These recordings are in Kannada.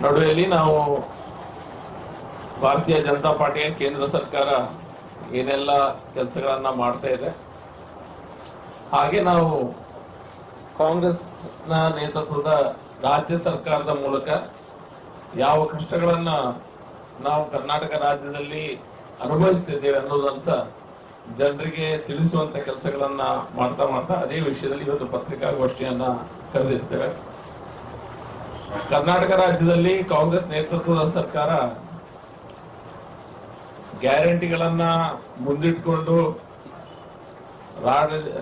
ನಡುವೆಯಲ್ಲಿ ನಾವು ಭಾರತೀಯ ಜನತಾ ಪಾರ್ಟಿಯ ಕೇಂದ್ರ ಸರ್ಕಾರ ಏನೆಲ್ಲ ಕೆಲಸಗಳನ್ನ ಮಾಡ್ತಾ ಇದೆ, ಹಾಗೆ ನಾವು ಕಾಂಗ್ರೆಸ್ನ ನೇತೃತ್ವದ ರಾಜ್ಯ ಸರ್ಕಾರದ ಮೂಲಕ ಯಾವ ಕಷ್ಟಗಳನ್ನ ನಾವು ಕರ್ನಾಟಕ ರಾಜ್ಯದಲ್ಲಿ ಅನುಭವಿಸ್ತಿದ್ದೇವೆ ಅನ್ನೋದನ್ನ ಜನರಿಗೆ ತಿಳಿಸುವಂತ ಕೆಲಸಗಳನ್ನ ಮಾಡ್ತಾ ಮಾಡ್ತಾ ಅದೇ ವಿಷಯದಲ್ಲಿ ಇವತ್ತು ಪತ್ರಿಕಾಗೋಷ್ಠಿಯನ್ನ ಕರೆದಿರ್ತೇವೆ. ಕರ್ನಾಟಕ ರಾಜ್ಯದಲ್ಲಿ ಕಾಂಗ್ರೆಸ್ ನೇತೃತ್ವದ ಸರ್ಕಾರ ಗ್ಯಾರಂಟಿಗಳನ್ನ ಮುಂದಿಟ್ಟುಕೊಂಡು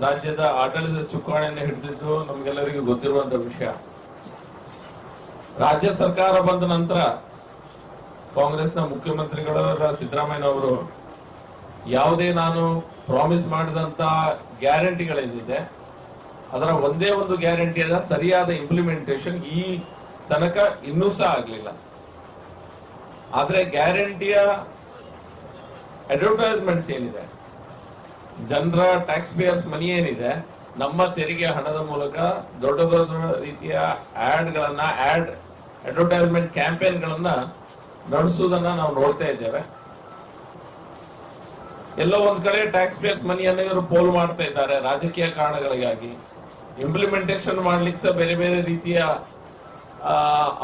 ರಾಜ್ಯದ ಆಡಳಿತ ಚುಕ್ಕಾಣಿಯನ್ನು ಹಿಡಿದಿದ್ದು ನಮಗೆಲ್ಲರಿಗೂ ಗೊತ್ತಿರುವಂತಹ ವಿಷಯ. ರಾಜ್ಯ ಸರ್ಕಾರ ಬಂದ ನಂತರ ಕಾಂಗ್ರೆಸ್ನ ಮುಖ್ಯಮಂತ್ರಿಗಳಾದ ಸಿದ್ದರಾಮಯ್ಯ ಅವರು ಯಾವುದೇ ನಾನು ಪ್ರಾಮಿಸ್ ಮಾಡಿದಂತ ಗ್ಯಾರಂಟಿಗಳೇನಿದೆ ಅದರ ಒಂದೇ ಒಂದು ಗ್ಯಾರಂಟಿಯ ಸರಿಯಾದ ಇಂಪ್ಲಿಮೆಂಟೇಷನ್ ಈ ತನಕ ಇನ್ನೂ ಸಹ ಆಗಲಿಲ್ಲ. ಆದ್ರೆ ಗ್ಯಾರಂಟಿಯ ಅಡ್ವರ್ಟೈಸ್ಮೆಂಟ್ಸ್ ಏನಿದೆ, ಜನರ ಟ್ಯಾಕ್ಸ್ ಪೇಯರ್ಸ್ ಮನಿ ಏನಿದೆ, ನಮ್ಮ ತೆರಿಗೆ ಹಣದ ಮೂಲಕ ದೊಡ್ಡ ದೊಡ್ಡ ರೀತಿಯ ಅಡ್ವರ್ಟೈಸ್ಮೆಂಟ್ ಕ್ಯಾಂಪೇನ್ ಗಳನ್ನ ನಡೆಸುವುದನ್ನ ನಾವು ನೋಡ್ತಾ ಇದ್ದೇವೆ. ಎಲ್ಲೋ ಒಂದ್ ಕಡೆ ಟ್ಯಾಕ್ಸ್ ಪೇಯರ್ಸ್ ಮನಿಯನ್ನು ಇವರು ಪೋಲ್ ಮಾಡ್ತಾ ಇದ್ದಾರೆ ರಾಜಕೀಯ ಕಾರಣಗಳಿಗಾಗಿ. ಇಂಪ್ಲಿಮೆಂಟೇಷನ್ ಮಾಡ್ಲಿಕ್ಕೆ ಸಹ ಬೇರೆ ಬೇರೆ ರೀತಿಯ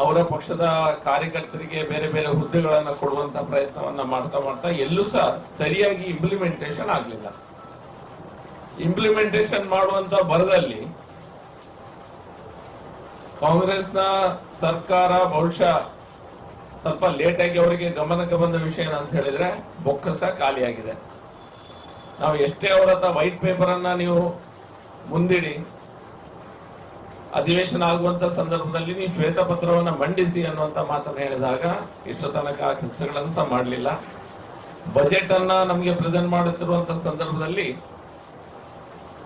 ಅವರ ಪಕ್ಷದ ಕಾರ್ಯಕರ್ತರಿಗೆ ಬೇರೆ ಬೇರೆ ಹುದ್ದೆಗಳನ್ನ ಕೊಡುವಂತ ಪ್ರಯತ್ನವನ್ನ ಮಾಡ್ತಾ ಮಾಡ್ತಾ ಎಲ್ಲೂ ಸಹ ಸರಿಯಾಗಿ ಇಂಪ್ಲಿಮೆಂಟೇಷನ್ ಆಗ್ಲಿಲ್ಲ. ಇಂಪ್ಲಿಮೆಂಟೇಷನ್ ಮಾಡುವಂತ ಭರದಲ್ಲಿ ಕಾಂಗ್ರೆಸ್ನ ಸರ್ಕಾರ ಬಹುಶಃ ಸ್ವಲ್ಪ ಲೇಟ್ ಆಗಿ ಅವರಿಗೆ ಗಮನಕ್ಕೆ ಬಂದ ವಿಷಯ ಏನಂತ ಹೇಳಿದ್ರೆ ಬೊಕ್ಕಸ ಖಾಲಿಯಾಗಿದೆ. ನಾವು ಎಷ್ಟೇ ಅವರ ಹತ್ರ ವೈಟ್ ಪೇಪರ್ ಅನ್ನ ನೀವು ಮುಂದಿಡಿ, ಅಧಿವೇಶನ ಆಗುವಂತ ಸಂದರ್ಭದಲ್ಲಿ ನೀವು ಶ್ವೇತಪತ್ರವನ್ನ ಮಂಡಿಸಿ ಅನ್ನುವಂತ ಮಾತನ್ನ ಹೇಳಿದಾಗ ಇಷ್ಟು ತನಕ ಕೆಲಸಗಳನ್ನು ಸಹ ಮಾಡಲಿಲ್ಲ. ಬಜೆಟ್ ಅನ್ನ ನಮಗೆ ಪ್ರೆಸೆಂಟ್ ಮಾಡುತ್ತಿರುವಂತ ಸಂದರ್ಭದಲ್ಲಿ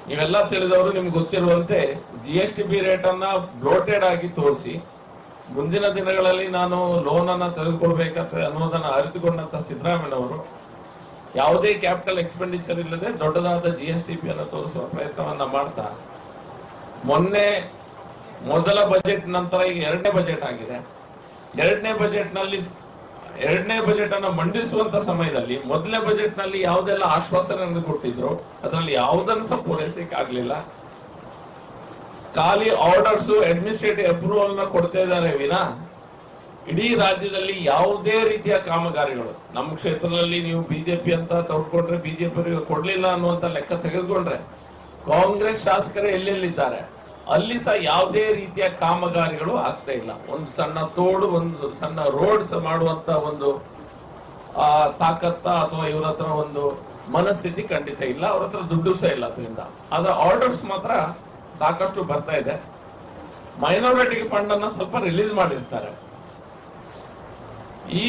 ನೀವೆಲ್ಲ ತಿಳಿದವರು ನಿಮ್ಗೆ ಗೊತ್ತಿರುವಂತೆ GST ರೇಟ್ ಅನ್ನ ಬ್ಲೋಟೆಡ್ ಆಗಿ ತೋರಿಸಿ ಮುಂದಿನ ದಿನಗಳಲ್ಲಿ ನಾನು ಲೋನ್ ಅನ್ನ ತೆಗೆದುಕೊಳ್ಬೇಕಂತ ಅನ್ನೋದನ್ನ ಅರಿತುಕೊಂಡಂತ ಸಿದ್ದರಾಮಯ್ಯನವರು ಯಾವುದೇ ಕ್ಯಾಪಿಟಲ್ ಎಕ್ಸ್ಪೆಂಡಿಚರ್ ಇಲ್ಲದೆ ದೊಡ್ಡದಾದ GST ಅನ್ನು ತೋರಿಸುವ ಪ್ರಯತ್ನವನ್ನ ಮಾಡ್ತಾ ಮೊನ್ನೆ ಮೊದಲ ಬಜೆಟ್ ನಂತರ ಈಗ ಎರಡನೇ ಬಜೆಟ್ ಆಗಿದೆ. ಎರಡನೇ ಬಜೆಟ್ ಅನ್ನು ಮಂಡಿಸುವಂತ ಸಮಯದಲ್ಲಿ ಮೊದಲನೇ ಬಜೆಟ್ ನಲ್ಲಿ ಯಾವುದೆಲ್ಲ ಆಶ್ವಾಸನೆ ಕೊಟ್ಟಿದ್ರು ಅದರಲ್ಲಿ ಯಾವುದನ್ನು ಸಹ ಪೂರೈಸಕ್ಕೆ ಆಗ್ಲಿಲ್ಲ. ಖಾಲಿ ಆರ್ಡರ್ಸ್, ಅಡ್ಮಿನಿಸ್ಟ್ರೇಟಿವ್ ಅಪ್ರೂವಲ್ ನ ಕೊಡ್ತಾ ಇದ್ದಾರೆ ವಿನಾ ಇಡೀ ರಾಜ್ಯದಲ್ಲಿ ಯಾವುದೇ ರೀತಿಯ ಕಾಮಗಾರಿಗಳು ನಮ್ಮ ಕ್ಷೇತ್ರದಲ್ಲಿ ನೀವು ಬಿಜೆಪಿ ಅಂತ ತಗೊಂಡ್ರೆ ಬಿಜೆಪಿ ಕೊಡ್ಲಿಲ್ಲ ಅನ್ನುವಂತ ಲೆಕ್ಕ ತೆಗೆದುಕೊಂಡ್ರೆ ಕಾಂಗ್ರೆಸ್ ಶಾಸಕರೇ ಎಲ್ಲೆಲ್ಲಿದ್ದಾರೆ ಅಲ್ಲಿ ಸಹ ಯಾವುದೇ ರೀತಿಯ ಕಾಮಗಾರಿಗಳು ಆಗ್ತಾ ಇಲ್ಲ. ಒಂದು ಸಣ್ಣ ತೋಡು, ಒಂದು ಸಣ್ಣ ರೋಡ್ಸ್ ಮಾಡುವಂತ ಒಂದು ತಾಕತ್ತ ಅಥವಾ ಇವರ ಹತ್ರ ಒಂದು ಮನಸ್ಥಿತಿ ಖಂಡಿತ ಇಲ್ಲ. ಅವ್ರ ಹತ್ರ ದುಡ್ಡು ಸಹ ಇಲ್ಲ. ಅದರಿಂದ ಅದರ ಆರ್ಡರ್ಸ್ ಮಾತ್ರ ಸಾಕಷ್ಟು ಬರ್ತಾ ಇದೆ. ಮೈನಾರಿಟಿ ಫಂಡ್ ಅನ್ನ ಸ್ವಲ್ಪ ರಿಲೀಸ್ ಮಾಡಿರ್ತಾರೆ. ಈ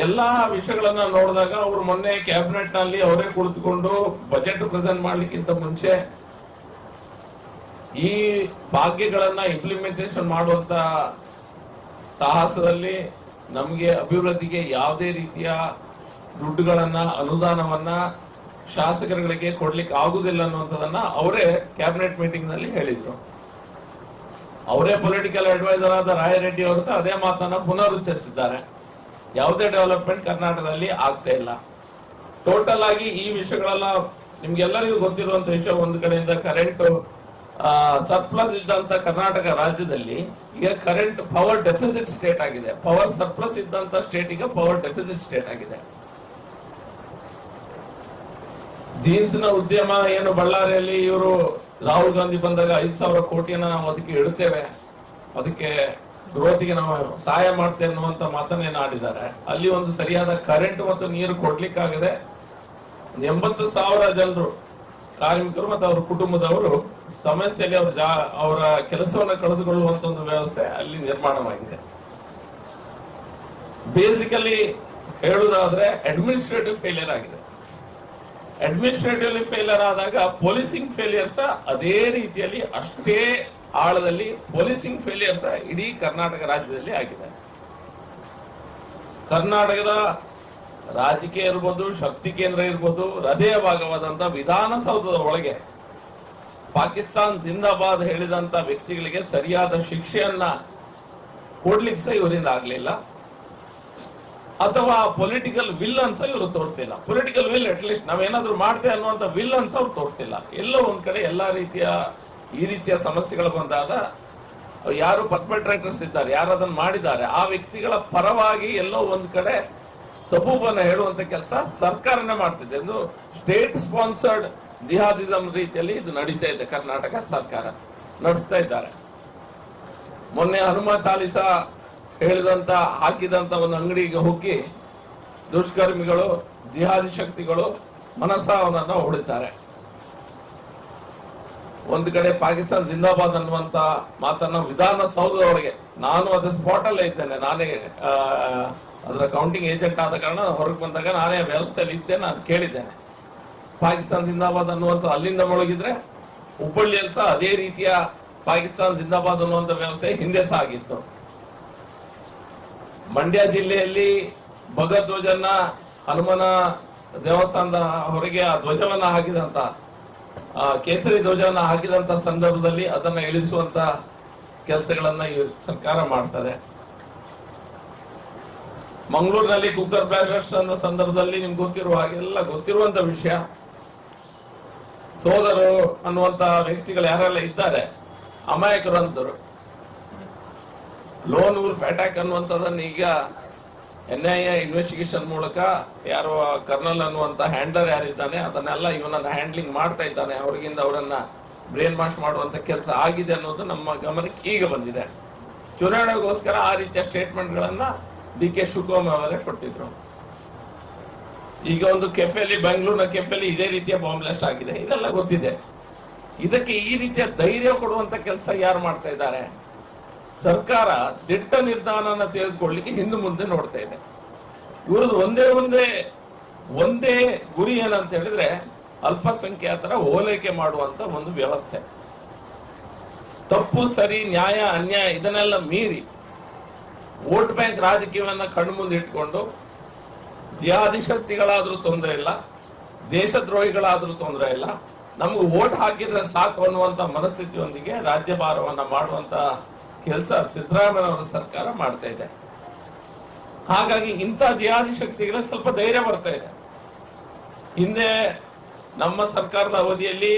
ಎಲ್ಲಾ ವಿಷಯಗಳನ್ನ ನೋಡಿದಾಗ ಅವರು ಮೊನ್ನೆ ಕ್ಯಾಬಿನೆಟ್ ನಲ್ಲಿ ಅವರೇ ಕುಳಿತುಕೊಂಡು ಬಜೆಟ್ ಪ್ರೆಸೆಂಟ್ ಮಾಡ್ಲಿಕ್ಕಿಂತ ಮುಂಚೆ ಈ ಭಾಗ್ಯಗಳನ್ನ ಇಂಪ್ಲಿಮೆಂಟೇಷನ್ ಮಾಡುವಂತ ಸಾಹಸದಲ್ಲಿ ನಮಗೆ ಅಭಿವೃದ್ಧಿಗೆ ಯಾವುದೇ ರೀತಿಯ ದುಡ್ಡುಗಳನ್ನ, ಅನುದಾನವನ್ನ ಶಾಸಕರುಗಳಿಗೆ ಕೊಡ್ಲಿಕ್ಕೆ ಆಗುದಿಲ್ಲ ಅನ್ನುವಂಥದ್ದನ್ನ ಅವರೇ ಕ್ಯಾಬಿನೆಟ್ ಮೀಟಿಂಗ್ ನಲ್ಲಿ ಹೇಳಿದ್ರು. ಅವರೇ ಪೊಲಿಟಿಕಲ್ ಅಡ್ವೈಸರ್ ಆದ ರಾಯರೆಡ್ಡಿ ಅವರು ಸಹ ಅದೇ ಮಾತನ್ನ ಪುನರುಚ್ಚರಿಸಿದ್ದಾರೆ. ಯಾವುದೇ ಡೆವಲಪ್ಮೆಂಟ್ ಕರ್ನಾಟಕದಲ್ಲಿ ಆಗ್ತಾ ಇಲ್ಲ. ಟೋಟಲ್ ಆಗಿ ಈ ವಿಷಯಗಳೆಲ್ಲ ನಿಮ್ಗೆಲ್ಲರಿಗೂ ಗೊತ್ತಿರುವಂತ ವಿಷಯ. ಒಂದು ಕಡೆಯಿಂದ ಕರೆಂಟ್ ಸರ್ಪ್ಲಸ್ ಇದ್ದಂತ ಕರ್ನಾಟಕ ರಾಜ್ಯದಲ್ಲಿ ಈಗ ಕರೆಂಟ್ ಪವರ್ ಡೆಫಿಸಿಟ್ ಸ್ಟೇಟ್ ಆಗಿದೆ. ಪವರ್ ಸರ್ಪ್ಲಸ್ ಇದ್ದಂತ ಸ್ಟೇಟ್ ಈಗ ಪವರ್ ಡೆಫಿಸಿಟ್ ಸ್ಟೇಟ್ ಆಗಿದೆ. ಜೀನ್ಸ್ ನ ಉದ್ಯಮ ಏನು ಬಳ್ಳಾರಿಯಲ್ಲಿ ಇವರು ರಾಹುಲ್ ಗಾಂಧಿ ಬಂದಾಗ 5,000 ಕೋಟಿಯನ್ನ ನಾವು ಅದಕ್ಕೆ ಇಡುತ್ತೇವೆ, ಅದಕ್ಕೆ ಗ್ರೋತ್ಗೆ ನಾವು ಸಹಾಯ ಮಾಡ್ತೇವೆ ಅನ್ನುವಂತ ಮಾತನ್ನೇನು ಆಡಿದ್ದಾರೆ. ಅಲ್ಲಿ ಒಂದು ಸರಿಯಾದ ಕರೆಂಟ್ ಮತ್ತು ನೀರು ಕೊಡ್ಲಿಕ್ಕಾಗದೆ 80,000 ಜನರು ಕಾರ್ಮಿಕರು ಮತ್ತು ಅವರ ಕುಟುಂಬದವರು ಸಮಸ್ಯೆಯಲ್ಲಿ ಅವರ ಕೆಲಸವನ್ನು ಕಳೆದುಕೊಳ್ಳುವಂತ ಒಂದು ವ್ಯವಸ್ಥೆ ಅಲ್ಲಿ ನಿರ್ಮಾಣವಾಗಿದೆ. ಬೇಸಿಕಲಿ ಹೇಳುವುದಾದ್ರೆ ಅಡ್ಮಿನಿಸ್ಟ್ರೇಟಿವ್ ಫೇಲಿಯರ್ ಆಗಿದೆ. ಅಡ್ಮಿನಿಸ್ಟ್ರೇಟಿವ್ಲಿ ಫೇಲಿಯರ್ ಆದಾಗ ಪೊಲೀಸಿಂಗ್ ಫೇಲಿಯರ್ ಸಹ ಅದೇ ರೀತಿಯಲ್ಲಿ ಅಷ್ಟೇ ಆಳದಲ್ಲಿ ಪೊಲೀಸಿಂಗ್ ಫೇಲಿಯರ್ ಸಹ ಇಡೀ ಕರ್ನಾಟಕ ರಾಜ್ಯದಲ್ಲಿ ಆಗಿದೆ. ಕರ್ನಾಟಕದ ರಾಜಕೀಯ ಇರ್ಬೋದು, ಶಕ್ತಿ ಕೇಂದ್ರ ಇರ್ಬೋದು, ಹೃದಯ ಭಾಗವಾದಂತ ವಿಧಾನಸೌಧದ ಒಳಗೆ ಪಾಕಿಸ್ತಾನ್ ಜಿಂದಾಬಾದ್ ಹೇಳಿದಂತ ವ್ಯಕ್ತಿಗಳಿಗೆ ಸರಿಯಾದ ಶಿಕ್ಷೆಯನ್ನ ಕೊಡ್ಲಿಕ್ಕೆ ಸಹ ಇವರಿಂದ ಆಗ್ಲಿಲ್ಲ, ಅಥವಾ ಪೊಲಿಟಿಕಲ್ ವಿಲ್ ಅನ್ಸ ಇವರು ತೋರಿಸ್ತಿಲ್ಲ. ಪೊಲಿಟಿಕಲ್ ವಿಲ್ ಅಟ್ಲೀಸ್ಟ್ ನಾವೇನಾದ್ರೂ ಮಾಡ್ತೇವೆ ಅನ್ನುವಂತ ವಿಲ್ ಅನ್ಸ ಅವ್ರು ತೋರಿಸಿಲ್ಲ. ಎಲ್ಲೋ ಒಂದ್ ಕಡೆ ಎಲ್ಲಾ ರೀತಿಯ ಈ ರೀತಿಯ ಸಮಸ್ಯೆಗಳು ಬಂದಾಗ ಯಾರು ಪರ್ಪೆಟ್ರೇಟರ್ಸ್ ಇದ್ದಾರೆ, ಯಾರು ಅದನ್ನ ಮಾಡಿದ್ದಾರೆ, ಆ ವ್ಯಕ್ತಿಗಳ ಪರವಾಗಿ ಎಲ್ಲೋ ಒಂದ್ ಕಡೆ ಸಬೂಬನ್ನ ಹೇಳುವಂತ ಕೆಲಸ ಸರ್ಕಾರನೇ ಮಾಡ್ತಿದೆ. ಎಂದು ಸ್ಟೇಟ್ ಸ್ಪಾನ್ಸರ್ಡ್ ಜಿಹಾದಿಸಂ ರೀತಿಯಲ್ಲಿ ಇದು ನಡೀತಾ ಇದೆ. ಕರ್ನಾಟಕ ಸರ್ಕಾರ ನಡೆಸ್ತಾ ಇದ್ದಾರೆ. ಮೊನ್ನೆ ಹನುಮ ಚಾಲಿಸ ಹೇಳಿದಂತ ಹಾಕಿದಂತ ಒಂದು ಅಂಗಡಿಗೆ ಹೋಗಿ ದುಷ್ಕರ್ಮಿಗಳು, ಜಿಹಾದಿ ಶಕ್ತಿಗಳು ಮನಸ ಅವನನ್ನ ಹೊಡಿತಾರೆ. ಒಂದು ಕಡೆ ಪಾಕಿಸ್ತಾನ ಜಿಂದಾಬಾದ್ ಅನ್ನುವಂತ ಮಾತನ್ನ ವಿಧಾನಸೌಧದೊಳಗೆ, ನಾನು ಅದು ಸ್ಪಾಟ್ ಅಲ್ಲೇ ಇದ್ದೇನೆ, ನಾನೇ ಅದರ ಕೌಂಟಿಂಗ್ ಏಜೆಂಟ್ ಆದ ಕಾರಣ ಹೊರಗೆ ಬಂದಾಗ ನಾನೇ ವ್ಯವಸ್ಥೆಯಲ್ಲಿ ಇದ್ದೆ, ನಾನು ಕೇಳಿದ್ದೇನೆ ಪಾಕಿಸ್ತಾನ ಜಿಂದಾಬಾದ್ ಅನ್ನುವಂತ ಅಲ್ಲಿಂದ ಮೊಳಗಿದ್ರೆ ಹುಬ್ಬಳ್ಳಿಯಲ್ಲಿ ಸಹ ಅದೇ ರೀತಿಯ ಪಾಕಿಸ್ತಾನ ಜಿಂದಾಬಾದ್ ಅನ್ನುವಂತ ವ್ಯವಸ್ಥೆ ಹಿಂದೆ ಸಹ ಆಗಿತ್ತು. ಮಂಡ್ಯ ಜಿಲ್ಲೆಯಲ್ಲಿ ಭಗಧ್ವಜನ್ನ ಹನುಮನ ದೇವಸ್ಥಾನದ ಹೊರಗೆ ಆ ಧ್ವಜವನ್ನ ಹಾಕಿದಂತ, ಕೇಸರಿ ಧ್ವಜವನ್ನ ಹಾಕಿದಂತ ಸಂದರ್ಭದಲ್ಲಿ ಅದನ್ನ ಇಳಿಸುವಂತ ಕೆಲಸಗಳನ್ನ ಈ ಸರ್ಕಾರ ಮಾಡ್ತದೆ. ಮಂಗಳೂರಿನಲ್ಲಿ ಕುಕ್ಕರ್ ಬ್ಲಾಸ್ಟರ್ಸ್ ಅನ್ನೋ ಸಂದರ್ಭದಲ್ಲಿ ನಿಮ್ಗೆ ಗೊತ್ತಿರುವ ಹಾಗೆಲ್ಲ ಗೊತ್ತಿರುವಂತ ವಿಷಯ. ಸೋದರು ಅನ್ನುವಂತ ವ್ಯಕ್ತಿಗಳು ಯಾರೆಲ್ಲ ಇದ್ದಾರೆ, ಅಮಾಯಕರಂತರು, ಲೋನ್ ವೂಲ್ಫ್ ಅಟ್ಯಾಕ್ ಅನ್ನುವಂಥದ್ದನ್ನು ಈಗ NIA ಇನ್ವೆಸ್ಟಿಗೇಷನ್ ಮೂಲಕ ಯಾರು ಕರ್ನಲ್ ಅನ್ನುವಂತ ಹ್ಯಾಂಡಲರ್ ಯಾರಿದ್ದಾನೆ ಅದನ್ನೆಲ್ಲ ಇವನನ್ನ ಹ್ಯಾಂಡ್ಲಿಂಗ್ ಮಾಡ್ತಾ ಇದ್ದಾನೆ. ಹೊರಗಿಂದ ಅವರನ್ನ ಬ್ರೇನ್ ವಾಶ್ ಮಾಡುವಂತ ಕೆಲಸ ಆಗಿದೆ ಅನ್ನೋದು ನಮ್ಮ ಗಮನಕ್ಕೆ ಈಗ ಬಂದಿದೆ. ಚುನಾವಣೆಗೋಸ್ಕರ ಆ ರೀತಿಯ ಸ್ಟೇಟ್ಮೆಂಟ್ ಗಳನ್ನ DK ಶಿವಕುಮಾರ್ ಅವರೇ ಕೊಟ್ಟಿದ್ರು. ಈಗ ಒಂದು ಕೆಫೆಯಲ್ಲಿ, ಬೆಂಗಳೂರಿನ ಕೆಫೆಯಲ್ಲಿ ಇದೇ ರೀತಿಯ ಬಾಂಬ್ ಬ್ಲಾಸ್ಟ್ ಆಗಿದೆ, ಇದೆಲ್ಲ ಗೊತ್ತಿದೆ. ಇದಕ್ಕೆ ಈ ರೀತಿಯ ಧೈರ್ಯ ಕೊಡುವಂತ ಕೆಲಸ ಯಾರು ಮಾಡ್ತಾ ಇದ್ದಾರೆ? ಸರ್ಕಾರ ದಿಟ್ಟ ನಿರ್ಧಾರನ ತೆಗೆದುಕೊಳ್ಳಲಿಕ್ಕೆ ಹಿಂದೆ ಮುಂದೆ ನೋಡ್ತಾ ಇದೆ. ಇವ್ರದ್ದು ಒಂದೇ ಗುರಿ ಏನಂತ ಹೇಳಿದ್ರೆ ಅಲ್ಪಸಂಖ್ಯಾತರ ಓಲೈಕೆ ಮಾಡುವಂತ ಒಂದು ವ್ಯವಸ್ಥೆ. ತಪ್ಪು ಸರಿ, ನ್ಯಾಯ ಅನ್ಯಾಯ ಇದನ್ನೆಲ್ಲ ಮೀರಿ ವೋಟ್ ಬ್ಯಾಂಕ್ ರಾಜಕೀಯವನ್ನ ಕಣ್ಣು ಮುಂದೆ ಇಟ್ಕೊಂಡು ಜಿಹಾದಿ ಶಕ್ತಿಗಳಾದ್ರೂ ತೊಂದರೆ ಇಲ್ಲ, ದೇಶದ್ರೋಹಿಗಳಾದ್ರೂ ತೊಂದರೆ ಇಲ್ಲ, ನಮ್ಗೆ ವೋಟ್ ಹಾಕಿದ್ರೆ ಸಾಕು ಅನ್ನುವಂತ ಮನಸ್ಥಿತಿಯೊಂದಿಗೆ ರಾಜ್ಯಭಾರವನ್ನ ಮಾಡುವಂತ ಕೆಲಸ ಸಿದ್ದರಾಮಯ್ಯನವರ ಸರ್ಕಾರ ಮಾಡ್ತಾ ಇದೆ. ಹಾಗಾಗಿ ಇಂಥ ಜಿಹಾದಿ ಶಕ್ತಿಗಳ ಸ್ವಲ್ಪ ಧೈರ್ಯ ಬರ್ತಾ ಇದೆ. ಹಿಂದೆ ನಮ್ಮ ಸರ್ಕಾರದ ಅವಧಿಯಲ್ಲಿ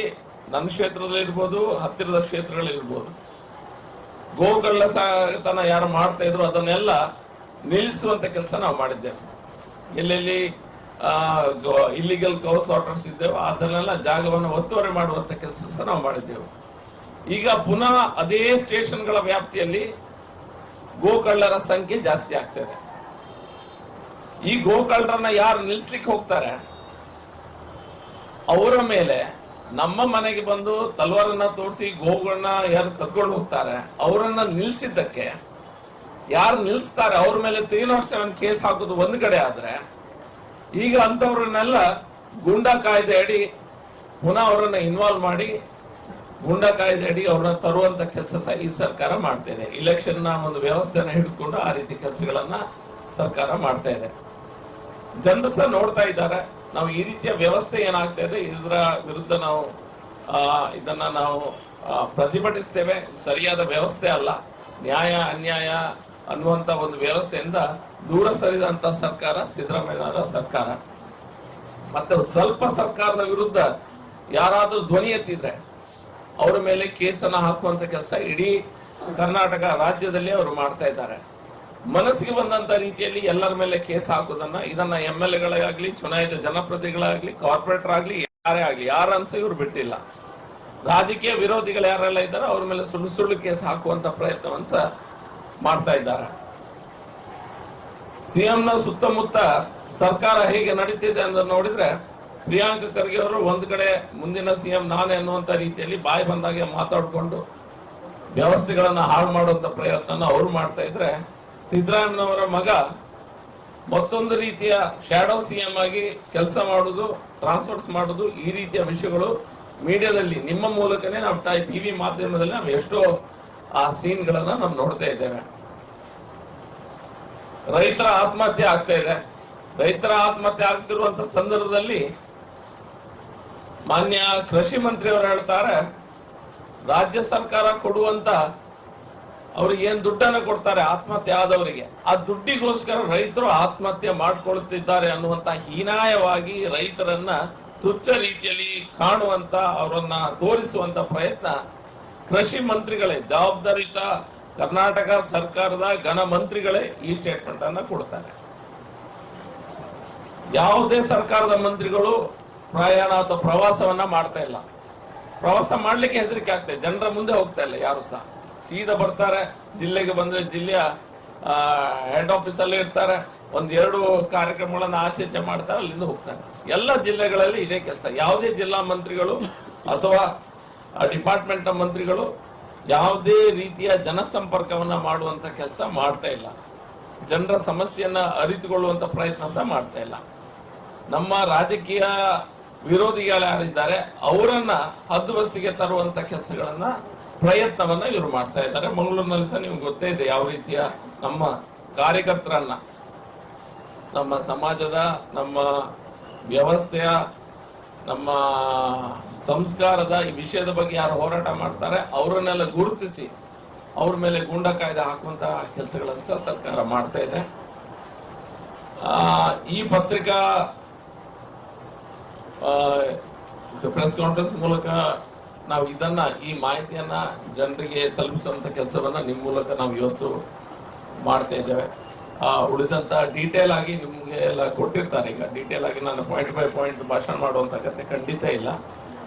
ನನ್ನ ಕ್ಷೇತ್ರದಲ್ಲಿರ್ಬೋದು, ಹತ್ತಿರದ ಕ್ಷೇತ್ರಗಳಿರ್ಬೋದು, ಗೋಕಳ್ಳ ಸಾಗತನ ಯಾರು ಮಾಡ್ತಾ ಇದ್ರು ಅದನ್ನೆಲ್ಲ ನಿಲ್ಲಿಸುವಂತ ಕೆಲಸ ನಾವು ಮಾಡಿದ್ದೇವೆ. ಎಲ್ಲೆಲ್ಲಿ ಇಲ್ಲಿಗಲ್ ಕೌ ಸ್ಲಾಟರ್ಸ್ ಇದ್ದೇವೆ ಅದನ್ನೆಲ್ಲ ಜಾಗವನ್ನು ಒತ್ತುವರಿ ಮಾಡುವಂತ ಕೆಲಸ ಸಹ ನಾವು ಮಾಡಿದ್ದೇವೆ. ಈಗ ಪುನಃ ಅದೇ ಸ್ಟೇಷನ್ಗಳ ವ್ಯಾಪ್ತಿಯಲ್ಲಿ ಗೋಕಳ್ಳರ ಸಂಖ್ಯೆ ಜಾಸ್ತಿ ಆಗ್ತದೆ. ಈ ಗೋಕಳ್ಳರನ್ನ ಯಾರು ನಿಲ್ಲಿಸ್ಲಿಕ್ಕೆ ಹೋಗ್ತಾರೆ ಅವರ ಮೇಲೆ ನಮ್ಮ ಮನೆಗೆ ಬಂದು ತಲ್ವಾರನ್ನ ತೋರಿಸಿ ಗೋಗಳನ್ನ ಯಾರು ಕದ್ಕೊಂಡು ಹೋಗ್ತಾರೆ ಅವರನ್ನ ನಿಲ್ಸಿದ್ದಕ್ಕೆ ಯಾರು ನಿಲ್ಲಿಸ್ತಾರೆ ಅವ್ರ ಮೇಲೆ 307 ಕೇಸ್ ಹಾಕೋದು ಒಂದು ಕಡೆ ಆದ್ರೆ, ಈಗ ಅಂತವ್ರನ್ನೆಲ್ಲ ಗೂಂಡಾ ಕಾಯ್ದೆ ಅಡಿ ಪುನಃ ಅವರನ್ನ ಇನ್ವಾಲ್ವ್ ಮಾಡಿ ಗೂಂಡಾ ಕಾಯ್ದೆ ಅಡಿ ಅವ್ರನ್ನ ತರುವಂತ ಕೆಲಸ ಸಹ ಈ ಸರ್ಕಾರ ಮಾಡ್ತಾ ಇದೆ. ಇಲೆಕ್ಷನ್ ನ ಒಂದು ವ್ಯವಸ್ಥೆನ ಹಿಡಿದುಕೊಂಡು ಆ ರೀತಿ ಕೆಲಸಗಳನ್ನ ಸರ್ಕಾರ ಮಾಡ್ತಾ ಇದೆ. ಜನರು ಸಹ ನೋಡ್ತಾ ಇದ್ದಾರೆ. ನಾವು ಈ ರೀತಿಯ ವ್ಯವಸ್ಥೆ ಏನಾಗ್ತಾ ಇದೆ ಇದರ ವಿರುದ್ಧ ನಾವು ಇದನ್ನ ನಾವು ಪ್ರತಿಭಟಿಸ್ತೇವೆ. ಸರಿಯಾದ ವ್ಯವಸ್ಥೆ ಅಲ್ಲ, ನ್ಯಾಯ ಅನ್ಯಾಯ ಅನ್ನುವಂತ ಒಂದು ವ್ಯವಸ್ಥೆಯಿಂದ ದೂರ ಸರಿದಂತ ಸರ್ಕಾರ ಸಿದ್ದರಾಮಯ್ಯನವರ ಸರ್ಕಾರ. ಮತ್ತೆ ಸ್ವಲ್ಪ ಸರ್ಕಾರದ ವಿರುದ್ಧ ಯಾರಾದ್ರೂ ಧ್ವನಿ ಎತ್ತಿದ್ರೆ ಅವರ ಮೇಲೆ ಕೇಸನ್ನ ಹಾಕುವಂತ ಕೆಲಸ ಇಡೀ ಕರ್ನಾಟಕ ರಾಜ್ಯದಲ್ಲಿ ಅವರು ಮಾಡ್ತಾ ಇದ್ದಾರೆ. ಮನಸ್ಸಿಗೆ ಬಂದಂತ ರೀತಿಯಲ್ಲಿ ಎಲ್ಲರ ಮೇಲೆ ಕೇಸ್ ಹಾಕುದನ್ನ ಇದನ್ನ MLAಗಳಾಗ್ಲಿ, ಚುನಾಯಿತ ಜನಪ್ರತಿನಿಧಿಗಳಾಗ್ಲಿ, ಕಾರ್ಪೊರೇಟರ್ ಆಗ್ಲಿ, ಯಾರೇ ಆಗ್ಲಿ ಯಾರನ್ಸ ಇವ್ರು ಬಿಟ್ಟಿಲ್ಲ. ರಾಜಕೀಯ ವಿರೋಧಿಗಳು ಯಾರೆಲ್ಲ ಇದ್ದಾರೆ ಅವ್ರ ಮೇಲೆ ಸುಳ್ಳು ಸುಳ್ಳು ಕೇಸ್ ಹಾಕುವಂತ ಪ್ರಯತ್ನವನ್ನ ಸಹ ಮಾಡ್ತಾ ಇದ್ದಾರೆ. ಸಿಎಂನ ಸುತ್ತಮುತ್ತ ಸರ್ಕಾರ ಹೇಗೆ ನಡೀತಿದೆ ಅಂತ ನೋಡಿದ್ರೆ ಪ್ರಿಯಾಂಕ ಖರ್ಗೆ ಅವರು ಒಂದ್ ಕಡೆ ಮುಂದಿನ ಸಿಎಂ ನಾನೇ ಅನ್ನುವಂತ ರೀತಿಯಲ್ಲಿ ಬಾಯಿ ಬಂದಾಗೆ ಮಾತಾಡ್ಕೊಂಡು ವ್ಯವಸ್ಥೆಗಳನ್ನ ಹಾಳು ಮಾಡುವಂತ ಪ್ರಯತ್ನ ಅವರು ಮಾಡ್ತಾ ಇದ್ರೆ, ಸಿದ್ದರಾಮಯ್ಯನವರ ಮಗ ಮತ್ತೊಂದು ರೀತಿಯ ಶ್ಯಾಡೋ ಸಿಎಂ ಆಗಿ ಕೆಲಸ ಮಾಡುದು, ಟ್ರಾನ್ಸ್ಫರ್ಸ್ ಮಾಡುದು, ಈ ರೀತಿಯ ವಿಷಯಗಳು ಮೀಡಿಯಾದಲ್ಲಿ ನಿಮ್ಮ ಮೂಲಕನೇ ನಾವು ಟಿವಿ ಮಾಧ್ಯಮದಲ್ಲಿ ನಾವು ಎಷ್ಟೋ ಆ ಸೀನ್ಗಳನ್ನ ನಾವು ನೋಡ್ತಾ ಇದ್ದೇವೆ. ರೈತರ ಆತ್ಮಹತ್ಯೆ ಆಗ್ತಾ ಇದೆ. ರೈತರ ಆತ್ಮಹತ್ಯೆ ಆಗ್ತಿರುವಂತ ಸಂದರ್ಭದಲ್ಲಿ ಮಾನ್ಯ ಕೃಷಿ ಮಂತ್ರಿ ಅವರು ಹೇಳ್ತಾರೆ, ರಾಜ್ಯ ಸರ್ಕಾರ ಕೊಡುವಂತ ಅವ್ರಿಗೆ ಏನ್ ದುಡ್ಡನ್ನ ಕೊಡ್ತಾರೆ ಆತ್ಮಹತ್ಯೆ ಆದವರಿಗೆ, ಆ ದುಡ್ಡಿಗೋಸ್ಕರ ರೈತರು ಆತ್ಮಹತ್ಯೆ ಮಾಡ್ಕೊಳ್ತಿದ್ದಾರೆ ಅನ್ನುವಂತ ಹೀನಾಯವಾಗಿ ರೈತರನ್ನ ತುಚ್ಛ ರೀತಿಯಲ್ಲಿ ಕಾಣುವಂತ, ಅವರನ್ನ ತೋರಿಸುವಂತ ಪ್ರಯತ್ನ ಕೃಷಿ ಮಂತ್ರಿಗಳೇ, ಜವಾಬ್ದಾರಿತ ಕರ್ನಾಟಕ ಸರ್ಕಾರದ ಘನ ಮಂತ್ರಿಗಳೇ ಈ ಸ್ಟೇಟ್ಮೆಂಟ್ ಅನ್ನ ಕೊಡ್ತಾರೆ. ಯಾವುದೇ ಸರ್ಕಾರದ ಮಂತ್ರಿಗಳು ಪ್ರಯಾಣ ಅಥವಾ ಪ್ರವಾಸವನ್ನ ಮಾಡ್ತಾ ಇಲ್ಲ. ಪ್ರವಾಸ ಮಾಡ್ಲಿಕ್ಕೆ ಹೆದರಿಕೆ ಆಗ್ತದೆ, ಜನರ ಮುಂದೆ ಹೋಗ್ತಾ ಇಲ್ಲ ಯಾರು ಸಹ. ಸೀದಾ ಬರ್ತಾರೆ, ಜಿಲ್ಲೆಗೆ ಬಂದ್ರೆ ಜಿಲ್ಲೆಯ ಹೆಡ್ ಆಫೀಸ್ ಅಲ್ಲೇ ಇರ್ತಾರೆ, ಒಂದೆರಡು ಕಾರ್ಯಕ್ರಮಗಳನ್ನ ಆಚೆ ಮಾಡ್ತಾರೆ, ಅಲ್ಲಿಂದ ಹೋಗ್ತಾರೆ. ಎಲ್ಲ ಜಿಲ್ಲೆಗಳಲ್ಲಿ ಇದೇ ಕೆಲಸ. ಯಾವುದೇ ಜಿಲ್ಲಾ ಮಂತ್ರಿಗಳು ಅಥವಾ ಡಿಪಾರ್ಟ್ಮೆಂಟ್ ನ ಮಂತ್ರಿಗಳು ಯಾವುದೇ ರೀತಿಯ ಜನಸಂಪರ್ಕವನ್ನ ಮಾಡುವಂತ ಕೆಲಸ ಮಾಡ್ತಾ ಇಲ್ಲ. ಜನರ ಸಮಸ್ಯೆಯನ್ನ ಅರಿತುಕೊಳ್ಳುವಂತ ಪ್ರಯತ್ನ ಸಹ ಮಾಡ್ತಾ ಇಲ್ಲ. ನಮ್ಮ ರಾಜಕೀಯ ವಿರೋಧಿಗಳು ಯಾರಿದ್ದಾರೆ ಅವರನ್ನ ಹದ್ದುಬಸ್ತಿಗೆ ತರುವಂತ ಕೆಲಸಗಳನ್ನ ಪ್ರಯತ್ನವನ್ನ ಇವರು ಮಾಡ್ತಾ ಇದ್ದಾರೆ. ಮಂಗಳೂರಿನಲ್ಲಿ ಸಹ ನಿಮ್ಗೆ ಗೊತ್ತೇ ಇದೆ ಯಾವ ರೀತಿಯ ನಮ್ಮ ಕಾರ್ಯಕರ್ತರನ್ನ, ನಮ್ಮ ಸಮಾಜದ, ನಮ್ಮ ವ್ಯವಸ್ಥೆಯ, ನಮ್ಮ ಸಂಸ್ಕಾರದ ಈ ವಿಷಯದ ಬಗ್ಗೆ ಯಾರು ಹೋರಾಟ ಮಾಡ್ತಾರೆ ಅವರನ್ನೆಲ್ಲ ಗುರುತಿಸಿ ಅವ್ರ ಮೇಲೆ ಗೂಂಡಾ ಕಾಯ್ದೆ ಹಾಕುವಂತ ಕೆಲಸಗಳನ್ನು ಸಹ ಸರ್ಕಾರ ಮಾಡ್ತಾ ಇದೆ. ಈ ಪತ್ರಿಕಾ ಪ್ರೆಸ್ ಕಾನ್ಫರೆನ್ಸ್ ಮೂಲಕ ನಾವು ಇದನ್ನ, ಈ ಮಾಹಿತಿಯನ್ನ ಜನರಿಗೆ ತಲುಪಿಸುವಂತ ಕೆಲಸವನ್ನ ನಿಮ್ಮ ಮೂಲಕ ನಾವು ಇವತ್ತು ಮಾಡ್ತಾ ಇದ್ದೇವೆ. ಉಳಿದಂತ ಡೀಟೇಲ್ ಆಗಿ ನಿಮ್ಗೆ ಎಲ್ಲ ಕೊಟ್ಟಿರ್ತಾರೆ. ಈಗ ಡೀಟೇಲ್ ಆಗಿ ನಾನು ಪಾಯಿಂಟ್ ಬೈ ಪಾಯಿಂಟ್ ಭಾಷಣ ಮಾಡುವಂತ ಕತೆ ಖಂಡಿತ ಇಲ್ಲ.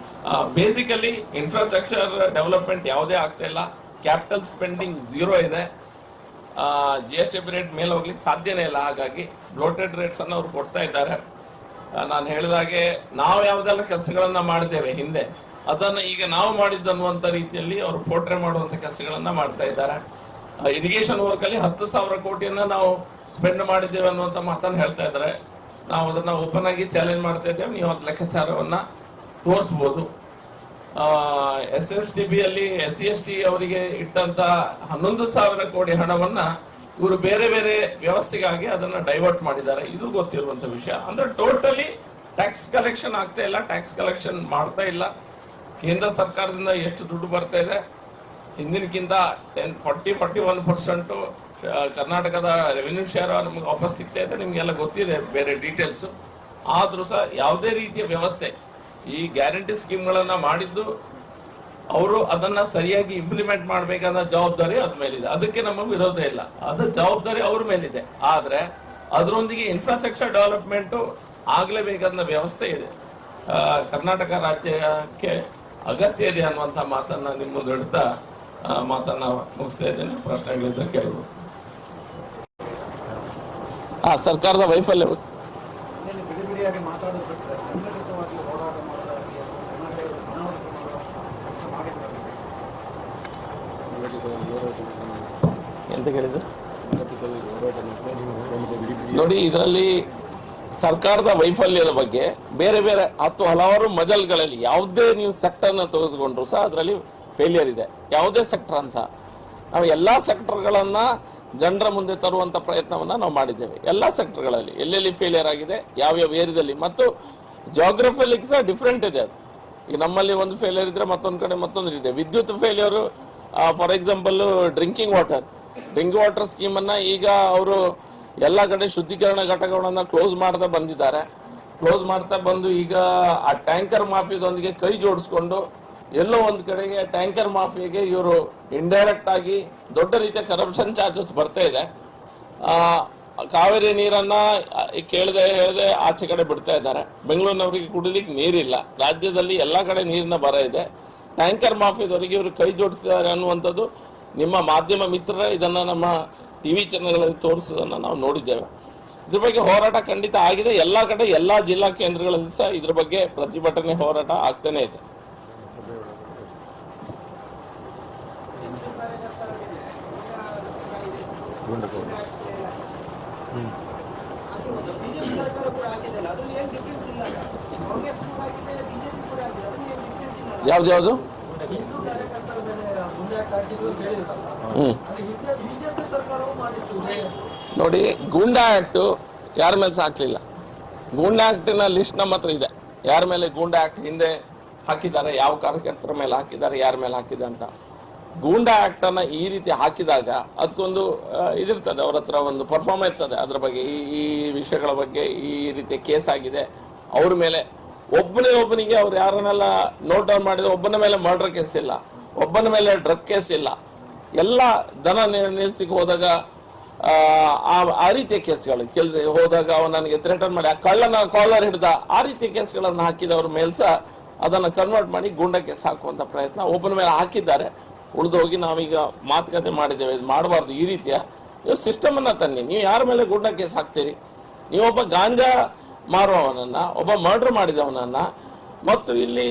ಬೇಸಿಕಲಿ ಇನ್ಫ್ರಾಸ್ಟ್ರಕ್ಚರ್ ಡೆವಲಪ್ಮೆಂಟ್ ಯಾವುದೇ ಆಗ್ತಾ ಇಲ್ಲ. ಕ್ಯಾಪಿಟಲ್ ಸ್ಪೆಂಡಿಂಗ್ ಝೀರೋ ಇದೆ. GST ರೇಟ್ ಮೇಲೆ ಹೋಗ್ಲಿಕ್ಕೆ ಸಾಧ್ಯನೇ ಇಲ್ಲ. ಹಾಗಾಗಿ ಬ್ಲೋಟೆಡ್ ರೇಟ್ಸ್ ಅನ್ನು ಅವ್ರು ಕೊಡ್ತಾ ಇದ್ದಾರೆ. ನಾನು ಹೇಳಿದಾಗೆ ನಾವು ಯಾವ್ದೆಲ್ಲ ಕೆಲಸಗಳನ್ನ ಮಾಡಿದ್ದೇವೆ ಹಿಂದೆ, ಅದನ್ನ ಈಗ ನಾವು ಮಾಡಿದ್ದು ಅನ್ನುವಂತ ರೀತಿಯಲ್ಲಿ ಅವರು ಪೋಟ್ರೆ ಮಾಡುವಂತ ಕೆಲಸಗಳನ್ನ ಮಾಡ್ತಾ ಇದ್ದಾರೆ. ಇರಿಗೇಷನ್ ವರ್ಕ್ ಅಲ್ಲಿ 10,000 ಕೋಟಿಯನ್ನ ನಾವು ಸ್ಪೆಂಡ್ ಮಾಡಿದ್ದೇವೆ ಅನ್ನುವಂತ ಮಾತನ್ನು ಹೇಳ್ತಾ ಇದ್ದಾರೆ. ನಾವು ಅದನ್ನ ಓಪನ್ ಆಗಿ ಚಾಲೆಂಜ್ ಮಾಡ್ತಾ ಇದ್ದೇವೆ. ನೀವು ಅದ್ ಲೆಕ್ಕಾಚಾರವನ್ನ ತೋರಿಸಬಹುದು. SSTB ಅಲ್ಲಿ SC/ST ಅವರಿಗೆ ಇಟ್ಟಂತ 11,000 ಕೋಟಿ ಹಣವನ್ನ ಇವರು ಬೇರೆ ಬೇರೆ ವ್ಯವಸ್ಥೆಗಾಗಿ ಅದನ್ನ ಡೈವರ್ಟ್ ಮಾಡಿದ್ದಾರೆ. ಇದು ಗೊತ್ತಿರುವಂತ ವಿಷಯ. ಅಂದ್ರೆ ಟೋಟಲಿ ಟ್ಯಾಕ್ಸ್ ಕಲೆಕ್ಷನ್ ಆಗ್ತಾ ಇಲ್ಲ, ಟ್ಯಾಕ್ಸ್ ಕಲೆಕ್ಷನ್ ಮಾಡ್ತಾ ಇಲ್ಲ. ಕೇಂದ್ರ ಸರ್ಕಾರದಿಂದ ಎಷ್ಟು ದುಡ್ಡು ಬರ್ತಾ ಇದೆ ಹಿಂದಿನಕ್ಕಿಂತ 40-41% ಕರ್ನಾಟಕದ ರೆವಿನ್ಯೂ ಶೇರ್ ನಮ್ಗೆ ವಾಪಸ್ ಸಿಗ್ತಾ ಇದೆ. ನಿಮ್ಗೆಲ್ಲ ಗೊತ್ತಿದೆ ಬೇರೆ ಡೀಟೇಲ್ಸ್. ಆದ್ರೂ ಸಹ ಯಾವುದೇ ರೀತಿಯ ವ್ಯವಸ್ಥೆ, ಈ ಗ್ಯಾರಂಟಿ ಸ್ಕೀಮ್ಗಳನ್ನ ಮಾಡಿದ್ದು ಅವರು ಅದನ್ನ ಸರಿಯಾಗಿ ಇಂಪ್ಲಿಮೆಂಟ್ ಮಾಡಬೇಕಾದ ಜವಾಬ್ದಾರಿ ಅದ್ರ ಮೇಲಿದೆ. ಅದಕ್ಕೆ ನಮ್ಮ ವಿರೋಧ ಇಲ್ಲ, ಅದ್ರ ಜವಾಬ್ದಾರಿ ಅವ್ರ ಮೇಲಿದೆ. ಆದ್ರೆ ಅದರೊಂದಿಗೆ ಇನ್ಫ್ರಾಸ್ಟ್ರಕ್ಚರ್ ಡೆವಲಪ್ಮೆಂಟ್ ಆಗ್ಲೇಬೇಕಾದ ವ್ಯವಸ್ಥೆ ಇದೆ. ಕರ್ನಾಟಕ ರಾಜ್ಯಕ್ಕೆ ಅಗತ್ಯ ಇದೆ ಅನ್ನುವಂತ ಮಾತನ್ನ ನಿಮ್ಮ ಮುಂದೆ ಇಡ್ತಾ ಮಾತನ್ನ ಮುಗಿಸ್ತಾ ಇದ್ದೇನೆ. ಪ್ರಶ್ನೆಗಳಿದ್ದ ಕೇಳಬಹುದು. ಸರ್ಕಾರದ ವೈಫಲ್ಯ ಎಂತ ಕೇಳಿದ್ರು ನೋಡಿ. ಇದರಲ್ಲಿ ಸರ್ಕಾರದ ವೈಫಲ್ಯದ ಬಗ್ಗೆ ಬೇರೆ ಬೇರೆ ಹಲವಾರು ಮಜಲ್ಗಳಲ್ಲಿ ಯಾವುದೇ ನೀವು ಸೆಕ್ಟರ್ನ ತೆಗೆದುಕೊಂಡ್ರು ಸಹ ಅದರಲ್ಲಿ ಫೇಲಿಯರ್ ಇದೆ. ಯಾವುದೇ ಸೆಕ್ಟರ್ ಅನ್ಸ ನಾವು ಎಲ್ಲಾ ಸೆಕ್ಟರ್ಗಳನ್ನ ಜನರ ಮುಂದೆ ತರುವಂತ ಪ್ರಯತ್ನವನ್ನ ನಾವು ಮಾಡಿದ್ದೇವೆ. ಎಲ್ಲಾ ಸೆಕ್ಟರ್ಗಳಲ್ಲಿ ಎಲ್ಲೆಲ್ಲಿ ಫೇಲಿಯರ್ ಆಗಿದೆ, ಯಾವ್ಯಾವ ಏರಿಯಾದಲ್ಲಿ, ಮತ್ತು ಜಾಗ್ರಫಿಯಲ್ಲಿ ಸಹ ಡಿಫ್ರೆಂಟ್ ಇದೆ. ಅದು ಈಗ ನಮ್ಮಲ್ಲಿ ಒಂದು ಫೇಲಿಯರ್ ಇದ್ರೆ ಮತ್ತೊಂದು ಕಡೆ ಮತ್ತೊಂದು ಇದೆ. ವಿದ್ಯುತ್ failure, for example drinking water scheme ಅನ್ನ ಈಗ ಅವರು ಎಲ್ಲ ಕಡೆ ಶುದ್ಧೀಕರಣ ಘಟಕಗಳನ್ನ ಕ್ಲೋಸ್ ಮಾಡ್ತಾ ಬಂದು ಈಗ ಆ ಟ್ಯಾಂಕರ್ ಮಾಫಿಯಾದೊಂದಿಗೆ ಕೈ ಜೋಡಿಸ್ಕೊಂಡು ಎಲ್ಲೋ ಒಂದು ಕಡೆಗೆ ಟ್ಯಾಂಕರ್ ಮಾಫಿಯಾಗೆ ಇವರು ಇಂಡೈರೆಕ್ಟ್ ಆಗಿ ದೊಡ್ಡ ರೀತಿಯ ಕರಪ್ಷನ್ ಚಾರ್ಜಸ್ ಬರ್ತಾ ಇದೆ. ಕಾವೇರಿ ನೀರನ್ನ ಕೇಳದೆ ಹೇಳದೆ ಆಚೆ ಕಡೆ ಬಿಡ್ತಾ ಇದ್ದಾರೆ. ಬೆಂಗಳೂರಿನವರಿಗೆ ಕುಡಿಲಿಕ್ಕೆ ನೀರಿಲ್ಲ. ರಾಜ್ಯದಲ್ಲಿ ಎಲ್ಲಾ ಕಡೆ ನೀರಿನ ಬರ ಇದೆ. ಟ್ಯಾಂಕರ್ ಮಾಫಿಯಾದವರಿಗೆ ಇವರು ಕೈ ಜೋಡಿಸಿದ್ದಾರೆ ಅನ್ನುವಂಥದ್ದು ನಿಮ್ಮ ಮಾಧ್ಯಮ ಮಿತ್ರರೇ ಇದನ್ನ ನಮ್ಮ ಟಿವಿ ಚಾನೆಲ್ಗಳಲ್ಲಿ ತೋರಿಸೋದನ್ನ ನಾವು ನೋಡಿದ್ದೇವೆ. ಇದ್ರ ಬಗ್ಗೆ ಹೋರಾಟ ಖಂಡಿತ ಆಗಿದೆ. ಎಲ್ಲಾ ಕಡೆ ಎಲ್ಲಾ ಜಿಲ್ಲಾ ಕೇಂದ್ರಗಳಲ್ಲಿ ಸಹ ಇದ್ರ ಬಗ್ಗೆ ಪ್ರತಿಭಟನೆ ಹೋರಾಟ ಆಗ್ತಾನೆ ಇದೆ. ಯಾವ್ದು ನೋಡಿ, ಗೂಂಡಾ ಆಕ್ಟ್ ಯಾರ ಮೇಲೆ ಹಾಕ್ಲಿಲ್ಲ. ಗೂಂಡಾ ಆಕ್ಟಿನ ಲಿಸ್ಟ್ ನಮ್ಮ ಹತ್ರ ಇದೆ. ಯಾರ ಮೇಲೆ ಗೂಂಡಾ ಆಕ್ಟ್ ಹಿಂದೆ ಹಾಕಿದ್ದಾರೆ, ಯಾವ ಕಾರ್ಯಕರ್ತರ ಮೇಲೆ ಹಾಕಿದ್ದಾರೆ, ಯಾರ ಮೇಲೆ ಹಾಕಿದೆ ಅಂತ. ಗೂಂಡಾ ಆಕ್ಟ್ ಅನ್ನ ಈ ರೀತಿ ಹಾಕಿದಾಗ ಅದಕ್ಕೊಂದು ಇದಿರ್ತದೆ, ಅವ್ರ ಹತ್ರ ಒಂದು ಪರ್ಫಾರ್ಮ್ ಇರ್ತದೆ ಅದ್ರ ಬಗ್ಗೆ, ಈ ವಿಷಯಗಳ ಬಗ್ಗೆ ಈ ರೀತಿ ಕೇಸ್ ಆಗಿದೆ ಅವ್ರ ಮೇಲೆ. ಒಬ್ಬನಿಗೆ ಅವ್ರು ಯಾರನ್ನೆಲ್ಲ ನೋಟ್ ಡೌನ್ ಮಾಡಿದ್ರೆ ಒಬ್ಬನ ಮೇಲೆ ಮರ್ಡರ್ ಕೇಸ್ ಇಲ್ಲ, ಒಬ್ಬನ ಮೇಲೆ ಡ್ರಗ್ ಕೇಸ್ ಇಲ್ಲ, ಎಲ್ಲ ದನ ನಿಲ್ಸಿಗೆ ಹೋದಾಗ ಆ ರೀತಿಯ ಕೇಸ್ಗಳು ಹೋದಾಗ ಅವ ನನಗೆ ಥ್ರೆಟನ್ ಮಾಡಿ ಆ ಕಳ್ಳನ ಕಾಲರ್ ಹಿಡ್ದ ಆ ರೀತಿಯ ಕೇಸ್ಗಳನ್ನು ಹಾಕಿದವ್ರ ಮೇಲೆ ಸಹ ಅದನ್ನು ಕನ್ವರ್ಟ್ ಮಾಡಿ ಗೂಂಡಾ ಕೇಸ್ ಹಾಕುವಂತ ಪ್ರಯತ್ನ ಒಬ್ಬನ ಮೇಲೆ ಹಾಕಿದ್ದಾರೆ. ಉಳಿದೋಗಿ ನಾವೀಗ ಮಾತುಕತೆ ಮಾಡಿದ್ದೇವೆ, ಇದು ಮಾಡಬಾರ್ದು ಈ ರೀತಿಯ ಸಿಸ್ಟಮ್ ಅನ್ನ ತನ್ನಿ. ನೀವು ಯಾರ ಮೇಲೆ ಗೂಂಡಾ ಕೇಸ್ ಹಾಕ್ತೀರಿ? ನೀವೊಬ್ಬ ಗಾಂಜಾ ಮಾರುವವನನ್ನ, ಒಬ್ಬ ಮರ್ಡರ್ ಮಾಡಿದವನನ್ನ ಮತ್ತು ಇಲ್ಲಿ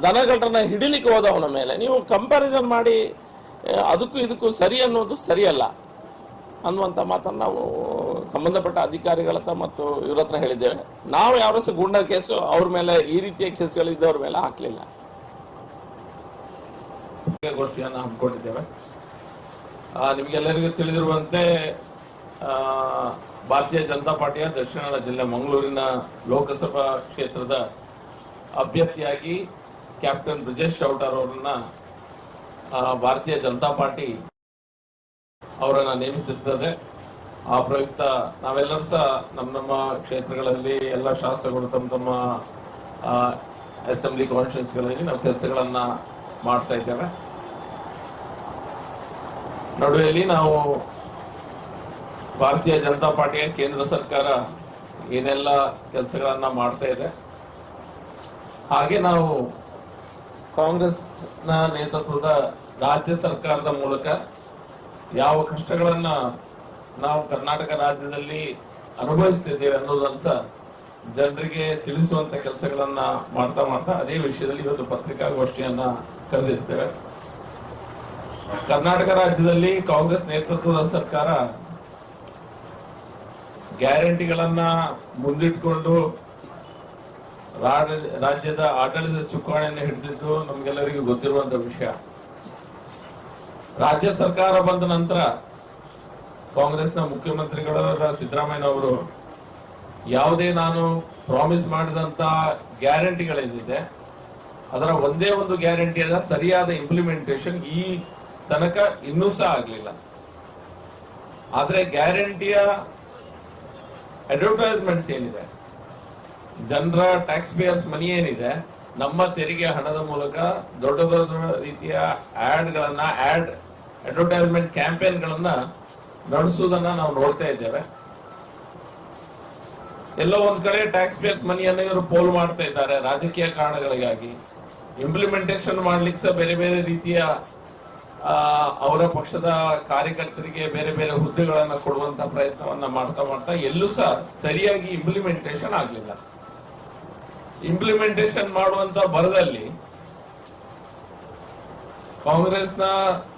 ದನಗಳನ್ನ ಹಿಡಿಲಿಕ್ಕೆ ಹೋದವನ ಮೇಲೆ ನೀವು ಕಂಪ್ಯಾರಿಸನ್ ಮಾಡಿ ಅದಕ್ಕೂ ಇದಕ್ಕೂ ಸರಿ ಅನ್ನೋದು ಸರಿಯಲ್ಲ ಅನ್ನುವಂಥ ಮಾತನ್ನು ನಾವು ಸಂಬಂಧಪಟ್ಟ ಅಧಿಕಾರಿಗಳ ಹತ್ರ ಮತ್ತು ಇವ್ರ ಹತ್ರ ಹೇಳಿದ್ದೇವೆ. ನಾವು ಯಾವ ಸಹ ಗೂಂಡಾ ಕೇಸು ಅವ್ರ ಮೇಲೆ ಈ ರೀತಿಯ ಕೇಸ್ಗಳಿದ್ದವ್ರ ಮೇಲೆ ಹಾಕಲಿಲ್ಲ. ಗೋಷ್ಠಿಯನ್ನು ಹಮ್ಮಿಕೊಂಡಿದ್ದೇವೆ. ನಿಮಗೆಲ್ಲರಿಗೂ ತಿಳಿದಿರುವಂತೆ ಭಾರತೀಯ ಜನತಾ ಪಾರ್ಟಿಯ ದಕ್ಷಿಣ ಕನ್ನಡ ಜಿಲ್ಲೆ ಮಂಗಳೂರಿನ ಲೋಕಸಭಾ ಕ್ಷೇತ್ರದ ಅಭ್ಯರ್ಥಿಯಾಗಿ ಕ್ಯಾಪ್ಟನ್ ಬ್ರಿಜೇಶ್ ಚೌಟಾರ್ ಅವರನ್ನ ಭಾರತೀಯ ಜನತಾ ಪಾರ್ಟಿ ಅವರನ್ನ ನೇಮಿಸಿರ್ತದೆ. ಆ ಪ್ರಯುಕ್ತ ನಾವೆಲ್ಲರೂ ಸಹ ನಮ್ಮ ಕ್ಷೇತ್ರಗಳಲ್ಲಿ ಎಲ್ಲ ಶಾಸಕರು ತಮ್ಮ ಅಸೆಂಬ್ಲಿ ಕಾನ್ಸ್ಟಿಟ್ಯೂನ್ಸಿಗಳಲ್ಲಿ ನಾವು ಕೆಲಸಗಳನ್ನ ಮಾಡ್ತಾ ಇದ್ದೇವೆ. ನಡುವೆಯಲ್ಲಿ ನಾವು ಭಾರತೀಯ ಜನತಾ ಪಾರ್ಟಿಯ ಕೇಂದ್ರ ಸರ್ಕಾರ ಏನೆಲ್ಲ ಕೆಲಸಗಳನ್ನ ಮಾಡ್ತಾ ಇದೆ, ಹಾಗೆ ನಾವು ಕಾಂಗ್ರೆಸ್ನ ನೇತೃತ್ವದ ರಾಜ್ಯ ಸರ್ಕಾರದ ಮೂಲಕ ಯಾವ ಕಷ್ಟಗಳನ್ನ ನಾವು ಕರ್ನಾಟಕ ರಾಜ್ಯದಲ್ಲಿ ಅನುಭವಿಸ್ತಿದ್ದೇವೆ ಅನ್ನೋದನ್ನ ಸಹ ಜನರಿಗೆ ತಿಳಿಸುವಂತ ಕೆಲಸಗಳನ್ನ ಮಾಡ್ತಾ ಅದೇ ವಿಷಯದಲ್ಲಿ ಇವತ್ತು ಪತ್ರಿಕಾಗೋಷ್ಠಿಯನ್ನ ಕರೆದಿರ್ತೇವೆ. ಕರ್ನಾಟಕ ರಾಜ್ಯದಲ್ಲಿ ಕಾಂಗ್ರೆಸ್ ನೇತೃತ್ವದ ಸರ್ಕಾರ ಗ್ಯಾರಂಟಿಗಳನ್ನ ಮುಂದಿಟ್ಕೊಂಡು ರಾಜ್ಯದ ಆಡಳಿತ ಚುಕ್ಕಾಣಿಯನ್ನು ಹಿಡಿದಿದ್ದು ನಮ್ಗೆಲ್ಲರಿಗೂ ಗೊತ್ತಿರುವಂತ ವಿಷಯ. ರಾಜ್ಯ ಸರ್ಕಾರ ಬಂದ ನಂತರ ಕಾಂಗ್ರೆಸ್ನ ಮುಖ್ಯಮಂತ್ರಿಗಳಾದ ಸಿದ್ದರಾಮಯ್ಯ ಅವರು ಯಾವುದೇ ನಾನು ಪ್ರಾಮಿಸ್ ಮಾಡಿದಂತ ಗ್ಯಾರಂಟಿಗಳೇನಿದೆ ಅದರ ಒಂದೇ ಒಂದು ಗ್ಯಾರಂಟಿಯ ಸರಿಯಾದ ಇಂಪ್ಲಿಮೆಂಟೇಷನ್ ಈ ತನಕ ಇನ್ನೂ ಸಹ ಆಗಲಿಲ್ಲ. ಆದ್ರೆ ಗ್ಯಾರಂಟಿಯ ಅಡ್ವರ್ಟೈಸ್ಮೆಂಟ್ಸ್ ಏನಿದೆ, ಜನರ ಟ್ಯಾಕ್ಸ್ ಪೇಯರ್ಸ್ ಮನಿ ಏನಿದೆ, ನಮ್ಮ ತೆರಿಗೆ ಹಣದ ಮೂಲಕ ದೊಡ್ಡ ದೊಡ್ಡ ರೀತಿಯ ಅಡ್ವರ್ಟೈಸ್ಮೆಂಟ್ ಕ್ಯಾಂಪೇನ್ಗಳನ್ನ ನಡೆಸುವುದನ್ನ ನಾವು ನೋಡ್ತಾ ಇದ್ದೇವೆ. ಎಲ್ಲೋ ಒಂದ್ ಕಡೆ ಟ್ಯಾಕ್ಸ್ ಪೇಯರ್ಸ್ ಮನಿಯನ್ನು ಇವರು ಪೋಲ್ ಮಾಡ್ತಾ ಇದ್ದಾರೆ ರಾಜಕೀಯ ಕಾರಣಗಳಿಗಾಗಿ. ಇಂಪ್ಲಿಮೆಂಟೇಷನ್ ಮಾಡ್ಲಿಕ್ಕೆ ಸಹ ಬೇರೆ ಬೇರೆ ರೀತಿಯ ಅವರ ಪಕ್ಷದ ಕಾರ್ಯಕರ್ತರಿಗೆ ಬೇರೆ ಬೇರೆ ಹುದ್ದೆಗಳನ್ನ ಕೊಡುವಂತ ಪ್ರಯತ್ನವನ್ನ ಮಾಡ್ತಾ ಎಲ್ಲೂ ಸಹ ಸರಿಯಾಗಿ ಇಂಪ್ಲಿಮೆಂಟೇಷನ್ ಆಗಲಿಲ್ಲ. ಇಂಪ್ಲಿಮೆಂಟೇಷನ್ ಮಾಡುವಂತ ಭರದಲ್ಲಿ ಕಾಂಗ್ರೆಸ್ನ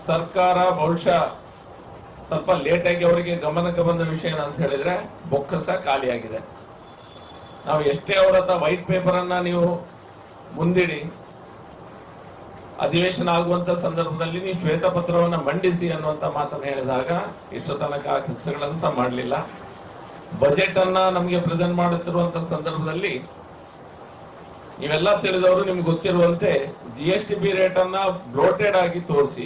ಸರ್ಕಾರ ಬಹುಶಃ ಸ್ವಲ್ಪ ಲೇಟ್ ಆಗಿ ಅವರಿಗೆ ಗಮನಕ್ಕೆ ಬಂದ ವಿಷಯ ಅಂತ ಹೇಳಿದ್ರೆ ಬೊಕ್ಕಸ ಖಾಲಿಯಾಗಿದೆ. ನಾವು ಎಷ್ಟೇ ಅವರ ಹತ್ರ ವೈಟ್ ಪೇಪರ್ ಅನ್ನ ನೀವು ಮುಂದಿಡಿ, ಅಧಿವೇಶನ ಆಗುವಂತ ಸಂದರ್ಭದಲ್ಲಿ ನೀವು ಶ್ವೇತಪತ್ರವನ್ನ ಮಂಡಿಸಿ ಅನ್ನುವಂತ ಮಾತನ್ನು ಹೇಳಿದಾಗ ಇಷ್ಟು ತನಕ ಕೆಲಸಗಳನ್ನು ಸಹ ಮಾಡಲಿಲ್ಲ. ಬಜೆಟ್ ಅನ್ನ ನಮಗೆ ಪ್ರೆಸೆಂಟ್ ಮಾಡುತ್ತಿರುವಂತ ಸಂದರ್ಭದಲ್ಲಿ ನೀವೆಲ್ಲ ತಿಳಿದವರು ನಿಮ್ಗೆ ಗೊತ್ತಿರುವಂತೆ GST ರೇಟ್ ಅನ್ನ ಬ್ಲೋಟೆಡ್ ಆಗಿ ತೋರಿಸಿ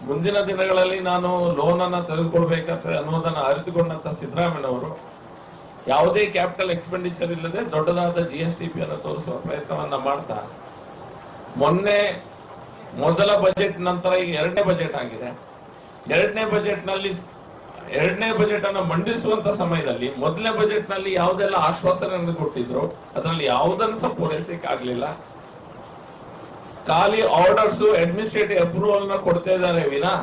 ಮುಂದಿನ ದಿನಗಳಲ್ಲಿ ನಾನು ಲೋನ್ ಅನ್ನ ತೆಗೆದುಕೊಳ್ಬೇಕಂತ ಅನ್ನೋದನ್ನ ಅರಿತುಕೊಂಡಂತ ಸಿದ್ದರಾಮಯ್ಯನವರು ಯಾವುದೇ ಕ್ಯಾಪಿಟಲ್ ಎಕ್ಸ್ಪೆಂಡಿಚರ್ ಇಲ್ಲದೆ ದೊಡ್ಡದಾದ GST ಅನ್ನು ತೋರಿಸುವ ಪ್ರಯತ್ನವನ್ನ ಮಾಡ್ತಾ ಮೊನ್ನೆ ಮೊದಲ ಬಜೆಟ್ ನಂತರ ಈಗ ಎರಡನೇ ಬಜೆಟ್ ಆಗಿದೆ. ಎರಡನೇ ಬಜೆಟ್ ಅನ್ನು ಮಂಡಿಸುವಂತ ಸಮಯದಲ್ಲಿ ಮೊದಲನೇ ಬಜೆಟ್ ನಲ್ಲಿ ಯಾವುದೆಲ್ಲ ಆಶ್ವಾಸನೆ ಕೊಟ್ಟಿದ್ರು ಅದರಲ್ಲಿ ಯಾವುದನ್ನು ಸಹ ಪೂರೈಸಕ್ಕೆ ಆಗ್ಲಿಲ್ಲ. ಖಾಲಿ ಆರ್ಡರ್ಸ್, ಅಡ್ಮಿನಿಸ್ಟ್ರೇಟಿವ್ ಅಪ್ರೂವಲ್ ನ ಕೊಡ್ತಾ ಇದ್ದಾರೆ ವಿನಾ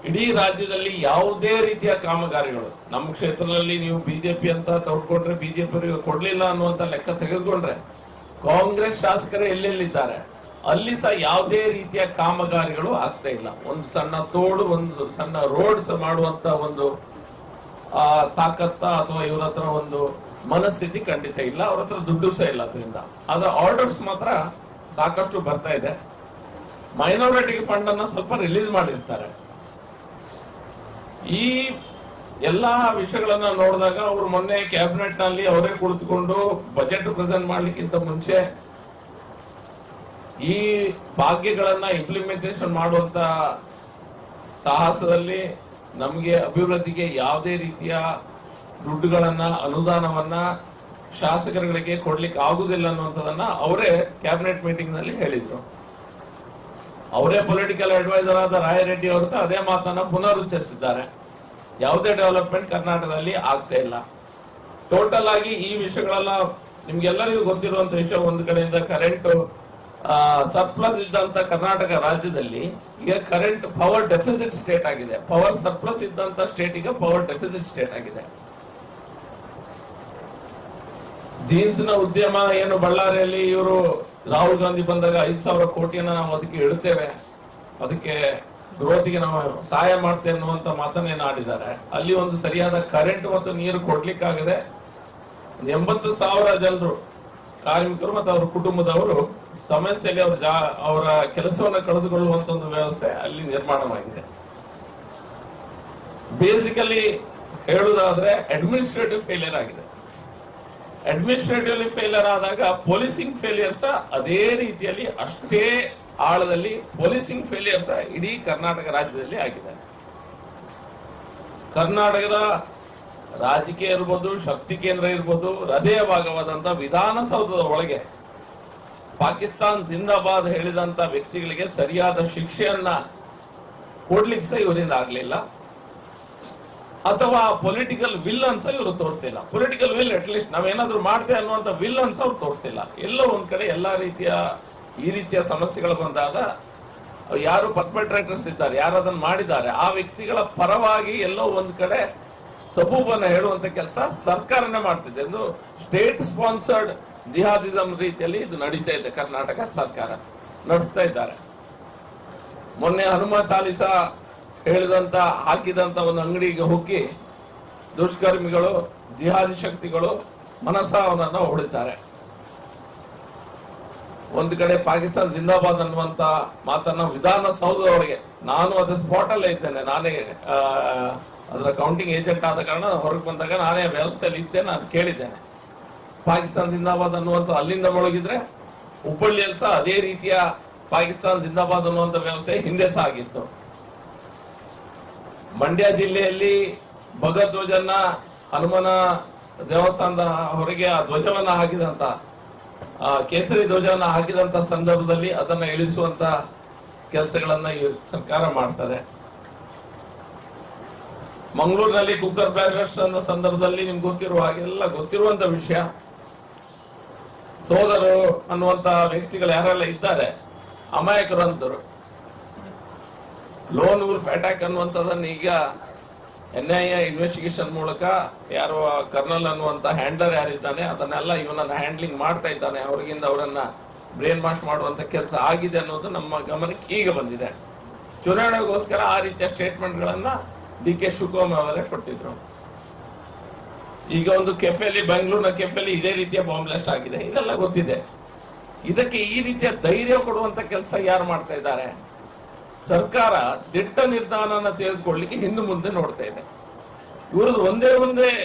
ಇಡೀ ರಾಜ್ಯದಲ್ಲಿ ಯಾವುದೇ ರೀತಿಯ ಕಾಮಗಾರಿಗಳು ನಮ್ಮ ಕ್ಷೇತ್ರದಲ್ಲಿ ನೀವು ಬಿಜೆಪಿ ಅಂತ ತಗೊಂಡ್ರೆ ಬಿಜೆಪಿ ಕೊಡ್ಲಿಲ್ಲ ಅನ್ನುವಂತ ಲೆಕ್ಕ ತೆಗೆದುಕೊಂಡ್ರೆ ಕಾಂಗ್ರೆಸ್ ಶಾಸಕರೇ ಎಲ್ಲೆಲ್ಲಿದ್ದಾರೆ ಅಲ್ಲಿ ಸಹ ಯಾವುದೇ ರೀತಿಯ ಕಾಮಗಾರಿಗಳು ಆಗ್ತಾ ಇಲ್ಲ. ಒಂದು ಸಣ್ಣ ತೋಡು, ಒಂದು ಸಣ್ಣ ರೋಡ್ಸ್ ಮಾಡುವಂತ ಒಂದು ತಾಕತ್ತ ಅಥವಾ ಇವ್ರ ಹತ್ರ ಒಂದು ಮನಸ್ಥಿತಿ ಖಂಡಿತ ಇಲ್ಲ. ಅವ್ರ ಹತ್ರ ದುಡ್ಡು ಸಹ ಇಲ್ಲ. ಅದರಿಂದ ಆದ ಆರ್ಡರ್ಸ್ ಮಾತ್ರ ಸಾಕಷ್ಟು ಬರ್ತಾ ಇದೆ. ಮೈನಾರಿಟಿ ಫಂಡ್ ಅನ್ನ ಸ್ವಲ್ಪ ರಿಲೀಸ್ ಮಾಡಿರ್ತಾರೆ. ಈ ಎಲ್ಲಾ ವಿಷಯಗಳನ್ನ ನೋಡಿದಾಗ ಅವರು ಮೊನ್ನೆ ಕ್ಯಾಬಿನೆಟ್ ನಲ್ಲಿ ಅವರೇ ಕುಳಿತುಕೊಂಡು ಬಜೆಟ್ ಪ್ರೆಸೆಂಟ್ ಮಾಡ್ಲಿಕ್ಕಿಂತ ಮುಂಚೆ ಈ ಭಾಗ್ಯಗಳನ್ನ ಇಂಪ್ಲಿಮೆಂಟೇಷನ್ ಮಾಡುವಂತ ಸಾಹಸದಲ್ಲಿ ನಮಗೆ ಅಭಿವೃದ್ಧಿಗೆ ಯಾವುದೇ ರೀತಿಯ ದುಡ್ಡುಗಳನ್ನ ಅನುದಾನವನ್ನ ಶಾಸಕರುಗಳಿಗೆ ಕೊಡ್ಲಿಕ್ಕೆ ಆಗುದಿಲ್ಲ ಅನ್ನುವಂಥದ್ದನ್ನ ಅವರೇ ಕ್ಯಾಬಿನೆಟ್ ಮೀಟಿಂಗ್ ನಲ್ಲಿ ಹೇಳಿದ್ರು. ಅವರೇ ಪೊಲಿಟಿಕಲ್ ಅಡ್ವೈಸರ್ ಆದ ರಾಯರೆಡ್ಡಿ ಅವರು ಸಹ ಅದೇ ಮಾತನ್ನ ಪುನರುಚ್ಚರಿಸಿದ್ದಾರೆ. ಯಾವುದೇ ಡೆವಲಪ್ಮೆಂಟ್ ಕರ್ನಾಟಕದಲ್ಲಿ ಆಗ್ತಾ ಇಲ್ಲ. ಟೋಟಲ್ ಆಗಿ ಈ ವಿಷಯಗಳೆಲ್ಲ ನಿಮ್ಗೆಲ್ಲರಿಗೂ ಗೊತ್ತಿರುವಂತ ವಿಷಯ. ಒಂದು ಕಡೆಯಿಂದ ಕರೆಂಟ್ ಸರ್ಪ್ಲಸ್ ಇದ್ದಂತ ಕರ್ನಾಟಕ ರಾಜ್ಯದಲ್ಲಿ ಈಗ ಕರೆಂಟ್ ಪವರ್ ಡೆಫಿಸಿಟ್ ಸ್ಟೇಟ್ ಆಗಿದೆ. ಪವರ್ ಸರ್ಪ್ಲಸ್ ಇದ್ದಂತ ಸ್ಟೇಟ್ ಈಗ ಪವರ್ ಡೆಫಿಸಿಟ್ ಸ್ಟೇಟ್ ಆಗಿದೆ. ಜೀನ್ಸ್ ನ ಉದ್ಯಮ ಏನು ಬಳ್ಳಾರಿಯಲ್ಲಿ ಇವರು ರಾಹುಲ್ ಗಾಂಧಿ ಬಂದಾಗ 5,000 ಕೋಟಿಯನ್ನ ನಾವು ಅದಕ್ಕೆ ಇಡುತ್ತೇವೆ, ಅದಕ್ಕೆ ಗ್ರೋತ್ಗೆ ನಾವು ಸಹಾಯ ಮಾಡ್ತೇವೆ ಅನ್ನುವಂತ ಮಾತನ್ನೇನು ಆಡಿದ್ದಾರೆ. ಅಲ್ಲಿ ಒಂದು ಸರಿಯಾದ ಕರೆಂಟ್ ಮತ್ತು ನೀರು ಕೊಡ್ಲಿಕ್ಕಾಗದೆ 80,000 ಜನರು ಕಾರ್ಮಿಕರು ಮತ್ತು ಅವರ ಕುಟುಂಬದವರು ಸಮಸ್ಯೆಯಲ್ಲಿ ಅವರ ಕೆಲಸವನ್ನು ಕಳೆದುಕೊಳ್ಳುವಂತ ಒಂದು ವ್ಯವಸ್ಥೆ ಅಲ್ಲಿ ನಿರ್ಮಾಣವಾಗಿದೆ. ಬೇಸಿಕಲಿ ಹೇಳುವುದಾದ್ರೆ ಅಡ್ಮಿನಿಸ್ಟ್ರೇಟಿವ್ ಫೇಲಿಯರ್ ಆಗಿದೆ. ಅಡ್ಮಿನಿಸ್ಟ್ರೇಟಿವ್ಲಿ ಫೇಲಿಯರ್ ಆದಾಗ ಪೊಲೀಸಿಂಗ್ ಫೇಲಿಯರ್ಸ್ ಅದೇ ರೀತಿಯಲ್ಲಿ ಅಷ್ಟೇ ಆಳದಲ್ಲಿ ಪೊಲೀಸಿಂಗ್ ಫೇಲಿಯರ್ಸ್ ಇಡೀ ಕರ್ನಾಟಕ ರಾಜ್ಯದಲ್ಲಿ ಆಗಿದೆ. ಕರ್ನಾಟಕದ ರಾಜಕೀಯ ಇರ್ಬೋದು, ಶಕ್ತಿ ಕೇಂದ್ರ ಇರ್ಬೋದು, ಹೃದಯ ಭಾಗವಾದಂತ ವಿಧಾನಸೌಧದ ಒಳಗೆ ಪಾಕಿಸ್ತಾನ್ ಜಿಂದಾಬಾದ್ ಹೇಳಿದಂತ ವ್ಯಕ್ತಿಗಳಿಗೆ ಸರಿಯಾದ ಶಿಕ್ಷೆಯನ್ನ ಕೊಡ್ಲಿಕ್ಕೆ ಸಹ ಇವರಿಂದ ಆಗ್ಲಿಲ್ಲ, ಅಥವಾ ಪೊಲಿಟಿಕಲ್ ವಿಲ್ ಅಂತ ಇವರು ತೋರಿಸ್ತಿಲ್ಲ. ಪೊಲಿಟಿಕಲ್ ವಿಲ್ ಅಟ್ಲೀಸ್ಟ್ ನಾವೇನಾದ್ರೂ ಮಾಡ್ತೇವೆ ಅನ್ನುವಂತ ವಿಲ್ ಅಂತ ಅವ್ರು ತೋರಿಸಿಲ್ಲ. ಎಲ್ಲೋ ಒಂದ್ ಕಡೆ ಎಲ್ಲಾ ರೀತಿಯ ಈ ರೀತಿಯ ಸಮಸ್ಯೆಗಳು ಬಂದಾಗ ಯಾರು ಪರ್ಪೆಟ್ರೇಟರ್ಸ್ ಇದ್ದಾರೆ, ಯಾರು ಅದನ್ನ ಮಾಡಿದ್ದಾರೆ, ಆ ವ್ಯಕ್ತಿಗಳ ಪರವಾಗಿ ಎಲ್ಲೋ ಒಂದ್ ಕಡೆ ಸಬೂಬನ್ನ ಹೇಳುವಂತ ಕೆಲಸ ಸರ್ಕಾರನೇ ಮಾಡ್ತಿದೆ. ಎಂದು ಸ್ಟೇಟ್ ಸ್ಪಾನ್ಸರ್ಡ್ ಜಿಹಾದಿಸಂ ರೀತಿಯಲ್ಲಿ ಇದು ನಡೀತಾ ಇದೆ. ಕರ್ನಾಟಕ ಸರ್ಕಾರ ನಡೆಸ್ತಾ ಇದ್ದಾರೆ. ಮೊನ್ನೆ ಹನುಮ ಚಾಲಿಸ ಹೇಳಿದಂತ ಹಾಕಿದಂತ ಒಂದು ಅಂಗಡಿಗೆ ಹೋಗಿ ದುಷ್ಕರ್ಮಿಗಳು, ಜಿಹಾದಿ ಶಕ್ತಿಗಳು ಮನಸ ಅವನನ್ನ ಹೊಡಿತಾರೆ. ಒಂದು ಕಡೆ ಪಾಕಿಸ್ತಾನ ಜಿಂದಾಬಾದ್ ಅನ್ನುವಂತ ಮಾತನ್ನ ವಿಧಾನಸೌಧದೊಳಗೆ, ನಾನು ಅದು ಸ್ಪಾಟ್ ಅಲ್ಲೇ ಇದ್ದೇನೆ, ನಾನೇ ಅದರ ಕೌಂಟಿಂಗ್ ಏಜೆಂಟ್ ಆದ ಕಾರಣ ಹೊರಗೆ ಬಂದಾಗ ನಾನೇ ವ್ಯವಸ್ಥೆಯಲ್ಲಿ ಇದ್ದೇನೆ, ನಾನು ಕೇಳಿದ್ದೇನೆ. ಪಾಕಿಸ್ತಾನ ಜಿಂದಾಬಾದ್ ಅನ್ನುವಂಥ ಅಲ್ಲಿಂದ ಮೊಳಗಿದ್ರೆ ಹುಬ್ಬಳ್ಳಿಯಲ್ಲಿ ಸಹ ಅದೇ ರೀತಿಯ ಪಾಕಿಸ್ತಾನ ಜಿಂದಾಬಾದ್ ಅನ್ನುವಂಥ ವ್ಯವಸ್ಥೆ ಹಿಂದೆ ಸಹ ಆಗಿತ್ತು. ಮಂಡ್ಯ ಜಿಲ್ಲೆಯಲ್ಲಿ ಭಗಧ್ವಜನ್ನ ಹನುಮನ ದೇವಸ್ಥಾನದ ಹೊರಗೆ ಆ ಧ್ವಜವನ್ನ ಹಾಕಿದಂತ, ಕೇಸರಿ ಧ್ವಜವನ್ನ ಹಾಕಿದಂತ ಸಂದರ್ಭದಲ್ಲಿ ಅದನ್ನ ಇಳಿಸುವಂತ ಕೆಲಸಗಳನ್ನ ಈ ಸರ್ಕಾರ ಮಾಡ್ತದೆ. ಮಂಗಳೂರಿನಲ್ಲಿ ಕುಕ್ಕರ್ ಬ್ಲಾಸ್ಟ್ ಅನ್ನೋ ಸಂದರ್ಭದಲ್ಲಿ ನಿಮ್ಗೆ ಗೊತ್ತಿರುವ ಹಾಗೆಲ್ಲ ಗೊತ್ತಿರುವಂತ ವಿಷಯ. ಸೋದರು ಅನ್ನುವಂತ ವ್ಯಕ್ತಿಗಳು ಯಾರೆಲ್ಲ ಇದ್ದಾರೆ, ಅಮಾಯಕರು ಅಂತರು. ಲೋನ್ ವುಲ್ಫ್ ಅಟ್ಯಾಕ್ ಅನ್ನುವಂಥದ್ದನ್ನ ಈಗ NIA ಇನ್ವೆಸ್ಟಿಗೇಷನ್ ಮೂಲಕ ಯಾರು ಕರ್ನಲ್ ಅನ್ನುವಂತ ಹ್ಯಾಂಡ್ಲರ್ ಯಾರಿದ್ದಾನೆ ಅದನ್ನೆಲ್ಲ ಇವನನ್ನ ಹ್ಯಾಂಡ್ಲಿಂಗ್ ಮಾಡ್ತಾ ಇದ್ದಾನೆ, ಅವರಿಗಿಂದ ಅವರನ್ನ ಬ್ರೇನ್ ವಾಶ್ ಮಾಡುವಂತ ಕೆಲಸ ಆಗಿದೆ ಅನ್ನೋದು ನಮ್ಮ ಗಮನಕ್ಕೆ ಈಗ ಬಂದಿದೆ. ಚುನಾವಣೆಗೋಸ್ಕರ ಆ ರೀತಿಯ ಸ್ಟೇಟ್ಮೆಂಟ್ ಗಳನ್ನ DK ಶಿವಕುಮಾರ್ ಅವರೇ ಕೊಟ್ಟಿದ್ರು. ಈಗ ಒಂದು ಕೆಫೆಲಿ, ಬೆಂಗಳೂರಿನ ಕೆಫೆಲಿ ಇದೇ ರೀತಿಯ ಬಾಂಬ್ ಬ್ಲಾಸ್ಟ್ ಆಗಿದೆ, ಇದೆಲ್ಲ ಗೊತ್ತಿದೆ. ಇದಕ್ಕೆ ಈ ರೀತಿಯ ಧೈರ್ಯ ಕೊಡುವಂತ ಕೆಲಸ ಯಾರು ಮಾಡ್ತಾ ಇದ್ದಾರೆ? ಸರ್ಕಾರ ದಿಟ್ಟ ನಿರ್ಧಾರನ ತೆಗೆದುಕೊಳ್ಳಲಿಕ್ಕೆ ಹಿಂದೆ ಮುಂದೆ ನೋಡ್ತಾ ಇದೆ. ಇವ್ರದ್ದು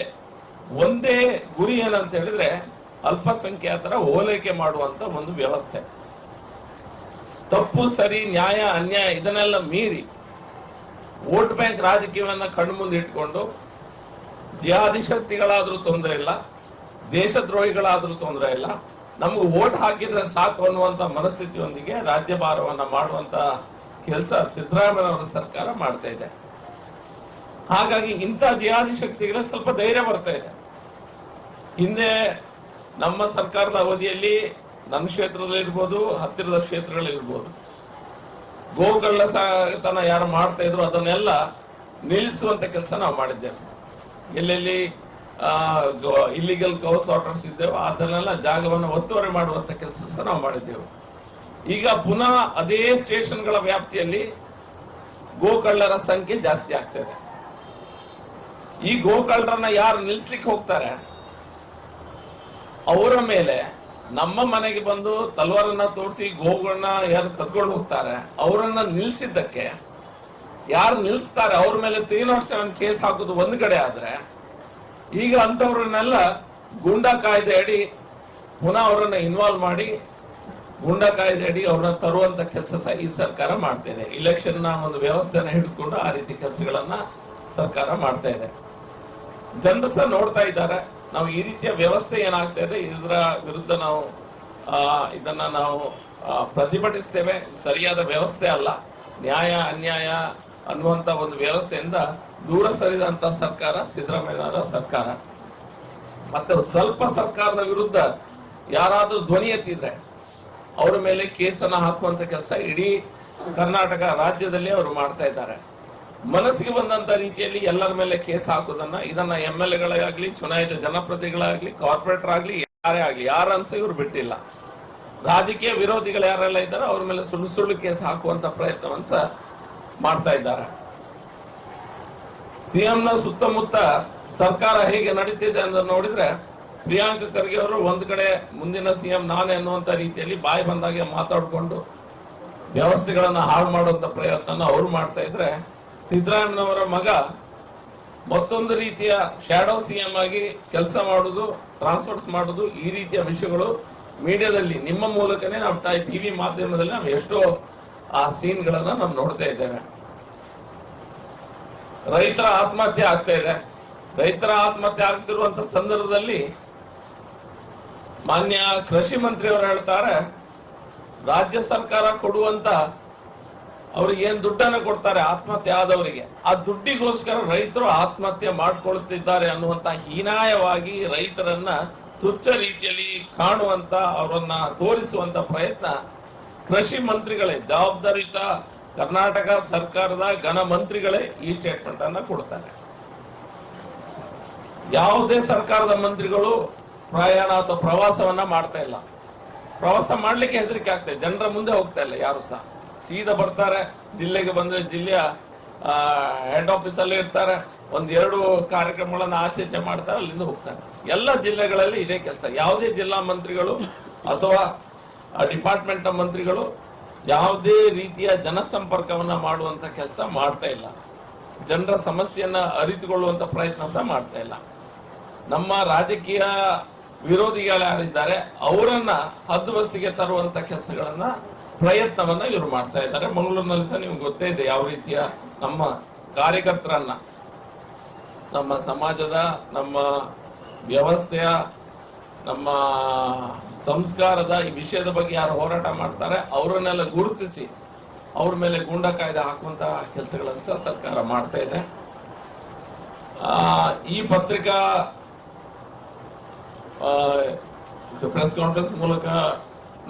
ಒಂದೇ ಗುರಿ ಏನಂತ ಹೇಳಿದ್ರೆ ಅಲ್ಪಸಂಖ್ಯಾತರ ಓಲೈಕೆ ಮಾಡುವಂತ ಒಂದು ವ್ಯವಸ್ಥೆ. ತಪ್ಪು ಸರಿ, ನ್ಯಾಯ ಅನ್ಯಾಯ ಇದನ್ನೆಲ್ಲ ಮೀರಿ ವೋಟ್ ಬ್ಯಾಂಕ್ ರಾಜಕೀಯವನ್ನ ಕಣ್ಣು ಮುಂದೆ ಇಟ್ಕೊಂಡು ಜಿಹಾದಿ ಶಕ್ತಿಗಳಾದ್ರೂ ತೊಂದರೆ ಇಲ್ಲ, ದೇಶದ್ರೋಹಿಗಳಾದ್ರೂ ತೊಂದರೆ ಇಲ್ಲ, ನಮ್ಗೆ ವೋಟ್ ಹಾಕಿದ್ರೆ ಸಾಕು ಅನ್ನುವಂತ ಮನಸ್ಥಿತಿಯೊಂದಿಗೆ ರಾಜ್ಯಭಾರವನ್ನ ಮಾಡುವಂತ ಕೆಲಸ ಸಿದ್ದರಾಮಯ್ಯನವರ ಸರ್ಕಾರ ಮಾಡ್ತಾ ಇದೆ. ಹಾಗಾಗಿ ಇಂಥ ಜಿಹಾದಿ ಶಕ್ತಿಗಳ ಸ್ವಲ್ಪ ಧೈರ್ಯ ಬರ್ತಾ ಇದೆ. ಹಿಂದೆ ನಮ್ಮ ಸರ್ಕಾರದ ಅವಧಿಯಲ್ಲಿ ನನ್ನ ಕ್ಷೇತ್ರದಲ್ಲಿರ್ಬೋದು, ಹತ್ತಿರದ ಕ್ಷೇತ್ರಗಳಿರ್ಬೋದು, ಗೋಕಳ್ಳ ಸಾಗತನ ಯಾರು ಮಾಡ್ತಾ ಇದ್ರು ಅದನ್ನೆಲ್ಲ ನಿಲ್ಲಿಸುವಂತ ಕೆಲಸ ನಾವು ಮಾಡಿದ್ದೇವೆ. ಎಲ್ಲೆಲ್ಲಿ ಇಲ್ಲಿಗಲ್ ಕೌ ಸ್ಲಾಟರ್ಸ್ ಇದ್ದೇವೆ ಅದನ್ನೆಲ್ಲ ಜಾಗವನ್ನು ಒತ್ತುವರಿ ಮಾಡುವಂತ ಕೆಲಸ ಸಹ ನಾವು ಮಾಡಿದ್ದೇವೆ. ಈಗ ಪುನಃ ಅದೇ ಸ್ಟೇಷನ್ಗಳ ವ್ಯಾಪ್ತಿಯಲ್ಲಿ ಗೋಕಳ್ಳರ ಸಂಖ್ಯೆ ಜಾಸ್ತಿ ಆಗ್ತದೆ. ಈ ಗೋಕಳ್ಳರನ್ನ ಯಾರು ನಿಲ್ಸ್ಲಿಕ್ಕೆ ಹೋಗ್ತಾರೆ ಅವರ ಮೇಲೆ ನಮ್ಮ ಮನೆಗೆ ಬಂದು ತಲ್ವಾರನ್ನ ತೋರಿಸಿ ಗೋಗಳನ್ನ ಯಾರು ಕದ್ಕೊಂಡು ಹೋಗ್ತಾರೆ ಅವರನ್ನ ನಿಲ್ಸಿದ್ದಕ್ಕೆ ಯಾರು ನಿಲ್ಸ್ತಾರೆ ಅವ್ರ ಮೇಲೆ 307 ಕೇಸ್ ಹಾಕುದು ಒಂದು ಕಡೆ ಆದ್ರೆ, ಈಗ ಅಂತವ್ರನ್ನೆಲ್ಲ ಗೂಂಡಾ ಕಾಯ್ದೆ ಅಡಿ ಪುನಃ ಅವರನ್ನ ಇನ್ವಾಲ್ವ್ ಮಾಡಿ ಗೂಂಡಾ ಕಾಯ್ದೆ ಅಡಿ ಅವ್ರನ್ನ ತರುವಂತ ಕೆಲಸ ಸಹ ಈ ಸರ್ಕಾರ ಮಾಡ್ತಾ ಇದೆ. ಇಲೆಕ್ಷನ್ ನ ಒಂದು ವ್ಯವಸ್ಥೆನ ಹಿಡಿದುಕೊಂಡು ಆ ರೀತಿ ಕೆಲಸಗಳನ್ನ ಸರ್ಕಾರ ಮಾಡ್ತಾ ಇದೆ. ಜನರು ಸಹ ನೋಡ್ತಾ ಇದ್ದಾರೆ ನಾವು ಈ ರೀತಿಯ ವ್ಯವಸ್ಥೆ ಏನಾಗ್ತಾ ಇದೆ, ಇದರ ವಿರುದ್ಧ ನಾವು ಇದನ್ನ ನಾವು ಪ್ರತಿಭಟಿಸ್ತೇವೆ. ಸರಿಯಾದ ವ್ಯವಸ್ಥೆ ಅಲ್ಲ, ನ್ಯಾಯ ಅನ್ಯಾಯ ಅನ್ನುವಂತ ಒಂದು ವ್ಯವಸ್ಥೆಯಿಂದ ದೂರ ಸರಿದಂತ ಸರ್ಕಾರ ಸಿದ್ದರಾಮಯ್ಯನವರ ಸರ್ಕಾರ. ಮತ್ತೆ ಸ್ವಲ್ಪ ಸರ್ಕಾರದ ವಿರುದ್ಧ ಯಾರಾದ್ರೂ ಧ್ವನಿ ಎತ್ತಿದ್ರೆ ಅವರ ಮೇಲೆ ಕೇಸನ್ನ ಹಾಕುವಂತ ಕೆಲಸ ಇಡೀ ಕರ್ನಾಟಕ ರಾಜ್ಯದಲ್ಲಿ ಅವರು ಮಾಡ್ತಾ ಇದ್ದಾರೆ. ಮನಸ್ಸಿಗೆ ಬಂದಂತ ರೀತಿಯಲ್ಲಿ ಎಲ್ಲರ ಮೇಲೆ ಕೇಸ್ ಹಾಕೋದನ್ನ ಇದನ್ನ MLA ಗಳಾಗ್ಲಿ, ಚುನಾಯಿತ ಜನಪ್ರತಿನಿಧಿಗಳಾಗ್ಲಿ, ಕಾರ್ಪೊರೇಟರ್ ಆಗ್ಲಿ, ಯಾರೇ ಆಗ್ಲಿ, ಯಾರಂತ ಇವ್ರು ಬಿಟ್ಟಿಲ್ಲ. ರಾಜಕೀಯ ವಿರೋಧಿಗಳು ಯಾರೆಲ್ಲ ಇದ್ದಾರೆ ಅವ್ರ ಮೇಲೆ ಸುಳ್ಳು ಸುಳ್ಳು ಕೇಸ್ ಹಾಕುವಂತ ಪ್ರಯತ್ನವನ್ನು ಸಹ ಮಾಡ್ತಾ ಇದ್ದಾರೆ. ಸಿಎಂನ ಸುತ್ತಮುತ್ತ ಸರ್ಕಾರ ಹೇಗೆ ನಡೀತಿದೆ ಅಂತ ನೋಡಿದ್ರೆ ಪ್ರಿಯಾಂಕ ಖರ್ಗೆ ಅವರು ಒಂದ್ ಕಡೆ ಮುಂದಿನ ಸಿಎಂ ನಾನೇ ಅನ್ನುವಂತ ರೀತಿಯಲ್ಲಿ ಬಾಯಿ ಬಂದಾಗೆ ಮಾತಾಡ್ಕೊಂಡು ವ್ಯವಸ್ಥೆಗಳನ್ನ ಹಾಳು ಮಾಡುವಂತ ಪ್ರಯತ್ನ ಅವರು ಮಾಡ್ತಾ ಇದ್ರೆ, ಸಿದ್ದರಾಮಯ್ಯನವರ ಮಗ ಮತ್ತೊಂದು ರೀತಿಯ ಶಾಡೋ ಸಿಎಂ ಆಗಿ ಕೆಲಸ ಮಾಡುದು, ಟ್ರಾನ್ಸ್ಫರ್ಸ್ ಮಾಡುದು, ಈ ರೀತಿಯ ವಿಷಯಗಳು ಮೀಡಿಯಾದಲ್ಲಿ ನಿಮ್ಮ ಮೂಲಕನೇ ನಾವು ಟಿವಿ ಮಾಧ್ಯಮದಲ್ಲಿ ನಾವು ಎಷ್ಟೋ ಆ ಸೀನ್ಗಳನ್ನ ನಾವು ನೋಡ್ತಾ ಇದ್ದೇವೆ. ರೈತರ ಆತ್ಮಹತ್ಯೆ ಆಗ್ತಾ ಇದೆ. ರೈತರ ಆತ್ಮಹತ್ಯೆ ಆಗ್ತಿರುವಂತ ಸಂದರ್ಭದಲ್ಲಿ ಮಾನ್ಯ ಕೃಷಿ ಮಂತ್ರಿ ಅವರು ಹೇಳ್ತಾರೆ, ರಾಜ್ಯ ಸರ್ಕಾರ ಕೊಡುವಂತ ಅವ್ರಿಗೆ ಏನ್ ದುಡ್ಡನ್ನು ಕೊಡ್ತಾರೆ ಆತ್ಮಹತ್ಯೆ ಆದವರಿಗೆ, ಆ ದುಡ್ಡಿಗೋಸ್ಕರ ರೈತರು ಆತ್ಮಹತ್ಯೆ ಮಾಡ್ಕೊಳ್ತಿದ್ದಾರೆ ಅನ್ನುವಂತ ಹೀನಾಯವಾಗಿ ರೈತರನ್ನ ತುಚ್ಛ ರೀತಿಯಲ್ಲಿ ಕಾಣುವಂತ, ಅವರನ್ನ ತೋರಿಸುವಂತ ಪ್ರಯತ್ನ ಕೃಷಿ ಮಂತ್ರಿಗಳೇ, ಜವಾಬ್ದಾರಿಯುತ ಕರ್ನಾಟಕ ಸರ್ಕಾರದ ಘನ ಮಂತ್ರಿಗಳೇ ಈ ಸ್ಟೇಟ್ಮೆಂಟ್ ಅನ್ನ ಕೊಡ್ತಾರೆ. ಯಾವುದೇ ಸರ್ಕಾರದ ಮಂತ್ರಿಗಳು ಪ್ರಯಾಣ ಅಥವಾ ಪ್ರವಾಸವನ್ನ ಮಾಡ್ತಾ ಇಲ್ಲ. ಪ್ರವಾಸ ಮಾಡ್ಲಿಕ್ಕೆ ಹೆದರಿಕೆ ಆಗ್ತದೆ, ಜನರ ಮುಂದೆ ಹೋಗ್ತಾ ಇಲ್ಲ ಯಾರು ಸಹ. ಸೀದಾ ಬರ್ತಾರೆ, ಜಿಲ್ಲೆಗೆ ಬಂದ್ರೆ ಜಿಲ್ಲೆಯ ಹೆಡ್ ಆಫೀಸ್ ಅಲ್ಲಿ ಇರ್ತಾರೆ, ಒಂದೆರಡು ಕಾರ್ಯಕ್ರಮಗಳನ್ನ ಆಚೆ ಮಾಡ್ತಾರೆ, ಅಲ್ಲಿಂದ ಹೋಗ್ತಾರೆ. ಎಲ್ಲ ಜಿಲ್ಲೆಗಳಲ್ಲಿ ಇದೇ ಕೆಲಸ. ಯಾವುದೇ ಜಿಲ್ಲಾ ಮಂತ್ರಿಗಳು ಅಥವಾ ಡಿಪಾರ್ಟ್ಮೆಂಟ್ ಮಂತ್ರಿಗಳು ಯಾವುದೇ ರೀತಿಯ ಜನಸಂಪರ್ಕವನ್ನ ಮಾಡುವಂತ ಕೆಲಸ ಮಾಡ್ತಾ ಇಲ್ಲ. ಜನರ ಸಮಸ್ಯೆಯನ್ನ ಅರಿತುಕೊಳ್ಳುವಂತ ಪ್ರಯತ್ನ ಸಹ ಮಾಡ್ತಾ ಇಲ್ಲ. ನಮ್ಮ ರಾಜಕೀಯ ವಿರೋಧಿಗಳು ಯಾರಿದ್ದಾರೆ ಅವರನ್ನ ಹದ್ದುಬಸ್ತಿಗೆ ತರುವಂತ ಕೆಲಸಗಳನ್ನ ಪ್ರಯತ್ನವನ್ನ ಇವರು ಮಾಡ್ತಾ ಇದ್ದಾರೆ. ಮಂಗಳೂರಿನಲ್ಲಿ ಸಹ ನಿಮ್ಗೆ ಗೊತ್ತೇ ಇದೆ ಯಾವ ರೀತಿಯ ನಮ್ಮ ಕಾರ್ಯಕರ್ತರನ್ನ, ನಮ್ಮ ಸಮಾಜದ, ನಮ್ಮ ವ್ಯವಸ್ಥೆಯ, ನಮ್ಮ ಸಂಸ್ಕಾರದ ಈ ವಿಷಯದ ಬಗ್ಗೆ ಯಾರು ಹೋರಾಟ ಮಾಡ್ತಾರೆ ಅವರನ್ನೆಲ್ಲ ಗುರುತಿಸಿ ಅವ್ರ ಮೇಲೆ ಗೂಂಡಾ ಕಾಯ್ದೆ ಹಾಕುವಂತ ಕೆಲಸಗಳನ್ನು ಸಹ ಸರ್ಕಾರ ಮಾಡ್ತಾ ಇದೆ. ಈ ಪತ್ರಿಕಾ ಪ್ರೆಸ್ ಕಾನ್ಫರೆನ್ಸ್ ಮೂಲಕ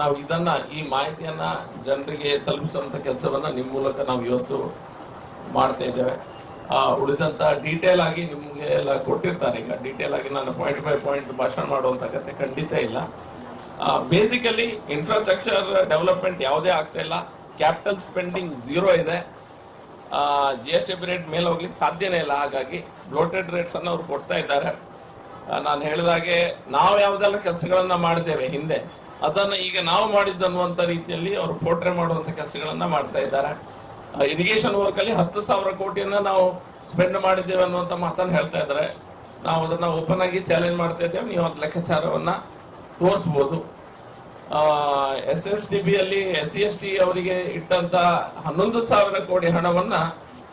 ನಾವು ಇದನ್ನ, ಈ ಮಾಹಿತಿಯನ್ನ ಜನರಿಗೆ ತಲುಪಿಸುವಂತ ಕೆಲಸವನ್ನ ನಿಮ್ಮ ಮೂಲಕ ನಾವು ಇವತ್ತು ಮಾಡ್ತಾ ಇದ್ದೇವೆ. ಉಳಿದಂತ ಡೀಟೇಲ್ ಆಗಿ ನಿಮ್ಗೆ ಎಲ್ಲ ಕೊಟ್ಟಿರ್ತಾರೆ. ಈಗ ಡೀಟೇಲ್ ಆಗಿ ನಾನು ಪಾಯಿಂಟ್ ಬೈ ಪಾಯಿಂಟ್ ಭಾಷಣ ಮಾಡುವಂತ ಕತೆ ಖಂಡಿತ ಇಲ್ಲ. ಬೇಸಿಕಲಿ ಇನ್ಫ್ರಾಸ್ಟ್ರಕ್ಚರ್ ಡೆವಲಪ್ಮೆಂಟ್ ಯಾವುದೇ ಆಗ್ತಾ ಇಲ್ಲ. ಕ್ಯಾಪಿಟಲ್ ಸ್ಪೆಂಡಿಂಗ್ 0 ಇದೆ. GST ರೇಟ್ ಮೇಲೆ ಹೋಗ್ಲಿಕ್ಕೆ ಸಾಧ್ಯನೇ ಇಲ್ಲ. ಹಾಗಾಗಿ ಬ್ಲೋಟೆಡ್ ರೇಟ್ಸ್ ಅನ್ನು ಅವ್ರು ಕೊಡ್ತಾ ಇದ್ದಾರೆ. ನಾನು ಹೇಳಿದಾಗೆ ನಾವು ಯಾವ್ದೆಲ್ಲ ಕೆಲಸಗಳನ್ನ ಮಾಡಿದ್ದೇವೆ ಹಿಂದೆ, ಅದನ್ನ ಈಗ ನಾವು ಮಾಡಿದ್ದನ್ನುವಂತ ರೀತಿಯಲ್ಲಿ ಅವರು ಪೋರ್ಟ್ರೆ ಮಾಡುವಂತ ಕೆಲಸಗಳನ್ನ ಮಾಡ್ತಾ ಇದ್ದಾರೆ. ಇರಿಗೇಷನ್ ವರ್ಕ್ ಅಲ್ಲಿ 10,000 ಕೋಟಿಯನ್ನ ನಾವು ಸ್ಪೆಂಡ್ ಮಾಡಿದ್ದೇವೆ ಅನ್ನುವಂತ ಮಾತನ್ನ ಹೇಳ್ತಾ ಇದ್ದಾರೆ. ನಾವು ಅದನ್ನ ಓಪನ್ ಆಗಿ ಚಾಲೆಂಜ್ ಮಾಡ್ತಾ ಇದ್ದೇವೆ. ನೀವು ಅದ್ ಲೆಕ್ಕಾಚಾರವನ್ನ ತೋರಿಸಬಹುದು. SSTB ಅಲ್ಲಿ SC/ST ಅವರಿಗೆ ಇಟ್ಟಂತ 11,000 ಕೋಟಿ ಹಣವನ್ನ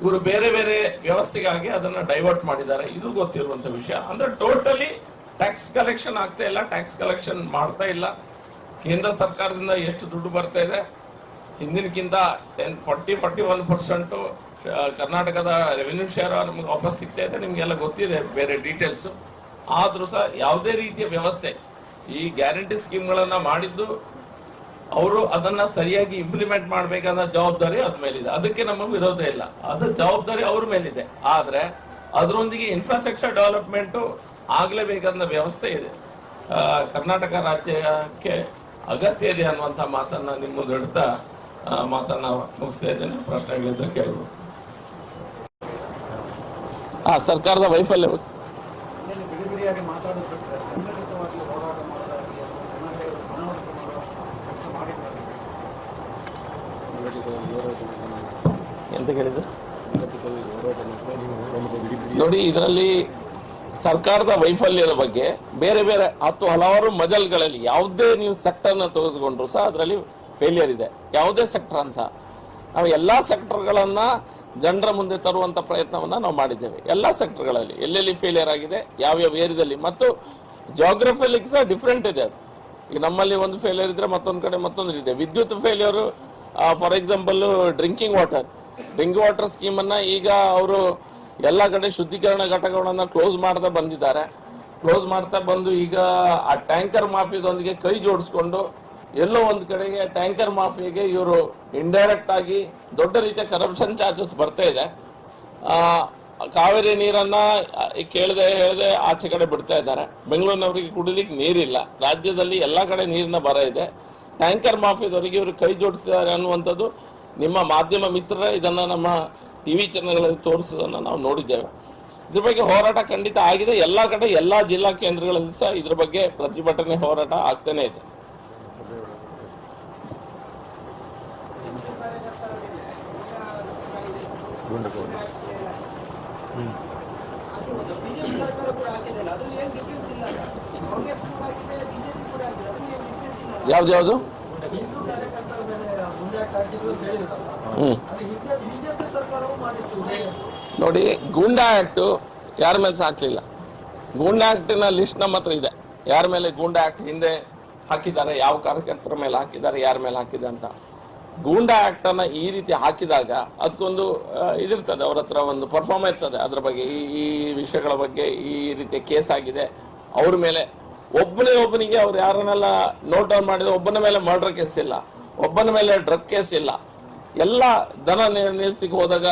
ಇವರು ಬೇರೆ ಬೇರೆ ವ್ಯವಸ್ಥೆಗಾಗಿ ಅದನ್ನ ಡೈವರ್ಟ್ ಮಾಡಿದ್ದಾರೆ. ಇದು ಗೊತ್ತಿರುವಂತ ವಿಷಯ. ಅಂದ್ರೆ ಟೋಟಲಿ ಟ್ಯಾಕ್ಸ್ ಕಲೆಕ್ಷನ್ ಆಗ್ತಾ ಇಲ್ಲ, ಟ್ಯಾಕ್ಸ್ ಕಲೆಕ್ಷನ್ ಮಾಡ್ತಾ ಇಲ್ಲ. ಕೇಂದ್ರ ಸರ್ಕಾರದಿಂದ ಎಷ್ಟು ದುಡ್ಡು ಬರ್ತಾ ಇದೆ ಹಿಂದಿನಕ್ಕಿಂತ 41% ಕರ್ನಾಟಕದ ರೆವಿನ್ಯೂ ಶೇರ್ ನಮ್ಗೆ ವಾಪಸ್ ಸಿಗ್ತಾ ಇದೆ. ನಿಮ್ಗೆಲ್ಲ ಗೊತ್ತಿದೆ ಬೇರೆ ಡೀಟೇಲ್ಸ್. ಆದ್ರೂ ಸಹ ಯಾವುದೇ ರೀತಿಯ ವ್ಯವಸ್ಥೆ, ಈ ಗ್ಯಾರಂಟಿ ಸ್ಕೀಮ್ಗಳನ್ನ ಮಾಡಿದ್ದು ಅವರು ಅದನ್ನ ಸರಿಯಾಗಿ ಇಂಪ್ಲಿಮೆಂಟ್ ಮಾಡಬೇಕಾದ ಜವಾಬ್ದಾರಿ ಅದ್ರ ಮೇಲಿದೆ. ಅದಕ್ಕೆ ನಮ್ಮ ವಿರೋಧ ಇಲ್ಲ, ಅದು ಜವಾಬ್ದಾರಿ ಅವ್ರ ಮೇಲಿದೆ. ಆದ್ರೆ ಅದರೊಂದಿಗೆ ಇನ್ಫ್ರಾಸ್ಟ್ರಕ್ಚರ್ ಡೆವಲಪ್ಮೆಂಟ್ ಆಗ್ಲೇಬೇಕಾದ ವ್ಯವಸ್ಥೆ ಇದೆ. ಕರ್ನಾಟಕ ರಾಜ್ಯಕ್ಕೆ ಅಗತ್ಯ ಇದೆ ಅನ್ನುವಂತ ಮಾತನ್ನ ನಿಮ್ಮ ಮುಂದೆ ಇಡ್ತಾ ಮಾತನ್ನ ಮುಗಿಸ್ತಾ ಇದ್ದೇನೆ. ಪ್ರಶ್ನೆಗಳಿದ್ರೆ ಕೇಳಬಹುದು. ಸರ್ಕಾರದ ವೈಫಲ್ಯ ಎಂತ ಕೇಳಿದ್ರು ನೋಡಿ. ಇದರಲ್ಲಿ ಸರ್ಕಾರದ ವೈಫಲ್ಯದ ಬಗ್ಗೆ ಬೇರೆ ಬೇರೆ ಹಲವಾರು ಮಜಲ್ಗಳಲ್ಲಿ ಯಾವುದೇ ನೀವು ಸೆಕ್ಟರ್ನ ತೆಗೆದುಕೊಂಡ್ರು ಸಹ ಅದರಲ್ಲಿ ಫೇಲಿಯರ್ ಇದೆ. ಯಾವುದೇ ಸೆಕ್ಟರ್ ಅನ್ಸ ನಾವು ಎಲ್ಲ ಸೆಕ್ಟರ್ಗಳನ್ನ ಜನರ ಮುಂದೆ ತರುವಂತ ಪ್ರಯತ್ನವನ್ನ ನಾವು ಮಾಡಿದ್ದೇವೆ. ಎಲ್ಲ ಸೆಕ್ಟರ್ಗಳಲ್ಲಿ ಎಲ್ಲೆಲ್ಲಿ ಫೇಲಿಯರ್ ಆಗಿದೆ, ಯಾವ್ಯಾವ ಏರಿಯಾದಲ್ಲಿ, ಮತ್ತು ಜಾಗ್ರಫಿಯಲ್ಲಿ ಸಹ ಡಿಫ್ರೆಂಟ್ ಇದೆ. ಅದು ಈಗ ನಮ್ಮಲ್ಲಿ ಒಂದು ಫೇಲಿಯರ್ ಇದ್ರೆ ಮತ್ತೊಂದು ಕಡೆ ಮತ್ತೊಂದು ಇದೆ. ವಿದ್ಯುತ್ failure, for example drinking water scheme ಅನ್ನ ಈಗ ಅವರು ಎಲ್ಲ ಕಡೆ ಶುದ್ಧೀಕರಣ ಘಟಕಗಳನ್ನ ಕ್ಲೋಸ್ ಮಾಡ್ತಾ ಬಂದು ಈಗ ಆ ಟ್ಯಾಂಕರ್ ಮಾಫಿಯಾದೊಂದಿಗೆ ಕೈ ಜೋಡಿಸ್ಕೊಂಡು ಎಲ್ಲೋ ಒಂದು ಕಡೆಗೆ ಟ್ಯಾಂಕರ್ ಮಾಫಿಯಾಗೆ ಇವರು ಇಂಡೈರೆಕ್ಟ್ ಆಗಿ ದೊಡ್ಡ ರೀತಿಯ ಕರಪ್ಷನ್ ಚಾರ್ಜಸ್ ಬರ್ತಾ ಇದೆ. ಕಾವೇರಿ ನೀರನ್ನ ಕೇಳದೆ ಹೇಳದೆ ಆಚೆ ಕಡೆ ಬಿಡ್ತಾ ಇದ್ದಾರೆ. ಬೆಂಗಳೂರಿನವರಿಗೆ ಕುಡಿಲಿಕ್ಕೆ ನೀರಿಲ್ಲ. ರಾಜ್ಯದಲ್ಲಿ ಎಲ್ಲಾ ಕಡೆ ನೀರಿನ ಬರ ಇದೆ. ಟ್ಯಾಂಕರ್ ಮಾಫಿಯಾದವರಿಗೆ ಇವರು ಕೈ ಜೋಡಿಸಿದ್ದಾರೆ ಅನ್ನುವಂಥದ್ದು ನಿಮ್ಮ ಮಾಧ್ಯಮ ಮಿತ್ರರ ಇದನ್ನ ನಮ್ಮ ಟಿವಿ ಚಾನೆಲ್ಗಳಲ್ಲಿ ತೋರಿಸೋದನ್ನ ನಾವು ನೋಡಿದ್ದೇವೆ. ಇದ್ರ ಬಗ್ಗೆ ಹೋರಾಟ ಖಂಡಿತ ಆಗಿದೆ. ಎಲ್ಲಾ ಕಡೆ ಎಲ್ಲಾ ಜಿಲ್ಲಾ ಕೇಂದ್ರಗಳಲ್ಲಿ ಸಹ ಇದ್ರ ಬಗ್ಗೆ ಪ್ರತಿಭಟನೆ ಹೋರಾಟ ಆಗ್ತಾನೆ ಇದೆ. ಯಾವ್ದು ನೋಡಿ, ಗೂಂಡಾ ಆಕ್ಟ್ ಯಾರ ಮೇಲೆ ಹಾಕ್ಲಿಲ್ಲ. ಗೂಂಡಾ ಆಕ್ಟಿನ ಲಿಸ್ಟ್ ನಮ್ಮ ಹತ್ರ ಇದೆ. ಯಾರ ಮೇಲೆ ಗೂಂಡಾ ಆಕ್ಟ್ ಹಿಂದೆ ಹಾಕಿದ್ದಾರೆ, ಯಾವ ಕಾರ್ಯಕರ್ತರ ಮೇಲೆ ಹಾಕಿದ್ದಾರೆ, ಯಾರ ಮೇಲೆ ಹಾಕಿದೆ ಅಂತ. ಗೂಂಡಾ ಆಕ್ಟ್ ಅನ್ನ ಈ ರೀತಿ ಹಾಕಿದಾಗ ಅದಕ್ಕೊಂದು ಇದಿರ್ತದೆ, ಅವ್ರ ಹತ್ರ ಒಂದು ಪರ್ಫಾರ್ಮ್ ಇರ್ತದೆ. ಅದ್ರ ಬಗ್ಗೆ ಈ ವಿಷಯಗಳ ಬಗ್ಗೆ ಈ ರೀತಿಯ ಕೇಸ್ ಆಗಿದೆ, ಅವ್ರ ಮೇಲೆ ಒಬ್ಬನಿಗೆ ಅವ್ರು ಯಾರನ್ನೆಲ್ಲ ನೋಟ್ ಡೌನ್ ಮಾಡಿದ್ರೆ ಒಬ್ಬನ ಮೇಲೆ ಮರ್ಡರ್ ಕೇಸ್ ಇಲ್ಲ, ಒಬ್ಬನ ಮೇಲೆ ಡ್ರಗ್ ಕೇಸ್ ಇಲ್ಲ. ಎಲ್ಲ ದನ ನಿಲ್ಸಿಗೆ ಹೋದಾಗ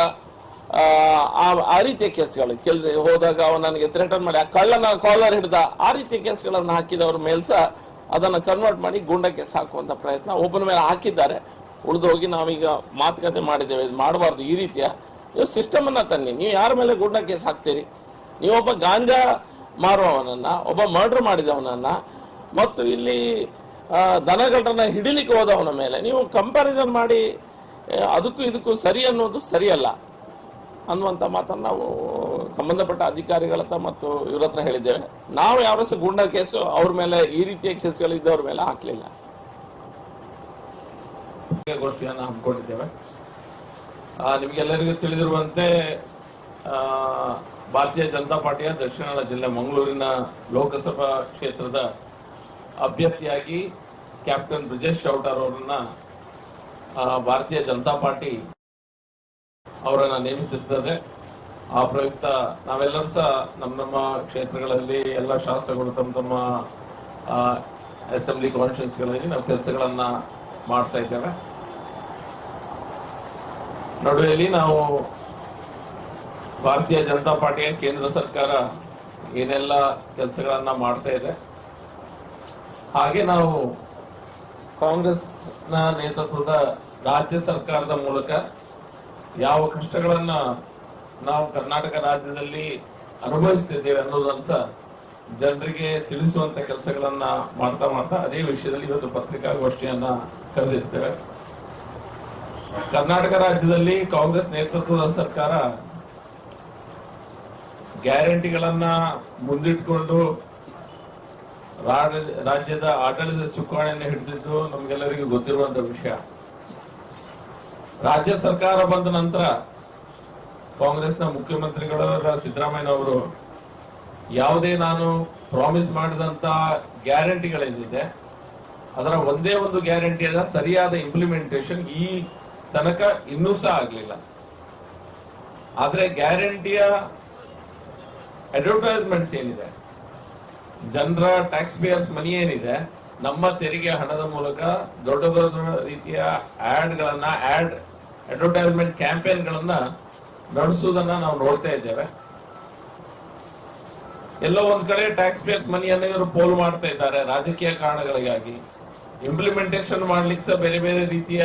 ಆ ರೀತಿಯ ಕೇಸ್ಗಳು ಹೋದಾಗ ಅವ ನನಗೆ ಥ್ರೆಟನ್ ಮಾಡಿ ಆ ಕಳ್ಳನ ಕಾಲರ್ ಹಿಡ್ದ, ಆ ರೀತಿಯ ಕೇಸ್ಗಳನ್ನು ಹಾಕಿದವ್ರ ಮೇಲ್ ಸಹ ಅದನ್ನ ಕನ್ವರ್ಟ್ ಮಾಡಿ ಗೂಂಡಾ ಕೇಸ್ ಹಾಕುವಂತ ಪ್ರಯತ್ನ ಒಬ್ಬನ ಮೇಲೆ ಹಾಕಿದ್ದಾರೆ. ಉಳಿದು ಹೋಗಿ ನಾವೀಗ ಮಾತುಕತೆ ಮಾಡಿದ್ದೇವೆ, ಮಾಡಬಾರ್ದು ಈ ರೀತಿಯ ಸಿಸ್ಟಮ್ ಅನ್ನ ತನ್ನಿ. ನೀವು ಯಾರ ಮೇಲೆ ಗೂಂಡಾ ಕೇಸ್ ಹಾಕ್ತೀರಿ? ನೀವೊಬ್ಬ ಗಾಂಜಾ ಮಾರುವವನನ್ನ, ಒಬ್ಬ ಮರ್ಡರ್ ಮಾಡಿದವನನ್ನ, ಮತ್ತು ಇಲ್ಲಿ ದನಗಳನ್ನ ಹಿಡಿಲಿಕ್ಕೆ ಹೋದವನ ಮೇಲೆ ನೀವು ಕಂಪ್ಯಾರಿಸನ್ ಮಾಡಿ ಅದಕ್ಕೂ ಇದಕ್ಕೂ ಸರಿ ಅನ್ನೋದು ಸರಿಯಲ್ಲ ಅನ್ನುವಂಥ ಮಾತನ್ನು ನಾವು ಸಂಬಂಧಪಟ್ಟ ಅಧಿಕಾರಿಗಳ ಹತ್ರ ಮತ್ತು ಇವ್ರ ಹತ್ರ ಹೇಳಿದ್ದೇವೆ. ನಾವು ಯಾವ ಸಹ ಗೂಂಡಾ ಕೇಸು ಅವ್ರ ಮೇಲೆ ಈ ರೀತಿಯ ಕೇಸ್ಗಳಿದ್ದವ್ರ ಮೇಲೆ ಹಾಕ್ಲಿಲ್ಲ. ಗೋಷ್ಠಿಯನ್ನು ಹಮ್ಮಿಕೊಂಡಿದ್ದೇವೆ. ನಿಮ್ಗೆಲ್ಲರಿಗೂ ತಿಳಿದಿರುವಂತೆ ಭಾರತೀಯ ಜನತಾ ಪಾರ್ಟಿಯ ದಕ್ಷಿಣ ಕನ್ನಡ ಜಿಲ್ಲೆ ಮಂಗಳೂರಿನ ಲೋಕಸಭಾ ಕ್ಷೇತ್ರದ ಅಭ್ಯರ್ಥಿಯಾಗಿ ಕ್ಯಾಪ್ಟನ್ ಬ್ರಿಜೇಶ್ ಚೌಟಾರ್ ಅವರನ್ನ ಭಾರತೀಯ ಜನತಾ ಪಾರ್ಟಿ ಅವರನ್ನ ನೇಮಿಸಿರ್ತದೆ. ಆ ಪ್ರಯುಕ್ತ ನಾವೆಲ್ಲರೂ ಸಹ ನಮ್ಮ ಕ್ಷೇತ್ರಗಳಲ್ಲಿ ಎಲ್ಲ ಶಾಸಕರು ತಮ್ಮ ಅಸೆಂಬ್ಲಿ ಕಾನ್ಸ್ಟಿಟ್ಯೂನ್ಸಿಗಳಲ್ಲಿ ನಾವು ಕೆಲಸಗಳನ್ನ ಮಾಡ್ತಾ ಇದ್ದೇವೆ. ನಡುವೆಯಲ್ಲಿ ನಾವು ಭಾರತೀಯ ಜನತಾ ಪಾರ್ಟಿಯ ಕೇಂದ್ರ ಸರ್ಕಾರ ಏನೆಲ್ಲ ಕೆಲಸಗಳನ್ನ ಮಾಡ್ತಾ ಇದೆ, ಹಾಗೆ ನಾವು ಕಾಂಗ್ರೆಸ್ನ ನೇತೃತ್ವದ ರಾಜ್ಯ ಸರ್ಕಾರದ ಮೂಲಕ ಯಾವ ಕಷ್ಟಗಳನ್ನ ನಾವು ಕರ್ನಾಟಕ ರಾಜ್ಯದಲ್ಲಿ ಅನುಭವಿಸ್ತಿದ್ದೇವೆ ಅನ್ನೋದನ್ನ ಸಹ ಜನರಿಗೆ ತಿಳಿಸುವಂತ ಕೆಲಸಗಳನ್ನ ಮಾಡ್ತಾ ಅದೇ ವಿಷಯದಲ್ಲಿ ಇವತ್ತು ಪತ್ರಿಕಾಗೋಷ್ಠಿಯನ್ನ ಕರೆದಿರ್ತೇವೆ. ಕರ್ನಾಟಕ ರಾಜ್ಯದಲ್ಲಿ ಕಾಂಗ್ರೆಸ್ ನೇತೃತ್ವದ ಸರ್ಕಾರ ಗ್ಯಾರಂಟಿಗಳನ್ನ ಮುಂದಿಟ್ಕೊಂಡು ರಾಜ್ಯದ ಆಡಳಿತ ಚುಕ್ಕಾಣಿಯನ್ನು ಹಿಡಿದಿದ್ದು ನಮ್ಗೆಲ್ಲರಿಗೂ ಗೊತ್ತಿರುವಂತ ವಿಷಯ. ರಾಜ್ಯ ಸರ್ಕಾರ ಬಂದ ನಂತರ ಕಾಂಗ್ರೆಸ್ನ ಮುಖ್ಯಮಂತ್ರಿಗಳಾದ ಸಿದ್ದರಾಮಯ್ಯ ಅವರು ಯಾವುದೇ ನಾನು ಪ್ರಾಮಿಸ್ ಮಾಡಿದಂತ ಗ್ಯಾರಂಟಿಗಳೇನಿದೆ ಅದರ ಒಂದೇ ಒಂದು ಗ್ಯಾರಂಟಿಯ ಸರಿಯಾದ ಇಂಪ್ಲಿಮೆಂಟೇಷನ್ ಈ ತನಕ ಇನ್ನೂ ಸಹ ಆಗಲಿಲ್ಲ. ಆದ್ರೆ ಗ್ಯಾರಂಟಿಯ ಅಡ್ವರ್ಟೈಸ್ಮೆಂಟ್ಸ್ ಏನಿದೆ, ಜನರ ಟ್ಯಾಕ್ಸ್ ಪೇಯರ್ಸ್ ಮನಿ ಏನಿದೆ, ನಮ್ಮ ತೆರಿಗೆ ಹಣದ ಮೂಲಕ ದೊಡ್ಡ ದೊಡ್ಡ ರೀತಿಯ ಅಡ್ವರ್ಟೈಸ್ಮೆಂಟ್ ಕ್ಯಾಂಪೇನ್ ಗಳನ್ನ ನಡೆಸುವುದನ್ನ ನಾವು ನೋಡ್ತಾ ಇದ್ದೇವೆ. ಎಲ್ಲೋ ಒಂದ್ ಕಡೆ ಟ್ಯಾಕ್ಸ್ ಪೇಯರ್ಸ್ ಮನಿಯನ್ನು ಇವರು ಪೋಲ್ ಮಾಡ್ತಾ ಇದ್ದಾರೆ ರಾಜಕೀಯ ಕಾರಣಗಳಿಗಾಗಿ. ಇಂಪ್ಲಿಮೆಂಟೇಷನ್ ಮಾಡ್ಲಿಕ್ಕೆ ಸಹ ಬೇರೆ ಬೇರೆ ರೀತಿಯ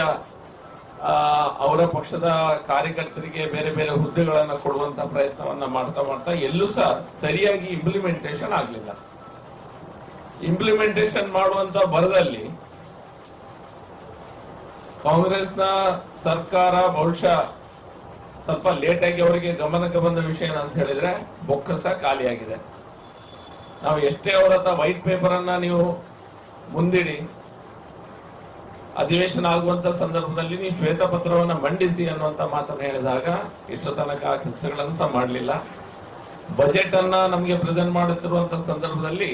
ಅವರ ಪಕ್ಷದ ಕಾರ್ಯಕರ್ತರಿಗೆ ಬೇರೆ ಬೇರೆ ಹುದ್ದೆಗಳನ್ನ ಕೊಡುವಂತ ಪ್ರಯತ್ನವನ್ನ ಮಾಡ್ತಾ ಎಲ್ಲೂ ಸಹ ಸರಿಯಾಗಿ ಇಂಪ್ಲಿಮೆಂಟೇಷನ್ ಆಗ್ಲಿಲ್ಲ. ಇಂಪ್ಲಿಮೆಂಟೇಷನ್ ಮಾಡುವಂತ ಭರದಲ್ಲಿ ಕಾಂಗ್ರೆಸ್ನ ಸರ್ಕಾರ ಬಹುಶಃ ಸ್ವಲ್ಪ ಲೇಟ್ ಆಗಿ ಅವರಿಗೆ ಗಮನಕ್ಕೆ ಬಂದ ವಿಷಯ ಏನಂತ ಹೇಳಿದ್ರೆ ಬೊಕ್ಕಸ ಖಾಲಿಯಾಗಿದೆ. ನಾವು ಎಷ್ಟೇ ಅವರ ಹತ್ರ ವೈಟ್ ಪೇಪರ್ ಅನ್ನ ನೀವು ಮುಂದಿಡಿ, ಅಧಿವೇಶನ ಆಗುವಂತ ಸಂದರ್ಭದಲ್ಲಿ ನೀವು ಶ್ವೇತಪತ್ರವನ್ನ ಮಂಡಿಸಿ ಅನ್ನುವಂತ ಮಾತನ್ನ ಹೇಳಿದಾಗ ಇಷ್ಟು ತನಕ ಕೆಲಸಗಳನ್ನು ಸಹ ಮಾಡಲಿಲ್ಲ. ಬಜೆಟ್ ಅನ್ನ ನಮಗೆ ಪ್ರೆಸೆಂಟ್ ಮಾಡುತ್ತಿರುವಂತ ಸಂದರ್ಭದಲ್ಲಿ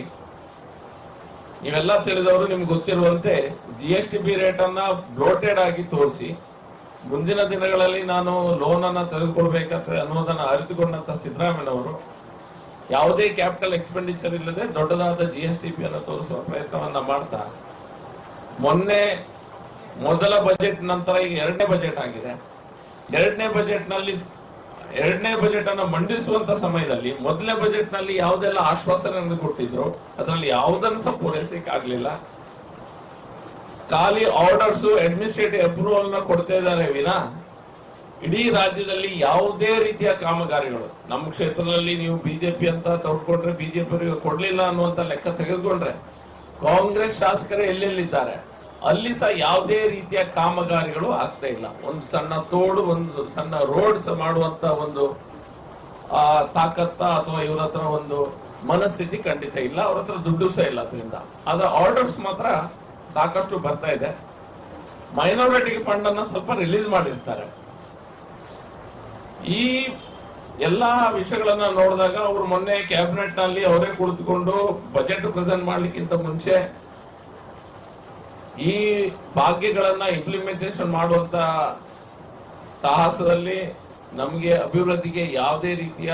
ನೀವೆಲ್ಲ ತಿಳಿದವರು ನಿಮ್ಗೆ ಗೊತ್ತಿರುವಂತೆ GSTB ರೇಟ್ ಅನ್ನ ಬ್ಲೋಟೆಡ್ ಆಗಿ ತೋರಿಸಿ ಮುಂದಿನ ದಿನಗಳಲ್ಲಿ ನಾನು ಲೋನ್ ಅನ್ನ ತೆಗೆದುಕೊಳ್ಬೇಕಂತ ಅನ್ನೋದನ್ನ ಅರಿತುಕೊಂಡಂತ ಸಿದ್ದರಾಮಯ್ಯನವರು ಯಾವುದೇ ಕ್ಯಾಪಿಟಲ್ ಎಕ್ಸ್ಪೆಂಡಿಚರ್ ಇಲ್ಲದೆ ದೊಡ್ಡದಾದ GSTB ಅನ್ನು ತೋರಿಸುವ ಪ್ರಯತ್ನವನ್ನ ಮಾಡ್ತಾ ಮೊನ್ನೆ ಮೊದಲ ಬಜೆಟ್ ನಂತರ ಈಗ ಎರಡನೇ ಬಜೆಟ್ ಆಗಿದೆ. ಎರಡನೇ ಬಜೆಟ್ ಅನ್ನು ಮಂಡಿಸುವಂತ ಸಮಯದಲ್ಲಿ ಮೊದಲನೇ ಬಜೆಟ್ ನಲ್ಲಿ ಯಾವುದೆಲ್ಲ ಆಶ್ವಾಸನೆ ಕೊಟ್ಟಿದ್ರು ಅದರಲ್ಲಿ ಯಾವುದನ್ನು ಸಹ ಪೂರೈಸಲಿಕ್ಕೆ ಆಗ್ಲಿಲ್ಲ. ಖಾಲಿ ಆರ್ಡರ್ಸ್ ಅಡ್ಮಿನಿಸ್ಟ್ರೇಟಿವ್ ಅಪ್ರೂವಲ್ ನ ಕೊಡ್ತಾ ಇದ್ದಾರೆ ವಿನಾ ಇಡೀ ರಾಜ್ಯದಲ್ಲಿ ಯಾವುದೇ ರೀತಿಯ ಕಾಮಗಾರಿಗಳು ನಮ್ಮ ಕ್ಷೇತ್ರದಲ್ಲಿ ನೀವು ಬಿಜೆಪಿ ಅಂತ ತಗೊಂಡ್ರೆ ಬಿಜೆಪಿ ಕೊಡ್ಲಿಲ್ಲ ಅನ್ನುವಂತ ಲೆಕ್ಕ ತೆಗೆದುಕೊಂಡ್ರೆ ಕಾಂಗ್ರೆಸ್ ಶಾಸಕರೇ ಎಲ್ಲೆಲ್ಲಿದ್ದಾರೆ ಅಲ್ಲಿ ಸಹ ಯಾವುದೇ ರೀತಿಯ ಕಾಮಗಾರಿಗಳು ಆಗ್ತಾ ಇಲ್ಲ. ಒಂದು ಸಣ್ಣ ತೋಡು, ಒಂದು ಸಣ್ಣ ರೋಡ್ಸ್ ಮಾಡುವಂತ ಒಂದು ತಾಕತ್ತ ಅಥವಾ ಇವರ ಹತ್ರ ಒಂದು ಮನಸ್ಥಿತಿ ಖಂಡಿತ ಇಲ್ಲ. ಅವ್ರ ಹತ್ರ ದುಡ್ಡು ಸಹ ಇಲ್ಲ. ಅದರಿಂದ ಆದ ಆರ್ಡರ್ಸ್ ಮಾತ್ರ ಸಾಕಷ್ಟು ಬರ್ತಾ ಇದೆ. ಮೈನಾರಿಟಿ ಫಂಡ್ ಅನ್ನ ಸ್ವಲ್ಪ ರಿಲೀಸ್ ಮಾಡಿರ್ತಾರೆ. ಈ ಎಲ್ಲಾ ವಿಷಯಗಳನ್ನ ನೋಡಿದಾಗ ಅವರು ಮೊನ್ನೆ ಕ್ಯಾಬಿನೆಟ್ ನಲ್ಲಿ ಅವರೇ ಕುಳಿತುಕೊಂಡು ಬಜೆಟ್ ಪ್ರೆಸೆಂಟ್ ಮಾಡ್ಲಿಕ್ಕಿಂತ ಮುಂಚೆ ಈ ಭಾಗ್ಯಗಳನ್ನ ಇಂಪ್ಲಿಮೆಂಟೇಷನ್ ಮಾಡುವಂತ ಸಾಹಸದಲ್ಲಿ ನಮಗೆ ಅಭಿವೃದ್ಧಿಗೆ ಯಾವುದೇ ರೀತಿಯ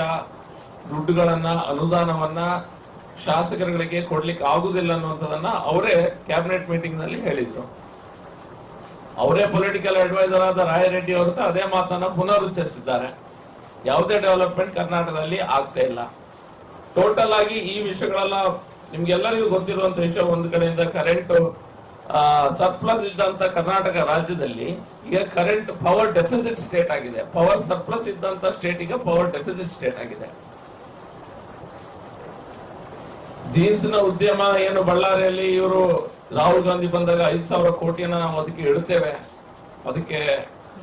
ದುಡ್ಡುಗಳನ್ನ ಅನುದಾನವನ್ನ ಶಾಸಕರುಗಳಿಗೆ ಕೊಡ್ಲಿಕ್ಕೆ ಆಗುದಿಲ್ಲ ಅನ್ನುವಂಥದ್ದನ್ನ ಅವರೇ ಕ್ಯಾಬಿನೆಟ್ ಮೀಟಿಂಗ್ ನಲ್ಲಿ ಹೇಳಿದ್ರು. ಅವರೇ ಪೊಲಿಟಿಕಲ್ ಅಡ್ವೈಸರ್ ಆದ ರಾಯರೆಡ್ಡಿ ಅವರು ಸಹ ಅದೇ ಮಾತನ್ನ ಪುನರುಚ್ಚರಿಸಿದ್ದಾರೆ. ಯಾವುದೇ ಡೆವಲಪ್ಮೆಂಟ್ ಕರ್ನಾಟಕದಲ್ಲಿ ಆಗ್ತಾ ಇಲ್ಲ. ಟೋಟಲ್ ಆಗಿ ಈ ವಿಷಯಗಳೆಲ್ಲ ನಿಮ್ಗೆಲ್ಲರಿಗೂ ಗೊತ್ತಿರುವಂತ ವಿಷಯ. ಒಂದು ಕಡೆಯಿಂದ ಕರೆಂಟ್ ಸರ್ಪ್ಲಸ್ ಇದ್ದಂತ ಕರ್ನಾಟಕ ರಾಜ್ಯದಲ್ಲಿ ಈಗ ಕರೆಂಟ್ ಪವರ್ ಡೆಫಿಸಿಟ್ ಸ್ಟೇಟ್ ಆಗಿದೆ. ಪವರ್ ಸರ್ಪ್ಲಸ್ ಇದ್ದಂತ ಸ್ಟೇಟ್ ಈಗ ಪವರ್ ಡೆಫಿಸಿಟ್ ಸ್ಟೇಟ್ ಆಗಿದೆ. ಜೀನ್ಸ್ ನ ಉದ್ಯಮ ಏನು ಬಳ್ಳಾರಿಯಲ್ಲಿ ಇವರು ರಾಹುಲ್ ಗಾಂಧಿ ಬಂದಾಗ 5,000 ಕೋಟಿಯನ್ನ ನಾವು ಅದಕ್ಕೆ ಇಡುತ್ತೇವೆ, ಅದಕ್ಕೆ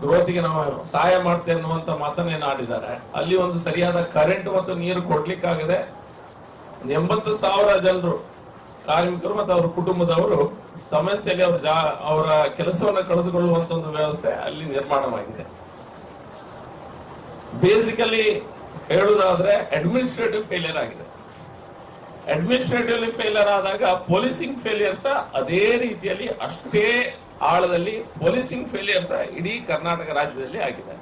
ಗ್ರೋತ್ಗೆ ನಾವು ಸಹಾಯ ಮಾಡ್ತೇವೆ ಅನ್ನುವಂತ ಮಾತನ್ನೇನು ಆಡಿದ್ದಾರೆ. ಅಲ್ಲಿ ಒಂದು ಸರಿಯಾದ ಕರೆಂಟ್ ಮತ್ತು ನೀರು ಕೊಡ್ಲಿಕ್ಕಾಗದೆ 80,000 ಜನರು ಕಾರ್ಮಿಕರು ಮತ್ತು ಅವರ ಕುಟುಂಬದವರು ಸಮಸ್ಯೆಯಲ್ಲಿ ಅವರ ಕೆಲಸವನ್ನು ಕಳೆದುಕೊಳ್ಳುವಂತ ಒಂದು ವ್ಯವಸ್ಥೆ ಅಲ್ಲಿ ನಿರ್ಮಾಣವಾಗಿದೆ. ಬೇಸಿಕಲಿ ಹೇಳುವುದಾದ್ರೆ ಅಡ್ಮಿನಿಸ್ಟ್ರೇಟಿವ್ ಫೇಲಿಯರ್ ಆಗಿದೆ. ಅಡ್ಮಿನಿಸ್ಟ್ರೇಟಿವ್ಲಿ ಫೇಲಿಯರ್ ಆದಾಗ ಪೊಲೀಸಿಂಗ್ ಫೇಲಿಯರ್ ಸಹ ಅದೇ ರೀತಿಯಲ್ಲಿ ಅಷ್ಟೇ ಆಳದಲ್ಲಿ ಪೊಲೀಸಿಂಗ್ ಫೇಲಿಯರ್ ಸಹ ಇಡೀ ಕರ್ನಾಟಕ ರಾಜ್ಯದಲ್ಲಿ ಆಗಿದೆ.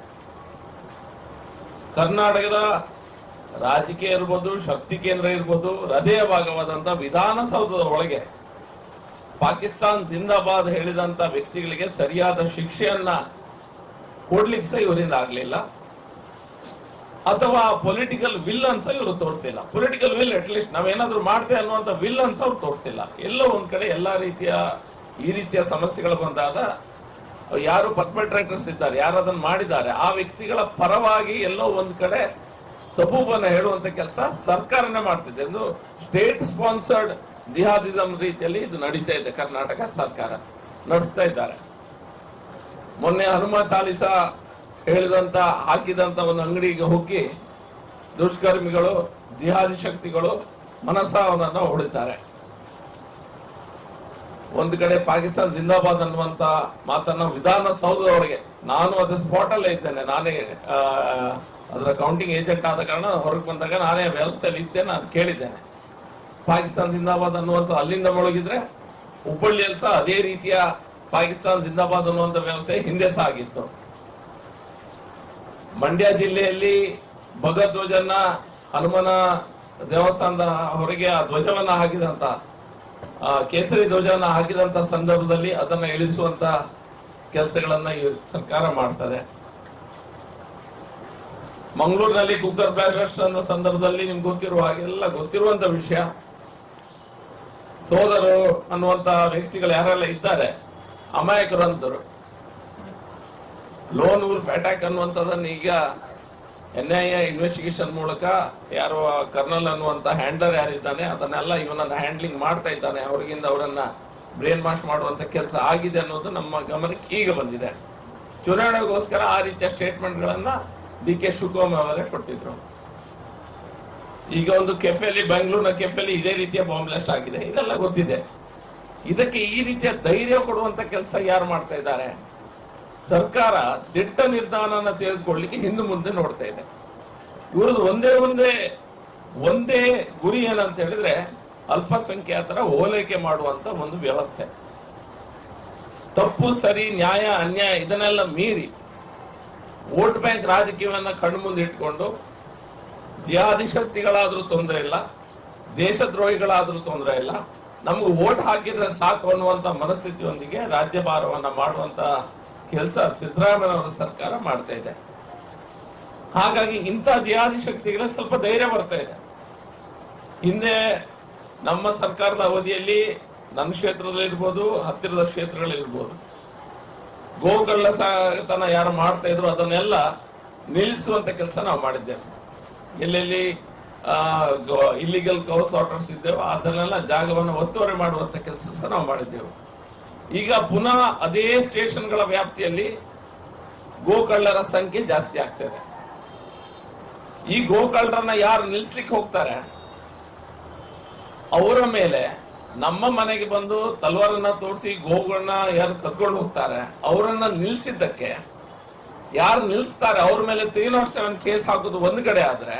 ಕರ್ನಾಟಕದ ರಾಜಕೀಯ ಇರ್ಬೋದು, ಶಕ್ತಿ ಕೇಂದ್ರ ಇರ್ಬೋದು, ಹೃದಯ ಭಾಗವಾದಂತ ವಿಧಾನಸೌಧದ ಒಳಗೆ ಪಾಕಿಸ್ತಾನ್ ಜಿಂದಾಬಾದ್ ಹೇಳಿದಂತ ವ್ಯಕ್ತಿಗಳಿಗೆ ಸರಿಯಾದ ಶಿಕ್ಷೆಯನ್ನ ಕೊಡ್ಲಿಕ್ಕೆ ಸಹ ಇವರಿಂದ ಆಗ್ಲಿಲ್ಲ. ಅಥವಾ ಪೊಲಿಟಿಕಲ್ ವಿಲ್ ಅನ್ಸ ಇವರು ತೋರಿಸ್ತಿಲ್ಲ. ಪೊಲಿಟಿಕಲ್ ವಿಲ್ ಅಟ್ಲೀಸ್ಟ್ ನಾವೇನಾದ್ರೂ ಮಾಡ್ತೇವೆ ಅನ್ನುವಂತ ವಿಲ್ ಅನ್ಸ ಅವ್ರು ತೋರಿಸಿಲ್ಲ. ಎಲ್ಲೋ ಒಂದ್ ಕಡೆ ಎಲ್ಲಾ ರೀತಿಯ ಈ ರೀತಿಯ ಸಮಸ್ಯೆಗಳು ಬಂದಾಗ ಯಾರು ಪರ್ಪೆಟ್ರೇಟರ್ಸ್ ಇದ್ದಾರೆ, ಯಾರು ಅದನ್ನ ಮಾಡಿದ್ದಾರೆ, ಆ ವ್ಯಕ್ತಿಗಳ ಪರವಾಗಿ ಎಲ್ಲೋ ಒಂದ್ ಕಡೆ ಸಬೂಬನ್ನ ಹೇಳುವಂತ ಕೆಲಸ ಸರ್ಕಾರನೇ ಮಾಡ್ತಿದೆ. ಎಂದು ಸ್ಟೇಟ್ ಸ್ಪಾನ್ಸರ್ಡ್ ಜಿಹಾದಿಸಂ ರೀತಿಯಲ್ಲಿ ಇದು ನಡೀತಾ ಇದೆ. ಕರ್ನಾಟಕ ಸರ್ಕಾರ ನಡೆಸ್ತಾ ಇದ್ದಾರೆ. ಮೊನ್ನೆ ಹನುಮ ಚಾಲಿಸ ಹೇಳಿದಂತ ಹಾಕಿದಂತ ಒಂದು ಅಂಗಡಿಗೆ ಹೋಗಿ ದುಷ್ಕರ್ಮಿಗಳು, ಜಿಹಾದಿ ಶಕ್ತಿಗಳು ಮನಸ್ಸಾವನ್ನ ಹೊಡಿತಾರೆ. ಒಂದು ಕಡೆ ಪಾಕಿಸ್ತಾನ ಜಿಂದಾಬಾದ್ ಅನ್ನುವಂತ ಮಾತನ್ನ ವಿಧಾನಸೌಧದವರೆಗೆ, ನಾನು ಅದು ಸ್ಪಾಟ್ ಅಲ್ಲೇ ಇದ್ದೇನೆ, ನಾನೇ ಅದರ ಕೌಂಟಿಂಗ್ ಏಜೆಂಟ್ ಆದ ಕಾರಣ ಹೊರಗೆ ಬಂದಾಗ ನಾನೇ ವ್ಯವಸ್ಥೆಯಲ್ಲಿ ಇದ್ದೆ, ನಾನು ಕೇಳಿದ್ದೇನೆ. ಪಾಕಿಸ್ತಾನ ಜಿಂದಾಬಾದ್ ಅನ್ನುವಂಥ ಅಲ್ಲಿಂದ ಮುಳುಗಿದ್ರೆ ಹುಬ್ಬಳ್ಳಿಯಲ್ಲಿ ಸಹ ಅದೇ ರೀತಿಯ ಪಾಕಿಸ್ತಾನ ಜಿಂದಾಬಾದ್ ಅನ್ನುವಂಥ ವ್ಯವಸ್ಥೆ ಹಿಂದೆ ಸಹ ಆಗಿತ್ತು. ಮಂಡ್ಯ ಜಿಲ್ಲೆಯಲ್ಲಿ ಭಗಧ್ವಜನ್ನ ಹನುಮನ ದೇವಸ್ಥಾನದ ಹೊರಗೆ ಆ ಧ್ವಜವನ್ನ ಹಾಕಿದಂತ ಕೇಸರಿ ಧ್ವಜವನ್ನ ಹಾಕಿದಂತ ಸಂದರ್ಭದಲ್ಲಿ ಅದನ್ನ ಇಳಿಸುವಂತ ಕೆಲಸಗಳನ್ನ ಈ ಸರ್ಕಾರ ಮಾಡ್ತದೆ. ಮಂಗಳೂರಿನಲ್ಲಿ ಕುಕ್ಕರ್ ಬ್ಲಾಸ್ಟರ್ಸ್ ಅನ್ನೋ ಸಂದರ್ಭದಲ್ಲಿ ನಿಮ್ಗೆ ಗೊತ್ತಿರುವ ಹಾಗೆಲ್ಲ ಗೊತ್ತಿರುವಂತ ವಿಷಯ. ಸೋದರು ಅನ್ನುವಂತ ವ್ಯಕ್ತಿಗಳು ಯಾರೆಲ್ಲ ಇದ್ದಾರೆ ಅಮಾಯಕರು ಅಂತರು. ಲೋನ್ ವುಲ್ಫ್ ಅಟ್ಯಾಕ್ ಅನ್ನುವಂಥದ್ದನ್ನು ಈಗ NIA ಇನ್ವೆಸ್ಟಿಗೇಷನ್ ಮೂಲಕ ಯಾರು ಕರ್ನಲ್ ಅನ್ನುವಂತ ಹ್ಯಾಂಡಲರ್ ಯಾರಿದ್ದಾನೆ ಅದನ್ನೆಲ್ಲ ಇವನನ್ನ ಹ್ಯಾಂಡ್ಲಿಂಗ್ ಮಾಡ್ತಾ ಇದ್ದಾನೆ, ಹೊರಗಿಂದ ಅವರನ್ನ ಬ್ರೇನ್ ವಾಶ್ ಮಾಡುವಂತ ಕೆಲಸ ಆಗಿದೆ ಅನ್ನೋದು ನಮ್ಮ ಗಮನಕ್ಕೆ ಈಗ ಬಂದಿದೆ. ಚುನಾವಣೆಗೋಸ್ಕರ ಆ ರೀತಿಯ ಸ್ಟೇಟ್ಮೆಂಟ್ ಗಳನ್ನ DK ಶಿವಕುಮಾರ್ ಅವರೇ ಕೊಟ್ಟಿದ್ರು. ಈಗ ಒಂದು ಕೆಫೆಲಿ, ಬೆಂಗಳೂರಿನ ಕೆಫೆಲಿ ಇದೇ ರೀತಿಯ ಬಾಂಬ್ ಬ್ಲಾಸ್ಟ್ ಆಗಿದೆ, ಇದೆಲ್ಲ ಗೊತ್ತಿದೆ. ಇದಕ್ಕೆ ಈ ರೀತಿಯ ಧೈರ್ಯ ಕೊಡುವಂತ ಕೆಲಸ ಯಾರು ಮಾಡ್ತಾ ಇದ್ದಾರೆ? ಸರ್ಕಾರ ದಿಟ್ಟ ನಿರ್ಧಾರನ ತೆಗೆದುಕೊಳ್ಳಲಿಕ್ಕೆ ಹಿಂದೆ ಮುಂದೆ ನೋಡ್ತಾ ಇದೆ. ಇವ್ರದ್ದು ಒಂದೇ ಗುರಿ ಏನಂತ ಹೇಳಿದ್ರೆ ಅಲ್ಪಸಂಖ್ಯಾತರ ಓಲೈಕೆ ಮಾಡುವಂತ ಒಂದು ವ್ಯವಸ್ಥೆ. ತಪ್ಪು ಸರಿ, ನ್ಯಾಯ ಅನ್ಯಾಯ ಇದನ್ನೆಲ್ಲ ಮೀರಿ ವೋಟ್ ಬ್ಯಾಂಕ್ ರಾಜಕೀಯವನ್ನ ಕಣ್ಣು ಮುಂದೆ ಇಟ್ಕೊಂಡು ಜಿಹಾದಿ ಶಕ್ತಿಗಳಾದ್ರೂ ತೊಂದರೆ ಇಲ್ಲ, ದೇಶದ್ರೋಹಿಗಳಾದ್ರೂ ತೊಂದರೆ ಇಲ್ಲ, ನಮ್ಗೆ ವೋಟ್ ಹಾಕಿದ್ರೆ ಸಾಕು ಅನ್ನುವಂತ ಮನಸ್ಥಿತಿಯೊಂದಿಗೆ ರಾಜ್ಯಭಾರವನ್ನ ಮಾಡುವಂತ ಕೆಲಸ ಸಿದ್ದರಾಮಯ್ಯನವರ ಸರ್ಕಾರ ಮಾಡ್ತಾ ಇದೆ. ಹಾಗಾಗಿ ಇಂಥ ಜಿಹಾದಿ ಶಕ್ತಿಗಳ ಸ್ವಲ್ಪ ಧೈರ್ಯ ಬರ್ತಾ ಇದೆ. ಹಿಂದೆ ನಮ್ಮ ಸರ್ಕಾರದ ಅವಧಿಯಲ್ಲಿ ನನ್ನ ಕ್ಷೇತ್ರದಲ್ಲಿರ್ಬೋದು, ಹತ್ತಿರದ ಕ್ಷೇತ್ರಗಳಿರ್ಬೋದು, ಗೋಕಳ್ಳ ಸಾಗತನ ಯಾರು ಮಾಡ್ತಾ ಇದ್ರು ಅದನ್ನೆಲ್ಲ ನಿಲ್ಲಿಸುವಂತ ಕೆಲಸ ನಾವು ಮಾಡಿದ್ದೇವೆ. ಎಲ್ಲೆಲ್ಲಿ ಇಲ್ಲಿಗಲ್ ಕೌ ಸ್ಲಾಟರ್ಸ್ ಇದ್ದೇವೆ ಅದನ್ನೆಲ್ಲ ಜಾಗವನ್ನು ಒತ್ತುವರಿ ಮಾಡುವಂತ ಕೆಲಸ ಸಹ ನಾವು ಮಾಡಿದ್ದೆವು. ಈಗ ಪುನಃ ಅದೇ ಸ್ಟೇಷನ್ಗಳ ವ್ಯಾಪ್ತಿಯಲ್ಲಿ ಗೋಕಳ್ಳರ ಸಂಖ್ಯೆ ಜಾಸ್ತಿ ಆಗ್ತಾ ಇದೆ. ಈ ಗೋಕಳ್ಳರನ್ನ ಯಾರು ನಿಲ್ಸ್ಲಿಕ್ಕೆ ಹೋಗ್ತಾರೆ ಅವರ ಮೇಲೆ ನಮ್ಮ ಮನೆಗೆ ಬಂದು ತಲ್ವಾರನ್ನ ತೋರಿಸಿ ಗೋಗಳನ್ನ ಯಾರು ಕದ್ಕೊಂಡು ಹೋಗ್ತಾರೆ ಅವರನ್ನ ನಿಲ್ಸಿದ್ದಕ್ಕೆ ಯಾರು ನಿಲ್ಸ್ತಾರೆ ಅವ್ರ ಮೇಲೆ 307 ಕೇಸ್ ಹಾಕೋದು ಒಂದ್ ಕಡೆ ಆದ್ರೆ,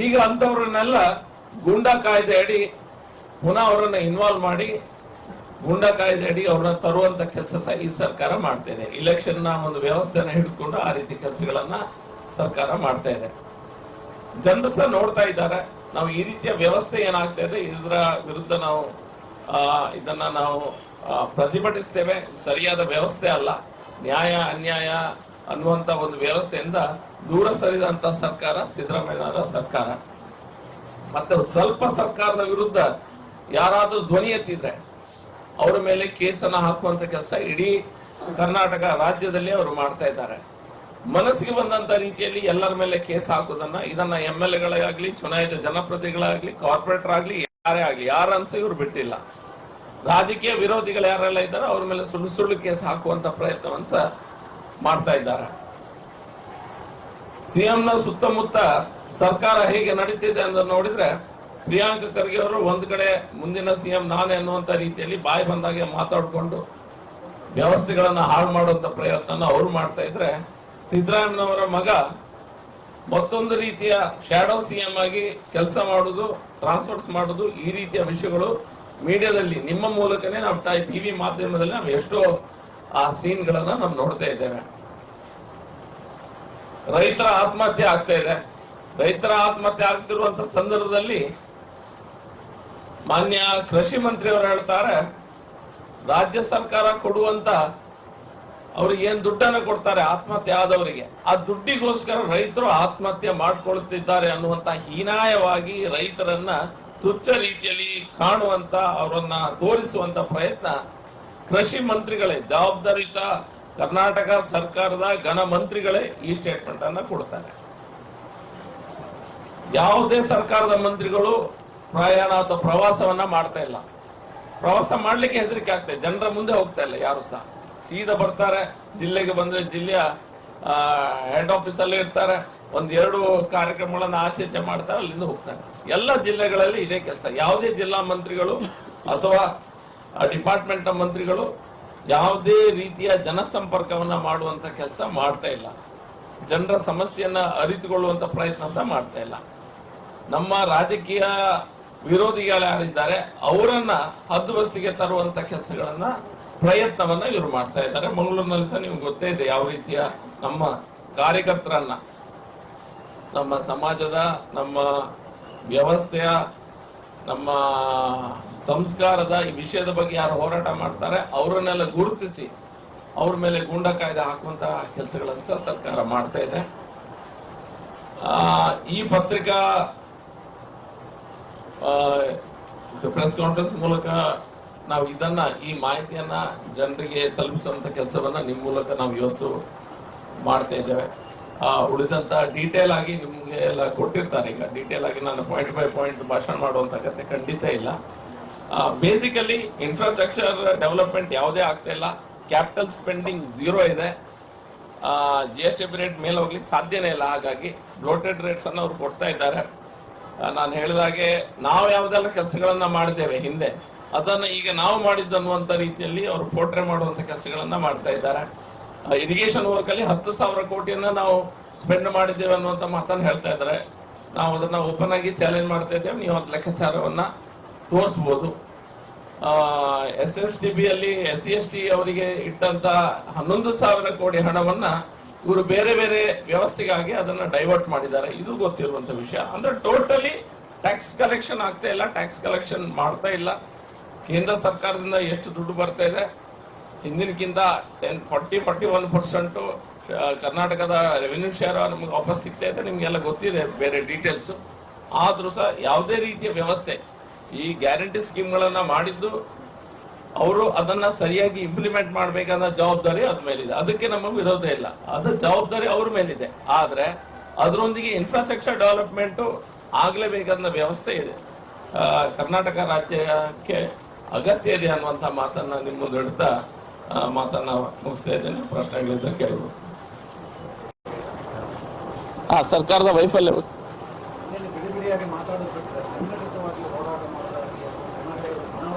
ಈಗ ಅಂತವ್ರನ್ನೆಲ್ಲ ಗೂಂಡಾ ಕಾಯ್ದೆ ಅಡಿ ಪುನಃ ಅವರನ್ನ ಇನ್ವಾಲ್ವ್ ಮಾಡಿ ಗೂಂಡಾ ಕಾಯ್ದೆ ಅಡಿ ಅವ್ರನ್ನ ತರುವಂತ ಕೆಲಸ ಸಹ ಈ ಸರ್ಕಾರ ಮಾಡ್ತಾ ಇದೆ. ಇಲೆಕ್ಷನ್ ನ ಒಂದು ವ್ಯವಸ್ಥೆನ ಹಿಡಿದುಕೊಂಡು ಆ ರೀತಿ ಕೆಲಸಗಳನ್ನ ಸರ್ಕಾರ ಮಾಡ್ತಾ ಇದೆ. ಜನರು ಸಹ ನೋಡ್ತಾ ಇದ್ದಾರೆ. ನಾವು ಈ ರೀತಿಯ ವ್ಯವಸ್ಥೆ ಏನಾಗ್ತಾ ಇದೆ ಇದರ ವಿರುದ್ಧ ನಾವು ಇದನ್ನ ನಾವು ಪ್ರತಿಭಟಿಸ್ತೇವೆ. ಸರಿಯಾದ ವ್ಯವಸ್ಥೆ ಅಲ್ಲ, ನ್ಯಾಯ ಅನ್ಯಾಯ ಅನ್ನುವಂತ ಒಂದು ವ್ಯವಸ್ಥೆಯಿಂದ ದೂರ ಸರಿದಂತ ಸರ್ಕಾರ ಸಿದ್ದರಾಮಯ್ಯನವರ ಸರ್ಕಾರ. ಮತ್ತೆ ಸ್ವಲ್ಪ ಸರ್ಕಾರದ ವಿರುದ್ಧ ಯಾರಾದ್ರೂ ಧ್ವನಿ ಎತ್ತಿದ್ರೆ ಅವರ ಮೇಲೆ ಕೇಸನ್ನ ಹಾಕುವಂತ ಕೆಲಸ ಇಡೀ ಕರ್ನಾಟಕ ರಾಜ್ಯದಲ್ಲಿ ಅವರು ಮಾಡ್ತಾ ಇದ್ದಾರೆ. ಮನಸ್ಸಿಗೆ ಬಂದಂತ ರೀತಿಯಲ್ಲಿ ಎಲ್ಲರ ಮೇಲೆ ಕೇಸ್ ಹಾಕುದನ್ನ ಇದನ್ನ MLA-ಗಳಾಗ್ಲಿ, ಚುನಾಯಿತ ಜನಪ್ರತಿನಿಧಿಗಳಾಗ್ಲಿ, ಕಾರ್ಪೊರೇಟರ್ ಆಗ್ಲಿ, ಯಾರೇ ಆಗ್ಲಿ, ಯಾರನ್ಸ ಇವ್ರು ಬಿಟ್ಟಿಲ್ಲ. ರಾಜಕೀಯ ವಿರೋಧಿಗಳು ಯಾರೆಲ್ಲ ಇದ್ದಾರೆ ಅವ್ರ ಮೇಲೆ ಸುಳ್ಳು ಸುಳ್ಳು ಕೇಸ್ ಹಾಕುವಂತ ಪ್ರಯತ್ನವನ್ನ ಸಹ ಮಾಡ್ತಾ ಇದ್ದಾರೆ. ಸಿಎಂನ ಸುತ್ತಮುತ್ತ ಸರ್ಕಾರ ಹೇಗೆ ನಡೀತಿದೆ ಅಂತ ನೋಡಿದ್ರೆ ಪ್ರಿಯಾಂಕ ಖರ್ಗೆ ಅವರು ಒಂದ್ ಕಡೆ ಮುಂದಿನ ಸಿಎಂ ನಾನೇ ಅನ್ನುವಂತ ರೀತಿಯಲ್ಲಿ ಬಾಯಿ ಬಂದಾಗೆ ಮಾತಾಡ್ಕೊಂಡು ವ್ಯವಸ್ಥೆಗಳನ್ನ ಹಾಳು ಮಾಡುವಂತ ಪ್ರಯತ್ನ ಅವರು ಮಾಡ್ತಾ ಇದ್ರೆ, ಸಿದ್ದರಾಮಯ್ಯನವರ ಮಗ ಮತ್ತೊಂದು ರೀತಿಯ ಶ್ಯಾಡೋ ಸಿಎಂ ಆಗಿ ಕೆಲಸ ಮಾಡುದು, ಟ್ರಾನ್ಸ್ಫರ್ಸ್ ಮಾಡುದು, ಈ ರೀತಿಯ ವಿಷಯಗಳು ಮೀಡಿಯಾದಲ್ಲಿ ನಿಮ್ಮ ಮೂಲಕನೇ ನಾವು ಟಿವಿ ಮಾಧ್ಯಮದಲ್ಲಿ ನಾವು ಎಷ್ಟೋ ಆ ಸೀನ್ಗಳನ್ನ ನಾವು ನೋಡ್ತಾ ಇದ್ದೇವೆ. ರೈತರ ಆತ್ಮಹತ್ಯೆ ಆಗ್ತಾ ಇದೆ. ರೈತರ ಆತ್ಮಹತ್ಯೆ ಆಗ್ತಿರುವಂತ ಸಂದರ್ಭದಲ್ಲಿ ಮಾನ್ಯ ಕೃಷಿ ಮಂತ್ರಿ ಅವರು ಹೇಳ್ತಾರೆ, ರಾಜ್ಯ ಸರ್ಕಾರ ಕೊಡುವಂತ ಅವ್ರಿಗೆ ಏನ್ ದುಡ್ಡನ್ನು ಕೊಡ್ತಾರೆ ಆತ್ಮಹತ್ಯೆ ಆದವರಿಗೆ, ಆ ದುಡ್ಡಿಗೋಸ್ಕರ ರೈತರು ಆತ್ಮಹತ್ಯೆ ಮಾಡ್ಕೊಳ್ತಿದ್ದಾರೆ ಅನ್ನುವಂತ ಹೀನಾಯವಾಗಿ ರೈತರನ್ನ ತುಚ್ಛ ರೀತಿಯಲ್ಲಿ ಕಾಣುವಂತ, ಅವರನ್ನ ತೋರಿಸುವಂತ ಪ್ರಯತ್ನ ಕೃಷಿ ಮಂತ್ರಿಗಳೇ, ಜವಾಬ್ದಾರಿಯುತ ಕರ್ನಾಟಕ ಸರ್ಕಾರದ ಘನ ಮಂತ್ರಿಗಳೇ ಈ ಸ್ಟೇಟ್ಮೆಂಟ್ ಅನ್ನ ಕೊಡ್ತಾರೆ. ಯಾವುದೇ ಸರ್ಕಾರದ ಮಂತ್ರಿಗಳು ಪ್ರಯಾಣ ಅಥವಾ ಪ್ರವಾಸವನ್ನ ಮಾಡ್ತಾ ಇಲ್ಲ. ಪ್ರವಾಸ ಮಾಡ್ಲಿಕ್ಕೆ ಹೆದರಿಕೆ ಆಗ್ತದೆ, ಜನರ ಮುಂದೆ ಹೋಗ್ತಾ ಇಲ್ಲ ಯಾರು ಸಹ. ಸೀದಾ ಬರ್ತಾರೆ, ಜಿಲ್ಲೆಗೆ ಬಂದ್ರೆ ಜಿಲ್ಲೆಯ ಹೆಡ್ ಆಫೀಸ್ ಅಲ್ಲೇ ಇರ್ತಾರೆ, ಒಂದೆರಡು ಕಾರ್ಯಕ್ರಮಗಳನ್ನ ಆಚೆ ಮಾಡ್ತಾರೆ, ಅಲ್ಲಿಂದ ಹೋಗ್ತಾರೆ. ಎಲ್ಲ ಜಿಲ್ಲೆಗಳಲ್ಲಿ ಇದೇ ಕೆಲಸ. ಯಾವುದೇ ಜಿಲ್ಲಾ ಮಂತ್ರಿಗಳು ಅಥವಾ ಡಿಪಾರ್ಟ್ಮೆಂಟ್ ನ ಮಂತ್ರಿಗಳು ಯಾವುದೇ ರೀತಿಯ ಜನಸಂಪರ್ಕವನ್ನ ಮಾಡುವಂತ ಕೆಲಸ ಮಾಡ್ತಾ ಇಲ್ಲ. ಜನರ ಸಮಸ್ಯೆಯನ್ನ ಅರಿತುಕೊಳ್ಳುವಂತ ಪ್ರಯತ್ನ ಸಹ ಮಾಡ್ತಾ ಇಲ್ಲ. ನಮ್ಮ ರಾಜಕೀಯ ವಿರೋಧಿಗಳು ಯಾರಿದ್ದಾರೆ ಅವರನ್ನ ಹದ್ದುಬಸ್ತಿಗೆ ತರುವಂತ ಕೆಲಸಗಳನ್ನ ಪ್ರಯತ್ನವನ್ನ ಇವರು ಮಾಡ್ತಾ ಇದ್ದಾರೆ. ಮಂಗಳೂರಿನಲ್ಲಿ ಸಹ ನಿಮ್ಗೆ ಗೊತ್ತೇ ಇದೆ ಯಾವ ರೀತಿಯ ನಮ್ಮ ಕಾರ್ಯಕರ್ತರನ್ನ, ನಮ್ಮ ಸಮಾಜದ, ನಮ್ಮ ವ್ಯವಸ್ಥೆಯ, ನಮ್ಮ ಸಂಸ್ಕಾರದ ಈ ವಿಷಯದ ಬಗ್ಗೆ ಯಾರು ಹೋರಾಟ ಮಾಡ್ತಾರೆ ಅವರನ್ನೆಲ್ಲ ಗುರುತಿಸಿ ಅವ್ರ ಮೇಲೆ ಗೂಂಡಾ ಕಾಯ್ದೆ ಹಾಕುವಂತ ಕೆಲಸಗಳನ್ನು ಸಹ ಸರ್ಕಾರ ಮಾಡ್ತಾ ಇದೆ. ಈ ಪತ್ರಿಕಾ ಪ್ರೆಸ್ ಕಾನ್ಫರೆನ್ಸ್ ಮೂಲಕ ನಾವು ಇದನ್ನ, ಈ ಮಾಹಿತಿಯನ್ನ ಜನರಿಗೆ ತಲುಪಿಸುವಂತ ಕೆಲಸವನ್ನ ನಿಮ್ಮ ಮೂಲಕ ನಾವು ಇವತ್ತು ಮಾಡ್ತಾ ಇದ್ದೇವೆ. ಉಳಿದಂತ ಡೀಟೇಲ್ ಆಗಿ ನಿಮ್ಗೆ ಎಲ್ಲ ಕೊಟ್ಟಿರ್ತಾರೆ. ಈಗ ಡೀಟೇಲ್ ಆಗಿ ನಾನು ಪಾಯಿಂಟ್ ಬೈ ಪಾಯಿಂಟ್ ಭಾಷಣ ಮಾಡುವಂತ ಕತೆ ಖಂಡಿತ ಇಲ್ಲ. ಬೇಸಿಕಲಿ ಇನ್ಫ್ರಾಸ್ಟ್ರಕ್ಚರ್ ಡೆವಲಪ್ಮೆಂಟ್ ಯಾವುದೇ ಆಗ್ತಾ ಇಲ್ಲ. ಕ್ಯಾಪಿಟಲ್ ಸ್ಪೆಂಡಿಂಗ್ 0 ಇದೆ. GST ರೇಟ್ ಮೇಲೆ ಹೋಗ್ಲಿಕ್ಕೆ ಸಾಧ್ಯನೇ ಇಲ್ಲ. ಹಾಗಾಗಿ ಬ್ಲೋಟೆಡ್ ರೇಟ್ಸ್ ಅನ್ನು ಅವ್ರು ಕೊಡ್ತಾ ಇದ್ದಾರೆ. ನಾನು ಹೇಳಿದಾಗೆ ನಾವು ಯಾವ್ದೆಲ್ಲ ಕೆಲಸಗಳನ್ನ ಮಾಡಿದ್ದೇವೆ ಹಿಂದೆ, ಅದನ್ನ ಈಗ ನಾವು ಮಾಡಿದ್ದನ್ನುವಂತ ರೀತಿಯಲ್ಲಿ ಅವರು ಪೋಟ್ರೆ ಮಾಡುವಂತ ಕೆಲಸಗಳನ್ನ ಮಾಡ್ತಾ ಇದ್ದಾರೆ. ಇರಿಗೇಷನ್ ವರ್ಕ್ ಅಲ್ಲಿ 10,000 ಕೋಟಿಯನ್ನ ನಾವು ಸ್ಪೆಂಡ್ ಮಾಡಿದ್ದೇವೆ ಅನ್ನುವಂತ ಮಾತನ್ನ ಹೇಳ್ತಾ ಇದ್ದಾರೆ. ನಾವು ಅದನ್ನ ಓಪನ್ ಆಗಿ ಚಾಲೆಂಜ್ ಮಾಡ್ತಾ ಇದ್ದೇವೆ. ನೀವು ಅದ್ ಲೆಕ್ಕಾಚಾರವನ್ನ ತೋರಿಸಬಹುದು. SSTB ಅಲ್ಲಿ SC/ST ಅವರಿಗೆ ಇಟ್ಟಂತ 11,000 ಕೋಟಿ ಹಣವನ್ನ ಇವರು ಬೇರೆ ಬೇರೆ ವ್ಯವಸ್ಥೆಗಾಗಿ ಅದನ್ನ ಡೈವರ್ಟ್ ಮಾಡಿದ್ದಾರೆ. ಇದು ಗೊತ್ತಿರುವಂತ ವಿಷಯ. ಅಂದ್ರೆ ಟೋಟಲಿ ಟ್ಯಾಕ್ಸ್ ಕಲೆಕ್ಷನ್ ಆಗ್ತಾ ಇಲ್ಲ, ಟ್ಯಾಕ್ಸ್ ಕಲೆಕ್ಷನ್ ಮಾಡ್ತಾ ಇಲ್ಲ. ಕೇಂದ್ರ ಸರ್ಕಾರದಿಂದ ಎಷ್ಟು ದುಡ್ಡು ಬರ್ತಾ ಇದೆ ಹಿಂದಿನಕ್ಕಿಂತ 41% ಕರ್ನಾಟಕದ ರೆವಿನ್ಯೂ ಶೇರ್ ನಮಗೆ ವಾಪಸ್ ಸಿಗ್ತಾ ಇದೆ. ನಿಮ್ಗೆಲ್ಲ ಗೊತ್ತಿದೆ ಬೇರೆ ಡೀಟೇಲ್ಸ್. ಆದ್ರೂ ಸಹ ಯಾವುದೇ ರೀತಿಯ ವ್ಯವಸ್ಥೆ ಈ ಗ್ಯಾರಂಟಿ ಸ್ಕೀಮ್ಗಳನ್ನ ಮಾಡಿದ್ದು ಅವರು ಅದನ್ನ ಸರಿಯಾಗಿ ಇಂಪ್ಲಿಮೆಂಟ್ ಮಾಡಬೇಕಾದ ಜವಾಬ್ದಾರಿ ಅದ್ರ ಮೇಲಿದೆ. ಅದಕ್ಕೆ ನಮ್ಮ ವಿರೋಧ ಇಲ್ಲ, ಅದ್ರ ಜವಾಬ್ದಾರಿ ಅವ್ರ ಮೇಲಿದೆ. ಆದ್ರೆ ಅದರೊಂದಿಗೆ ಇನ್ಫ್ರಾಸ್ಟ್ರಕ್ಚರ್ ಡೆವಲಪ್ಮೆಂಟ್ ಆಗ್ಲೇಬೇಕಾದ ವ್ಯವಸ್ಥೆ ಇದೆ. ಕರ್ನಾಟಕ ರಾಜ್ಯಕ್ಕೆ ಅಗತ್ಯ ಇದೆ ಅನ್ನುವಂತ ಮಾತನ್ನ ನಿಮ್ಮ ಮುಂದೆ ಇಡ್ತಾ ಮಾತನ್ನ ಮುಗಿಸ್ತಾ ಇದ್ದೇನೆ. ಪ್ರಶ್ನೆಗಳಿದ್ದರೆ ಕೇಳಬಹುದು. ಸರ್ಕಾರದ ವೈಫಲ್ಯ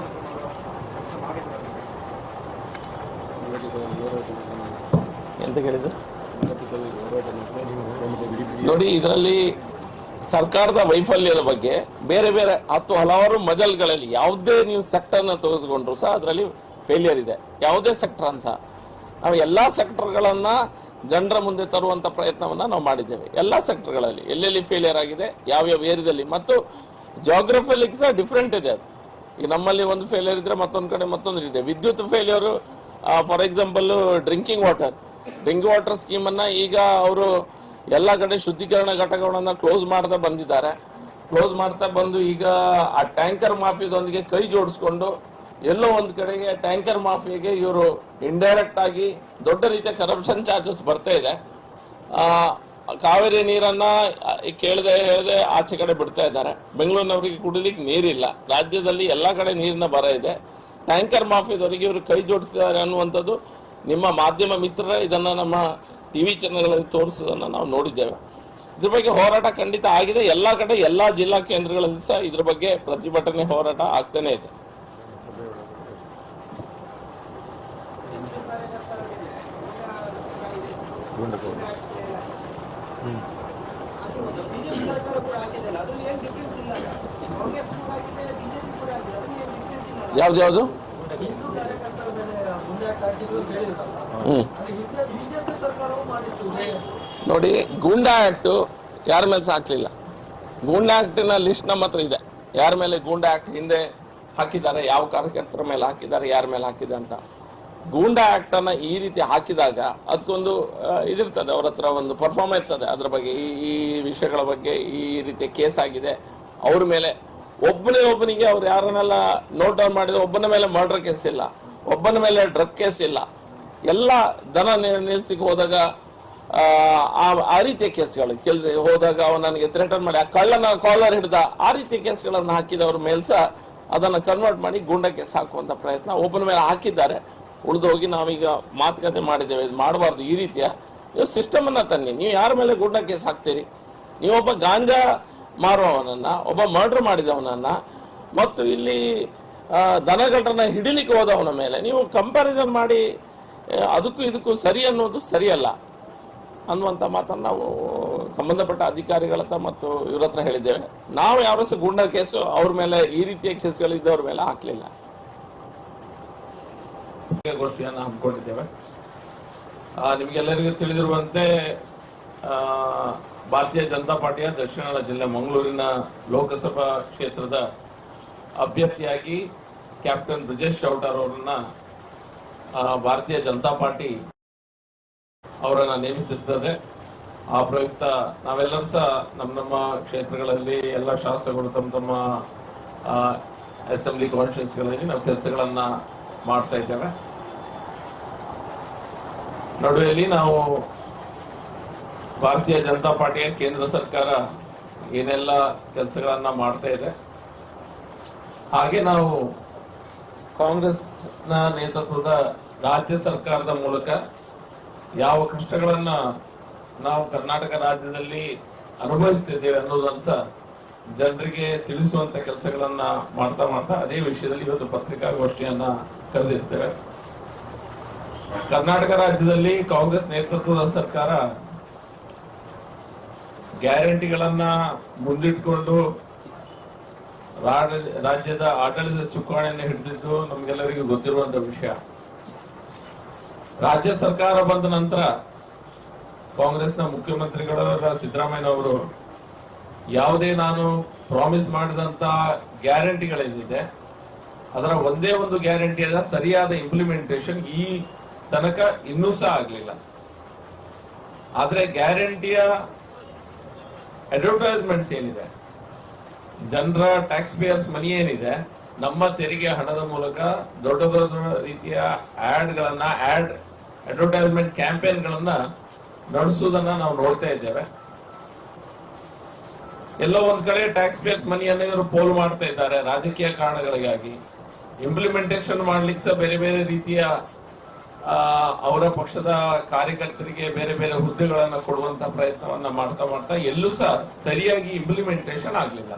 ಎಂತ ಕೇಳಿದ್ರು ನೋಡಿ. ಇದರಲ್ಲಿ ಸರ್ಕಾರದ ವೈಫಲ್ಯದ ಬಗ್ಗೆ ಬೇರೆ ಬೇರೆ ಹಲವಾರು ಮಜಲ್ಗಳಲ್ಲಿ ಯಾವುದೇ ನೀವು ಸೆಕ್ಟರ್ನ ತೆಗೆದುಕೊಂಡ್ರು ಸಹ ಅದರಲ್ಲಿ ಫೇಲಿಯರ್ ಇದೆ. ಯಾವುದೇ ಸೆಕ್ಟರ್ ಅಂತ ನಾವು ಎಲ್ಲಾ ಸೆಕ್ಟರ್ಗಳನ್ನ ಜನರ ಮುಂದೆ ತರುವಂತ ಪ್ರಯತ್ನವನ್ನ ನಾವು ಮಾಡಿದ್ದೇವೆ. ಎಲ್ಲಾ ಸೆಕ್ಟರ್ಗಳಲ್ಲಿ ಎಲ್ಲೆಲ್ಲಿ ಫೇಲಿಯರ್ ಆಗಿದೆ, ಯಾವ್ಯಾವ ಏರಿಯಾದಲ್ಲಿ, ಮತ್ತು ಜಾಗ್ರಫಿಯಲ್ಲಿ ಸಹ ಡಿಫ್ರೆಂಟ್ ಇದೆ. ಅದು ಈಗ ನಮ್ಮಲ್ಲಿ ಒಂದು ಫೇಲಿಯರ್ ಇದ್ರೆ ಮತ್ತೊಂದು ಕಡೆ ಮತ್ತೊಂದು ಇದೆ. ವಿದ್ಯುತ್ failure, for example drinking water scheme ಅನ್ನ ಈಗ ಅವರು ಎಲ್ಲ ಕಡೆ ಶುದ್ಧೀಕರಣ ಘಟಕಗಳನ್ನ ಕ್ಲೋಸ್ ಮಾಡ್ತಾ ಬಂದಿದ್ದಾರೆ. ಕ್ಲೋಸ್ ಮಾಡ್ತಾ ಬಂದು ಈಗ ಆ ಟ್ಯಾಂಕರ್ ಮಾಫಿಯಾದೊಂದಿಗೆ ಕೈ ಜೋಡಿಸ್ಕೊಂಡು ಎಲ್ಲೋ ಒಂದು ಕಡೆಗೆ ಟ್ಯಾಂಕರ್ ಮಾಫಿಯಾಗೆ ಇವರು ಇಂಡೈರೆಕ್ಟ್ ಆಗಿ ದೊಡ್ಡ ರೀತಿಯ ಕರಪ್ಷನ್ ಚಾರ್ಜಸ್ ಬರ್ತಾ ಇದೆ. ಕಾವೇರಿ ನೀರನ್ನ ಕೇಳದೆ ಹೇಳದೆ ಆಚೆ ಕಡೆ ಬಿಡ್ತಾ ಇದ್ದಾರೆ. ಬೆಂಗಳೂರಿನವರಿಗೆ ಕುಡಿಲಿಕ್ಕೆ ನೀರಿಲ್ಲ. ರಾಜ್ಯದಲ್ಲಿ ಎಲ್ಲಾ ಕಡೆ ನೀರಿನ ಬರ ಇದೆ. ಟ್ಯಾಂಕರ್ ಮಾಫಿಯಾದವರಿಗೆ ಇವರು ಕೈ ಜೋಡಿಸಿದ್ದಾರೆ ಅನ್ನುವಂಥದ್ದು ನಿಮ್ಮ ಮಾಧ್ಯಮ ಮಿತ್ರರೇ ಇದನ್ನ ನಮ್ಮ ಟಿವಿ ಚಾನೆಲ್ಗಳಲ್ಲಿ ತೋರಿಸೋದನ್ನ ನಾವು ನೋಡಿದ್ದೇವೆ. ಇದ್ರ ಬಗ್ಗೆ ಹೋರಾಟ ಖಂಡಿತ ಆಗಿದೆ. ಎಲ್ಲಾ ಕಡೆ ಎಲ್ಲಾ ಜಿಲ್ಲಾ ಕೇಂದ್ರಗಳಲ್ಲಿ ಸಹ ಇದ್ರ ಬಗ್ಗೆ ಪ್ರತಿಭಟನೆ ಹೋರಾಟ ಆಗ್ತಾನೆ ಇದೆ. ಯಾವ್ದು ನೋಡಿ, ಗೂಂಡಾ ಆಕ್ಟ್ ಯಾರ ಮೇಲೆ ಹಾಕ್ಲಿಲ್ಲ. ಗೂಂಡಾ ಆಕ್ಟಿನ ಲಿಸ್ಟ್ ನಮ್ಮ ಹತ್ರ ಇದೆ. ಯಾರ ಮೇಲೆ ಗೂಂಡಾ ಆಕ್ಟ್ ಹಿಂದೆ ಹಾಕಿದ್ದಾರೆ, ಯಾವ ಕಾರ್ಯಕರ್ತರ ಮೇಲೆ ಹಾಕಿದ್ದಾರೆ, ಯಾರ ಮೇಲೆ ಹಾಕಿದೆ ಅಂತ. ಗೂಂಡಾ ಆಕ್ಟ್ ಅನ್ನ ಈ ರೀತಿ ಹಾಕಿದಾಗ ಅದಕ್ಕೊಂದು ಇದಿರ್ತದೆ, ಅವ್ರ ಹತ್ರ ಒಂದು ಪರ್ಫಾರ್ಮ್ ಇರ್ತದೆ. ಅದ್ರ ಬಗ್ಗೆ ಈ ವಿಷಯಗಳ ಬಗ್ಗೆ ಈ ರೀತಿಯ ಕೇಸ್ ಆಗಿದೆ, ಅವ್ರ ಮೇಲೆ ಒಬ್ಬನಿಗೆ ಅವ್ರು ಯಾರನ್ನೆಲ್ಲ ನೋಟ್ ಡೌನ್ ಮಾಡಿದ್ರೆ ಒಬ್ಬನ ಮೇಲೆ ಮರ್ಡರ್ ಕೇಸ್ ಇಲ್ಲ, ಒಬ್ಬನ ಮೇಲೆ ಡ್ರಗ್ ಕೇಸ್ ಇಲ್ಲ. ಎಲ್ಲ ದನ ನಿಲ್ಸಿಗೆ ಹೋದಾಗ ಆ ರೀತಿಯ ಕೇಸ್ಗಳು ಹೋದಾಗ ಅವನು ನನಗೆ ಥ್ರೆಟನ್ ಮಾಡಿ ಆ ಕಳ್ಳನ ಕಾಲರ್ ಹಿಡ್ದ ಆ ರೀತಿಯ ಕೇಸ್ಗಳನ್ನು ಹಾಕಿದವ್ರ ಮೇಲೆ ಸಹ ಅದನ್ನ ಕನ್ವರ್ಟ್ ಮಾಡಿ ಗೂಂಡಾ ಕೇಸ್ ಹಾಕುವಂತ ಪ್ರಯತ್ನ ಒಬ್ಬನ ಮೇಲೆ ಹಾಕಿದ್ದಾರೆ. ಉಳಿದೋಗಿ ನಾವೀಗ ಮಾತುಕತೆ ಮಾಡಿದ್ದೇವೆ, ಇದು ಮಾಡಬಾರ್ದು. ಈ ರೀತಿಯ ಸಿಸ್ಟಮ್ ಅನ್ನ ತನ್ನಿ. ನೀವು ಯಾರ ಮೇಲೆ ಗೂಂಡಾ ಕೇಸ್ ಹಾಕ್ತೀರಿ? ನೀವೊಬ್ಬ ಗಾಂಜಾ ಮಾರುವವನನ್ನ, ಒಬ್ಬ ಮರ್ಡರ್ ಮಾಡಿದವನನ್ನ, ಮತ್ತು ಇಲ್ಲಿ ದನಗಟ್ಟನ್ನ ಹಿಡಿಲಿಕ್ಕೆ ಹೋದವನ ಮೇಲೆ ನೀವು ಕಂಪ್ಯಾರಿಸನ್ ಮಾಡಿ ಅದಕ್ಕೂ ಇದಕ್ಕೂ ಸರಿ ಅನ್ನೋದು ಸರಿಯಲ್ಲ ಅನ್ನುವಂಥ ಮಾತನ್ನು ನಾವು ಸಂಬಂಧಪಟ್ಟ ಅಧಿಕಾರಿಗಳ ಹತ್ರ ಮತ್ತು ಇವ್ರ ಹತ್ರ ಹೇಳಿದ್ದೇವೆ. ನಾವು ಯಾವ ಸಹ ಗೂಂಡಾ ಕೇಸು ಅವ್ರ ಮೇಲೆ ಈ ರೀತಿಯ ಕೇಸ್ಗಳಿದ್ದವ್ರ ಮೇಲೆ ಹಾಕ್ಲಿಲ್ಲ. ಗೋಷ್ಠಿಯನ್ನು ಹಮ್ಮಿಕೊಂಡಿದ್ದೇವೆ. ನಿಮಗೆಲ್ಲರಿಗೂ ತಿಳಿದಿರುವಂತೆ ಭಾರತೀಯ ಜನತಾ ಪಾರ್ಟಿಯ ದಕ್ಷಿಣ ಕನ್ನಡ ಜಿಲ್ಲೆ ಮಂಗಳೂರಿನ ಲೋಕಸಭಾ ಕ್ಷೇತ್ರದ ಅಭ್ಯರ್ಥಿಯಾಗಿ ಕ್ಯಾಪ್ಟನ್ ಬ್ರಿಜೇಶ್ ಚೌಟಾರ್ ಅವರನ್ನ ಭಾರತೀಯ ಜನತಾ ಪಾರ್ಟಿ ಅವರನ್ನ ನೇಮಿಸಿರ್ತದೆ. ಆ ಪ್ರಯುಕ್ತ ನಾವೆಲ್ಲರೂ ಸಹ ನಮ್ಮ ಕ್ಷೇತ್ರಗಳಲ್ಲಿ ಎಲ್ಲ ಶಾಸಕರು ತಮ್ಮ ಅಸೆಂಬ್ಲಿ ಕಾನ್ಸ್ಟಿಟ್ಯೂನ್ಸಿಗಳಲ್ಲಿ ನಾವು ಕೆಲಸಗಳನ್ನ ಮಾಡ್ತಾ ಇದ್ದೇವೆ. ನಡುವೆಯಲ್ಲಿ ನಾವು ಭಾರತೀಯ ಜನತಾ ಪಾರ್ಟಿಯ ಕೇಂದ್ರ ಸರ್ಕಾರ ಏನೆಲ್ಲ ಕೆಲಸಗಳನ್ನ ಮಾಡ್ತಾ ಇದೆ, ಹಾಗೆ ನಾವು ಕಾಂಗ್ರೆಸ್ನ ನೇತೃತ್ವದ ರಾಜ್ಯ ಸರ್ಕಾರದ ಮೂಲಕ ಯಾವ ಕಷ್ಟಗಳನ್ನ ನಾವು ಕರ್ನಾಟಕ ರಾಜ್ಯದಲ್ಲಿ ಅನುಭವಿಸ್ತಿದ್ದೇವೆ ಅನ್ನೋದನ್ನ ಸಹ ಜನರಿಗೆ ತಿಳಿಸುವಂತ ಕೆಲಸಗಳನ್ನ ಮಾಡ್ತಾ ಮಾಡ್ತಾ ಅದೇ ವಿಷಯದಲ್ಲಿ ಇವತ್ತು ಪತ್ರಿಕಾಗೋಷ್ಠಿಯನ್ನ ಕರೆದಿರ್ತೇವೆ. ಕರ್ನಾಟಕ ರಾಜ್ಯದಲ್ಲಿ ಕಾಂಗ್ರೆಸ್ ನೇತೃತ್ವದ ಸರ್ಕಾರ ಗ್ಯಾರಂಟಿಗಳನ್ನ ಮುಂದಿಟ್ಕೊಂಡು ರಾಜ್ಯದ ಆಡಳಿತ ಚುಕ್ಕಾಣಿಯನ್ನು ಹಿಡಿದಿದ್ದು ನಮ್ಗೆಲ್ಲರಿಗೂ ಗೊತ್ತಿರುವಂತ ವಿಷಯ. ರಾಜ್ಯ ಸರ್ಕಾರ ಬಂದ ನಂತರ ಕಾಂಗ್ರೆಸ್ನ ಮುಖ್ಯಮಂತ್ರಿಗಳಾದ ಸಿದ್ದರಾಮಯ್ಯನವರು ಯಾವುದೇ ನಾನು ಪ್ರಾಮಿಸ್ ಮಾಡಿದಂತ ಗ್ಯಾರಂಟಿಗಳೇನಿದೆ ಅದರ ಒಂದೇ ಒಂದು ಗ್ಯಾರಂಟಿಯ ಸರಿಯಾದ ಇಂಪ್ಲಿಮೆಂಟೇಷನ್ ಈ ತನಕ ಇನ್ನೂ ಸಹ ಆಗಲಿಲ್ಲ. ಆದ್ರೆ ಗ್ಯಾರಂಟಿಯ ಅಡ್ವರ್ಟೈಸ್ಮೆಂಟ್ಸ್ ಏನಿದೆ, ಜನರ ಟ್ಯಾಕ್ಸ್ ಪೇಯರ್ಸ್ ಮನಿ ಏನಿದೆ, ನಮ್ಮ ತೆರಿಗೆ ಹಣದ ಮೂಲಕ ದೊಡ್ಡ ದೊಡ್ಡ ರೀತಿಯ ಅಡ್ವರ್ಟೈಸ್ಮೆಂಟ್ ಕ್ಯಾಂಪೇನ್ಗಳನ್ನ ನಡೆಸುವುದನ್ನ ನಾವು ನೋಡ್ತಾ ಇದ್ದೇವೆ. ಎಲ್ಲೋ ಒಂದ್ ಕಡೆ ಟ್ಯಾಕ್ಸ್ ಪೇಯರ್ಸ್ ಮನಿಯನ್ನು ಇವರು ಪೋಲ್ ಮಾಡ್ತಾ ಇದ್ದಾರೆ ರಾಜಕೀಯ ಕಾರಣಗಳಿಗಾಗಿ. ಇಂಪ್ಲಿಮೆಂಟೇಷನ್ ಮಾಡ್ಲಿಕ್ಕೆ ಸಹ ಬೇರೆ ಬೇರೆ ರೀತಿಯ ಅವರ ಪಕ್ಷದ ಕಾರ್ಯಕರ್ತರಿಗೆ ಬೇರೆ ಬೇರೆ ಹುದ್ದೆಗಳನ್ನ ಕೊಡುವಂತ ಪ್ರಯತ್ನವನ್ನ ಮಾಡ್ತಾ ಮಾಡ್ತಾ ಎಲ್ಲೂ ಸಹ ಸರಿಯಾಗಿ ಇಂಪ್ಲಿಮೆಂಟೇಷನ್ ಆಗ್ಲಿಲ್ಲ.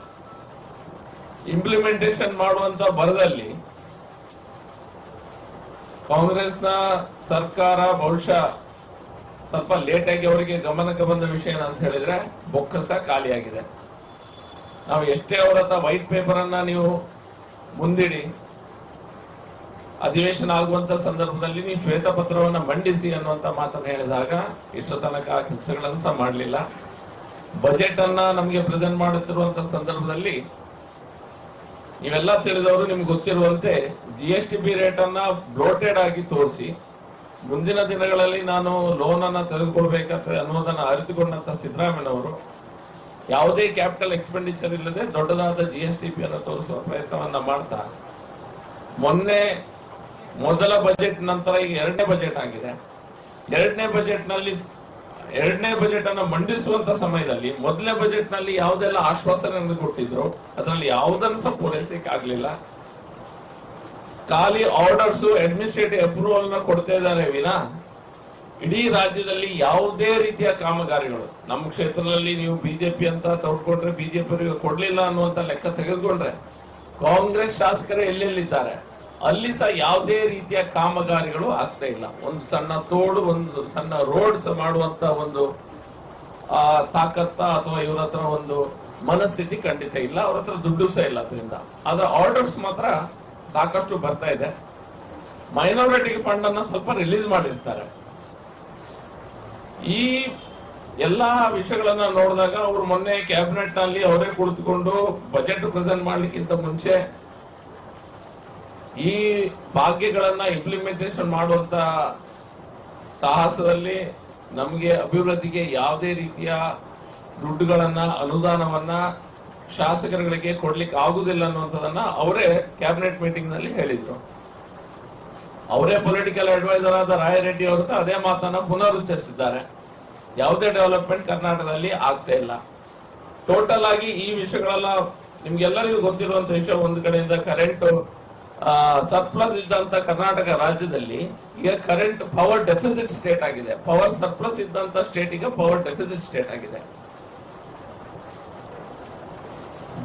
ಇಂಪ್ಲಿಮೆಂಟೇಷನ್ ಮಾಡುವಂತ ಭರದಲ್ಲಿ ಕಾಂಗ್ರೆಸ್ನ ಸರ್ಕಾರ ಬಹುಶಃ ಸ್ವಲ್ಪ ಲೇಟ್ ಆಗಿ ಅವರಿಗೆ ಗಮನಕ್ಕೆ ಬಂದ ವಿಷಯ ಅಂತ ಹೇಳಿದ್ರೆ ಬೊಕ್ಕಸ ಖಾಲಿಯಾಗಿದೆ. ನಾವು ಎಷ್ಟೇ ಅವರ ಹತ್ರ ವೈಟ್ ಪೇಪರ್ ಅನ್ನ ನೀವು ಮುಂದಿಡಿ, ಅಧಿವೇಶನ ಆಗುವಂತ ಸಂದರ್ಭದಲ್ಲಿ ನೀವು ಶ್ವೇತಪತ್ರವನ್ನ ಮಂಡಿಸಿ ಅನ್ನುವಂತ ಮಾತನ್ನು ಹೇಳಿದಾಗ ಇಷ್ಟು ತನಕ ಕೆಲಸಗಳನ್ನು ಸಹ ಮಾಡಲಿಲ್ಲ. ಬಜೆಟ್ ಅನ್ನ ನಮಗೆ ಪ್ರೆಸೆಂಟ್ ಮಾಡುತ್ತಿರುವಂತ ಸಂದರ್ಭದಲ್ಲಿ ನೀವೆಲ್ಲ ತಿಳಿದವರು ನಿಮ್ಗೆ ಗೊತ್ತಿರುವಂತೆ GST ರೇಟ್ ಅನ್ನ ಬ್ಲೋಟೆಡ್ ಆಗಿ ತೋರಿಸಿ ಮುಂದಿನ ದಿನಗಳಲ್ಲಿ ನಾನು ಲೋನ್ ಅನ್ನ ತೆಗೆದುಕೊಳ್ಬೇಕಂತ ಅನ್ನೋದನ್ನ ಅರಿತುಕೊಂಡಂತ ಸಿದ್ದರಾಮಯ್ಯನವರು ಯಾವುದೇ ಕ್ಯಾಪಿಟಲ್ ಎಕ್ಸ್ಪೆಂಡಿಚರ್ ಇಲ್ಲದೆ ದೊಡ್ಡದಾದ GST ಅನ್ನು ತೋರಿಸುವ ಪ್ರಯತ್ನವನ್ನ ಮಾಡ್ತಾ ಮೊನ್ನೆ ಮೊದಲ ಬಜೆಟ್ ನಂತರ ಈಗ ಎರಡನೇ ಬಜೆಟ್ ಆಗಿದೆ. ಎರಡನೇ ಬಜೆಟ್ ಅನ್ನು ಮಂಡಿಸುವಂತ ಸಮಯದಲ್ಲಿ ಮೊದಲನೇ ಬಜೆಟ್ ನಲ್ಲಿ ಯಾವುದೆಲ್ಲ ಆಶ್ವಾಸನೆ ಕೊಟ್ಟಿದ್ರು ಅದರಲ್ಲಿ ಯಾವುದನ್ನು ಸಹ ಪೂರೈಸಕ್ಕೆ ಆಗ್ಲಿಲ್ಲ. ಖಾಲಿ ಆರ್ಡರ್ಸ್ ಅಡ್ಮಿನಿಸ್ಟ್ರೇಟಿವ್ ಅಪ್ರೂವಲ್ ನ ಕೊಡ್ತಾ ಇದ್ದಾರೆ ವಿನಾ ಇಡೀ ರಾಜ್ಯದಲ್ಲಿ ಯಾವುದೇ ರೀತಿಯ ಕಾಮಗಾರಿಗಳು ನಮ್ಮ ಕ್ಷೇತ್ರದಲ್ಲಿ ನೀವು ಬಿಜೆಪಿ ಅಂತ ತಗೊಂಡ್ರೆ ಬಿಜೆಪಿ ಕೊಡ್ಲಿಲ್ಲ ಅನ್ನುವಂತ ಲೆಕ್ಕ ತೆಗೆದುಕೊಂಡ್ರೆ ಕಾಂಗ್ರೆಸ್ ಶಾಸಕರೇ ಎಲ್ಲೆಲ್ಲಿದ್ದಾರೆ ಅಲ್ಲಿ ಸಹ ಯಾವುದೇ ರೀತಿಯ ಕಾಮಗಾರಿಗಳು ಆಗ್ತಾ ಇಲ್ಲ. ಒಂದು ಸಣ್ಣ ತೋಡು, ಒಂದು ಸಣ್ಣ ರೋಡ್ಸ್ ಮಾಡುವಂತ ಒಂದು ತಾಕತ್ತ ಅಥವಾ ಇವರ ಹತ್ರ ಒಂದು ಮನಸ್ಥಿತಿ ಖಂಡಿತ ಇಲ್ಲ. ಅವ್ರ ಹತ್ರ ದುಡ್ಡು ಸಹ ಇಲ್ಲ. ಅದರಿಂದ ಆದ್ರೆ ಆರ್ಡರ್ಸ್ ಮಾತ್ರ ಸಾಕಷ್ಟು ಬರ್ತಾ ಇದೆ. ಮೈನಾರಿಟಿ ಫಂಡ್ ಅನ್ನ ಸ್ವಲ್ಪ ರಿಲೀಸ್ ಮಾಡಿರ್ತಾರೆ. ಈ ಎಲ್ಲಾ ವಿಷಯಗಳನ್ನ ನೋಡಿದಾಗ ಅವರು ಮೊನ್ನೆ ಕ್ಯಾಬಿನೆಟ್ ನಲ್ಲಿ ಅವರೇ ಕುಳಿತುಕೊಂಡು ಬಜೆಟ್ ಪ್ರೆಸೆಂಟ್ ಮಾಡ್ಲಿಕ್ಕಿಂತ ಮುಂಚೆ ಈ ಭಾಗ್ಯಗಳನ್ನ ಇಂಪ್ಲಿಮೆಂಟೇಷನ್ ಮಾಡುವಂತ ಸಾಹಸದಲ್ಲಿ ನಮಗೆ ಅಭಿವೃದ್ಧಿಗೆ ಯಾವುದೇ ರೀತಿಯ ದುಡ್ಡುಗಳನ್ನ ಅನುದಾನವನ್ನ ಶಾಸಕರುಗಳಿಗೆ ಕೊಡ್ಲಿಕ್ಕೆ ಆಗುದಿಲ್ಲ ಅನ್ನುವಂಥದ್ದನ್ನ ಅವರೇ ಕ್ಯಾಬಿನೆಟ್ ಮೀಟಿಂಗ್ ನಲ್ಲಿ ಹೇಳಿದ್ರು. ಅವರೇ ಪೊಲಿಟಿಕಲ್ ಅಡ್ವೈಸರ್ ಆದ ರಾಯರೆಡ್ಡಿ ಅವರು ಸಹ ಅದೇ ಮಾತನ್ನ ಪುನರುಚ್ಚರಿಸಿದ್ದಾರೆ. ಯಾವುದೇ ಡೆವಲಪ್ಮೆಂಟ್ ಕರ್ನಾಟಕದಲ್ಲಿ ಆಗ್ತಾ ಇಲ್ಲ. ಟೋಟಲ್ ಆಗಿ ಈ ವಿಷಯಗಳೆಲ್ಲ ನಿಮ್ಗೆಲ್ಲರಿಗೂ ಗೊತ್ತಿರುವಂತ ವಿಷಯ. ಒಂದು ಕಡೆಯಿಂದ ಕರೆಂಟ್ ಸರ್ಪ್ಲಸ್ ಇದ್ದಂತ ಕರ್ನಾಟಕ ರಾಜ್ಯದಲ್ಲಿ ಈಗ ಕರೆಂಟ್ ಪವರ್ ಡೆಫಿಸಿಟ್ ಸ್ಟೇಟ್ ಆಗಿದೆ. ಪವರ್ ಸರ್ಪ್ಲಸ್ ಇದ್ದಂತ ಸ್ಟೇಟ್ ಈಗ ಪವರ್ ಡೆಫಿಸಿಟ್ ಸ್ಟೇಟ್ ಆಗಿದೆ.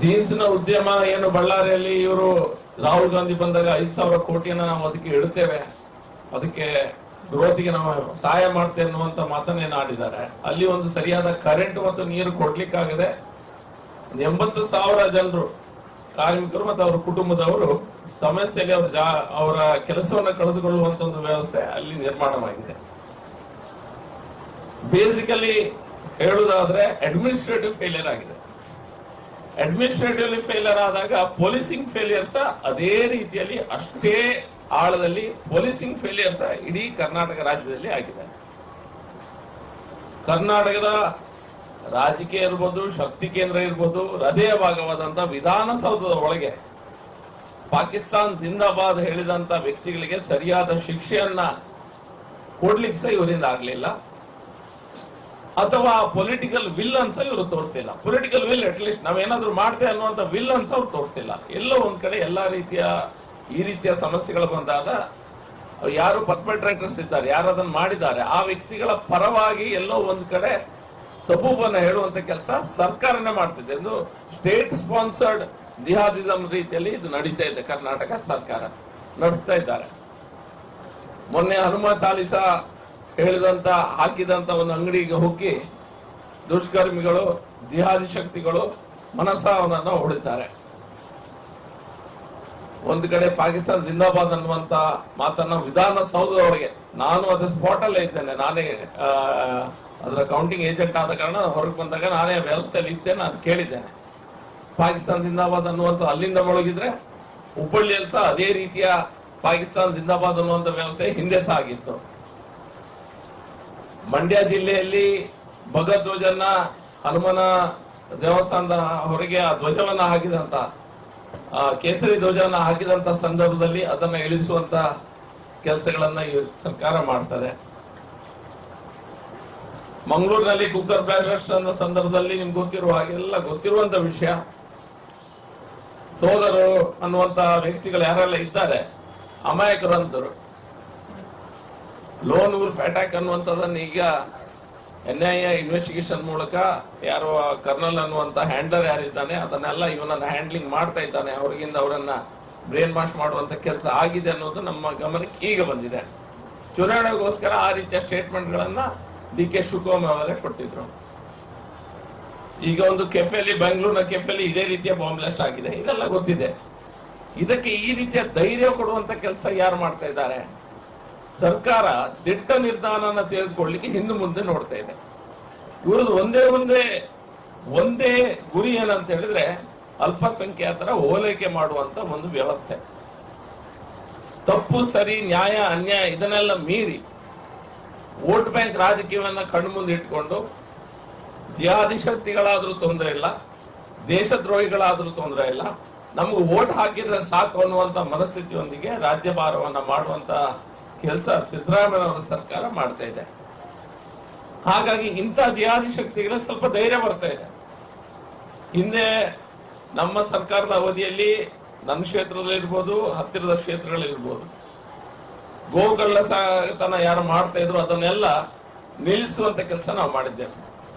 ಜೀನ್ಸ್ ನ ಉದ್ಯಮ ಏನು ಬಳ್ಳಾರಿಯಲ್ಲಿ ಇವರು ರಾಹುಲ್ ಗಾಂಧಿ ಬಂದಾಗ 5,000 ಕೋಟಿಯನ್ನ ನಾವು ಅದಕ್ಕೆ ಇಡುತ್ತೇವೆ, ಅದಕ್ಕೆ ಗ್ರೋತ್ಗೆ ನಾವು ಸಹಾಯ ಮಾಡ್ತೇವೆ ಅನ್ನುವಂತ ಮಾತನ್ನೇನು ಆಡಿದ್ದಾರೆ. ಅಲ್ಲಿ ಒಂದು ಸರಿಯಾದ ಕರೆಂಟ್ ಮತ್ತು ನೀರು ಕೊಡ್ಲಿಕ್ಕಾಗದೆ 80,000 ಜನರು ಕಾರ್ಮಿಕರು ಮತ್ತು ಅವರ ಕುಟುಂಬದವರು ಸಮಸ್ಯೆಯಲ್ಲಿ ಅವರ ಕೆಲಸವನ್ನು ಕಳೆದುಕೊಳ್ಳುವಂತ ಒಂದು ವ್ಯವಸ್ಥೆ ಅಲ್ಲಿ ನಿರ್ಮಾಣವಾಗಿದೆ. ಬೇಸಿಕಲಿ ಹೇಳುವುದಾದ್ರೆ ಅಡ್ಮಿನಿಸ್ಟ್ರೇಟಿವ್ ಫೇಲಿಯರ್ ಆಗಿದೆ. ಅಡ್ಮಿನಿಸ್ಟ್ರೇಟಿವ್ಲಿ ಫೇಲಿಯರ್ ಆದಾಗ ಪೊಲೀಸಿಂಗ್ ಫೇಲಿಯರ್ ಸಹ ಅದೇ ರೀತಿಯಲ್ಲಿ ಅಷ್ಟೇ ಆಳದಲ್ಲಿ ಪೊಲೀಸಿಂಗ್ ಫೇಲಿಯರ್ ಸಹ ಇಡೀ ಕರ್ನಾಟಕ ರಾಜ್ಯದಲ್ಲಿ ಆಗಿದೆ. ಕರ್ನಾಟಕದ ರಾಜಕೀಯ ಇರ್ಬೋದು, ಶಕ್ತಿ ಕೇಂದ್ರ ಇರ್ಬೋದು, ಹೃದಯ ಭಾಗವಾದಂತ ವಿಧಾನಸೌಧದ ಒಳಗೆ ಪಾಕಿಸ್ತಾನ್ ಜಿಂದಾಬಾದ್ ಹೇಳಿದಂತ ವ್ಯಕ್ತಿಗಳಿಗೆ ಸರಿಯಾದ ಶಿಕ್ಷೆಯನ್ನ ಕೊಡ್ಲಿಕ್ಕೆ ಸಹ ಇವರಿಂದ ಆಗ್ಲಿಲ್ಲ. ಅಥವಾ ಪೊಲಿಟಿಕಲ್ ವಿಲ್ ಅನ್ಸ ಇವರು ತೋರಿಸ್ತಿಲ್ಲ. ಪೊಲಿಟಿಕಲ್ ವಿಲ್ ಅಟ್ಲೀಸ್ಟ್ ನಾವೇನಾದ್ರೂ ಮಾಡ್ತೇವೆ ಅನ್ನುವಂತ ವಿಲ್ ಅನ್ಸ ಅವ್ರು ತೋರಿಸಿಲ್ಲ. ಎಲ್ಲೋ ಒಂದ್ ಕಡೆ ಎಲ್ಲಾ ರೀತಿಯ ಈ ರೀತಿಯ ಸಮಸ್ಯೆಗಳು ಬಂದಾಗ ಯಾರು ಪರ್ಪೆಟ್ರೇಟರ್ಸ್ ಇದ್ದಾರೆ, ಯಾರು ಅದನ್ನು ಮಾಡಿದ್ದಾರೆ, ಆ ವ್ಯಕ್ತಿಗಳ ಪರವಾಗಿ ಎಲ್ಲೋ ಒಂದ್ ಕಡೆ ಸಬೂಬನ್ನ ಹೇಳುವಂತ ಕೆಲಸ ಸರ್ಕಾರನೇ ಮಾಡ್ತಿದೆ. ಇದು ಸ್ಟೇಟ್ ಸ್ಪಾನ್ಸರ್ಡ್ ಜಿಹಾದಿಸಂ ರೀತಿಯಲ್ಲಿ ಇದು ನಡೀತಾ ಇದೆ. ಕರ್ನಾಟಕ ಸರ್ಕಾರ ನಡೆಸ್ತಾ ಇದ್ದಾರೆ. ಮೊನ್ನೆ ಹನುಮ ಚಾಲಿಸ ಹೇಳಿದಂತ ಹಾಕಿದಂತ ಒಂದು ಅಂಗಡಿಗೆ ಹೋಗಿ ದುಷ್ಕರ್ಮಿಗಳು ಜಿಹಾದಿ ಶಕ್ತಿಗಳು ಮನಸ ಅವನನ್ನ ಹೊಡಿತಾರೆ. ಒಂದು ಕಡೆ ಪಾಕಿಸ್ತಾನ ಜಿಂದಾಬಾದ್ ಅನ್ನುವಂತ ಮಾತನ್ನ ವಿಧಾನಸೌಧದೊಳಗೆ, ನಾನು ಅದು ಸ್ಪಾಟ್ ಅಲ್ಲೇ ಇದ್ದೇನೆ, ನಾನೇ ಅದರ ಕೌಂಟಿಂಗ್ ಏಜೆಂಟ್ ಆದ ಕಾರಣ ಹೊರಗೆ ಬಂದಾಗ ನಾನೇ ವ್ಯವಸ್ಥೆಯಲ್ಲಿ ಇದ್ದೇನೆ, ನಾನು ಕೇಳಿದ್ದೇನೆ. ಪಾಕಿಸ್ತಾನ ಜಿಂದಾಬಾದ್ ಅನ್ನುವಂಥ ಅಲ್ಲಿಂದ ಮೊಳಗಿದ್ರೆ ಹುಬ್ಬಳ್ಳಿಯಲ್ಲಿ ಸಹ ಅದೇ ರೀತಿಯ ಪಾಕಿಸ್ತಾನ ಜಿಂದಾಬಾದ್ ಅನ್ನುವಂಥ ವ್ಯವಸ್ಥೆ ಹಿಂದೆ ಸಹ ಆಗಿತ್ತು. ಮಂಡ್ಯ ಜಿಲ್ಲೆಯಲ್ಲಿ ಭಗಧ್ವಜನ್ನ ಹನುಮನ ದೇವಸ್ಥಾನದ ಹೊರಗೆ ಆ ಧ್ವಜವನ್ನ ಹಾಕಿದಂತ ಕೇಸರಿ ಧ್ವಜವನ್ನ ಹಾಕಿದಂತ ಸಂದರ್ಭದಲ್ಲಿ ಅದನ್ನ ಇಳಿಸುವಂತ ಕೆಲಸಗಳನ್ನ ಈ ಸರ್ಕಾರ ಮಾಡ್ತದೆ. ಮಂಗಳೂರಿನಲ್ಲಿ ಕುಕ್ಕರ್ ಬ್ಲಾಸ್ಟ್ ಅನ್ನೋ ಸಂದರ್ಭದಲ್ಲಿ ನಿಮ್ಗೆ ಗೊತ್ತಿರುವ ಹಾಗೆಲ್ಲ ಗೊತ್ತಿರುವಂತ ವಿಷಯ. ಸೋದರು ಅನ್ನುವಂತ ವ್ಯಕ್ತಿಗಳು ಯಾರೆಲ್ಲ ಇದ್ದಾರೆ ಅಮಾಯಕರಂತರು. ಲೋನ್ ವುಲ್ಫ್ ಅಟ್ಯಾಕ್ ಅನ್ನುವಂಥದ್ದನ್ನ ಈಗ NIA ಇನ್ವೆಸ್ಟಿಗೇಷನ್ ಮೂಲಕ ಯಾರೋ ಕರ್ನಲ್ ಅನ್ನುವಂತ ಹ್ಯಾಂಡ್ಲರ್ ಯಾರಿದ್ದಾನೆ ಅದನ್ನೆಲ್ಲ ಇವನನ್ನ ಹ್ಯಾಂಡ್ಲಿಂಗ್ ಮಾಡ್ತಾ ಇದ್ದಾನೆ. ಅವರಿಗಿಂದ ಅವರನ್ನ ಬ್ರೇನ್ ವಾಶ್ ಮಾಡುವಂತ ಕೆಲಸ ಆಗಿದೆ ಅನ್ನೋದು ನಮ್ಮ ಗಮನಕ್ಕೆ ಈಗ ಬಂದಿದೆ. ಚುನಾವಣೆಗೋಸ್ಕರ ಆ ರೀತಿಯ ಸ್ಟೇಟ್ಮೆಂಟ್ ಗಳನ್ನ DK ಶಿವಕುಮಾರ್ ಅವರೇ ಕೊಟ್ಟಿದ್ರು. ಈಗ ಒಂದು ಕೆಫೆಲಿ, ಬೆಂಗಳೂರಿನ ಕೆಫೆಲಿ ಇದೇ ರೀತಿಯ ಬಾಂಬ್ ಬ್ಲಾಸ್ಟ್ ಆಗಿದೆ, ಇದೆಲ್ಲ ಗೊತ್ತಿದೆ. ಇದಕ್ಕೆ ಈ ರೀತಿಯ ಧೈರ್ಯ ಕೊಡುವಂತ ಕೆಲಸ ಯಾರು ಮಾಡ್ತಾ ಇದ್ದಾರೆ? ಸರ್ಕಾರ ದಿಟ್ಟ ನಿರ್ಧಾರನ ತೆಗೆದುಕೊಳ್ಳಲಿಕ್ಕೆ ಹಿಂದೆ ಮುಂದೆ ನೋಡ್ತಾ ಇದೆ. ಇವ್ರದ್ದು ಒಂದೇ ಗುರಿ ಏನಂತ ಹೇಳಿದ್ರೆ ಅಲ್ಪಸಂಖ್ಯಾತರ ಓಲೈಕೆ ಮಾಡುವಂತ ಒಂದು ವ್ಯವಸ್ಥೆ. ತಪ್ಪು ಸರಿ, ನ್ಯಾಯ ಅನ್ಯಾಯ ಇದನ್ನೆಲ್ಲ ಮೀರಿ ವೋಟ್ ಬ್ಯಾಂಕ್ ರಾಜಕೀಯವನ್ನ ಕಣ್ಮುಂದೆ ಇಟ್ಕೊಂಡು ಜಿಹಾದಿ ಶಕ್ತಿಗಳಾದ್ರೂ ತೊಂದರೆ ಇಲ್ಲ, ದೇಶದ್ರೋಹಿಗಳಾದ್ರೂ ತೊಂದರೆ ಇಲ್ಲ, ನಮ್ಗೆ ವೋಟ್ ಹಾಕಿದ್ರೆ ಸಾಕು ಅನ್ನುವಂತ ಮನಸ್ಥಿತಿಯೊಂದಿಗೆ ರಾಜ್ಯಭಾರವನ್ನ ಮಾಡುವಂತ ಕೆಲಸ ಸಿದ್ದರಾಮಯ್ಯನವರ ಸರ್ಕಾರ ಮಾಡ್ತಾ ಇದೆ. ಹಾಗಾಗಿ ಇಂಥ ಜಿಹಾದಿ ಶಕ್ತಿಗಳ ಸ್ವಲ್ಪ ಧೈರ್ಯ ಬರ್ತಾ ಇದೆ. ಹಿಂದೆ ನಮ್ಮ ಸರ್ಕಾರದ ಅವಧಿಯಲ್ಲಿ ನನ್ನ ಕ್ಷೇತ್ರದಲ್ಲಿರ್ಬೋದು, ಹತ್ತಿರದ ಕ್ಷೇತ್ರಗಳಿರ್ಬೋದು, ಗೋಕಳ್ಳತನ ಯಾರು ಮಾಡ್ತಾ ಇದ್ರು ಅದನ್ನೆಲ್ಲ ನಿಲ್ಲಿಸುವಂತ ಕೆಲಸ ನಾವು ಮಾಡಿದ್ದೇವೆ.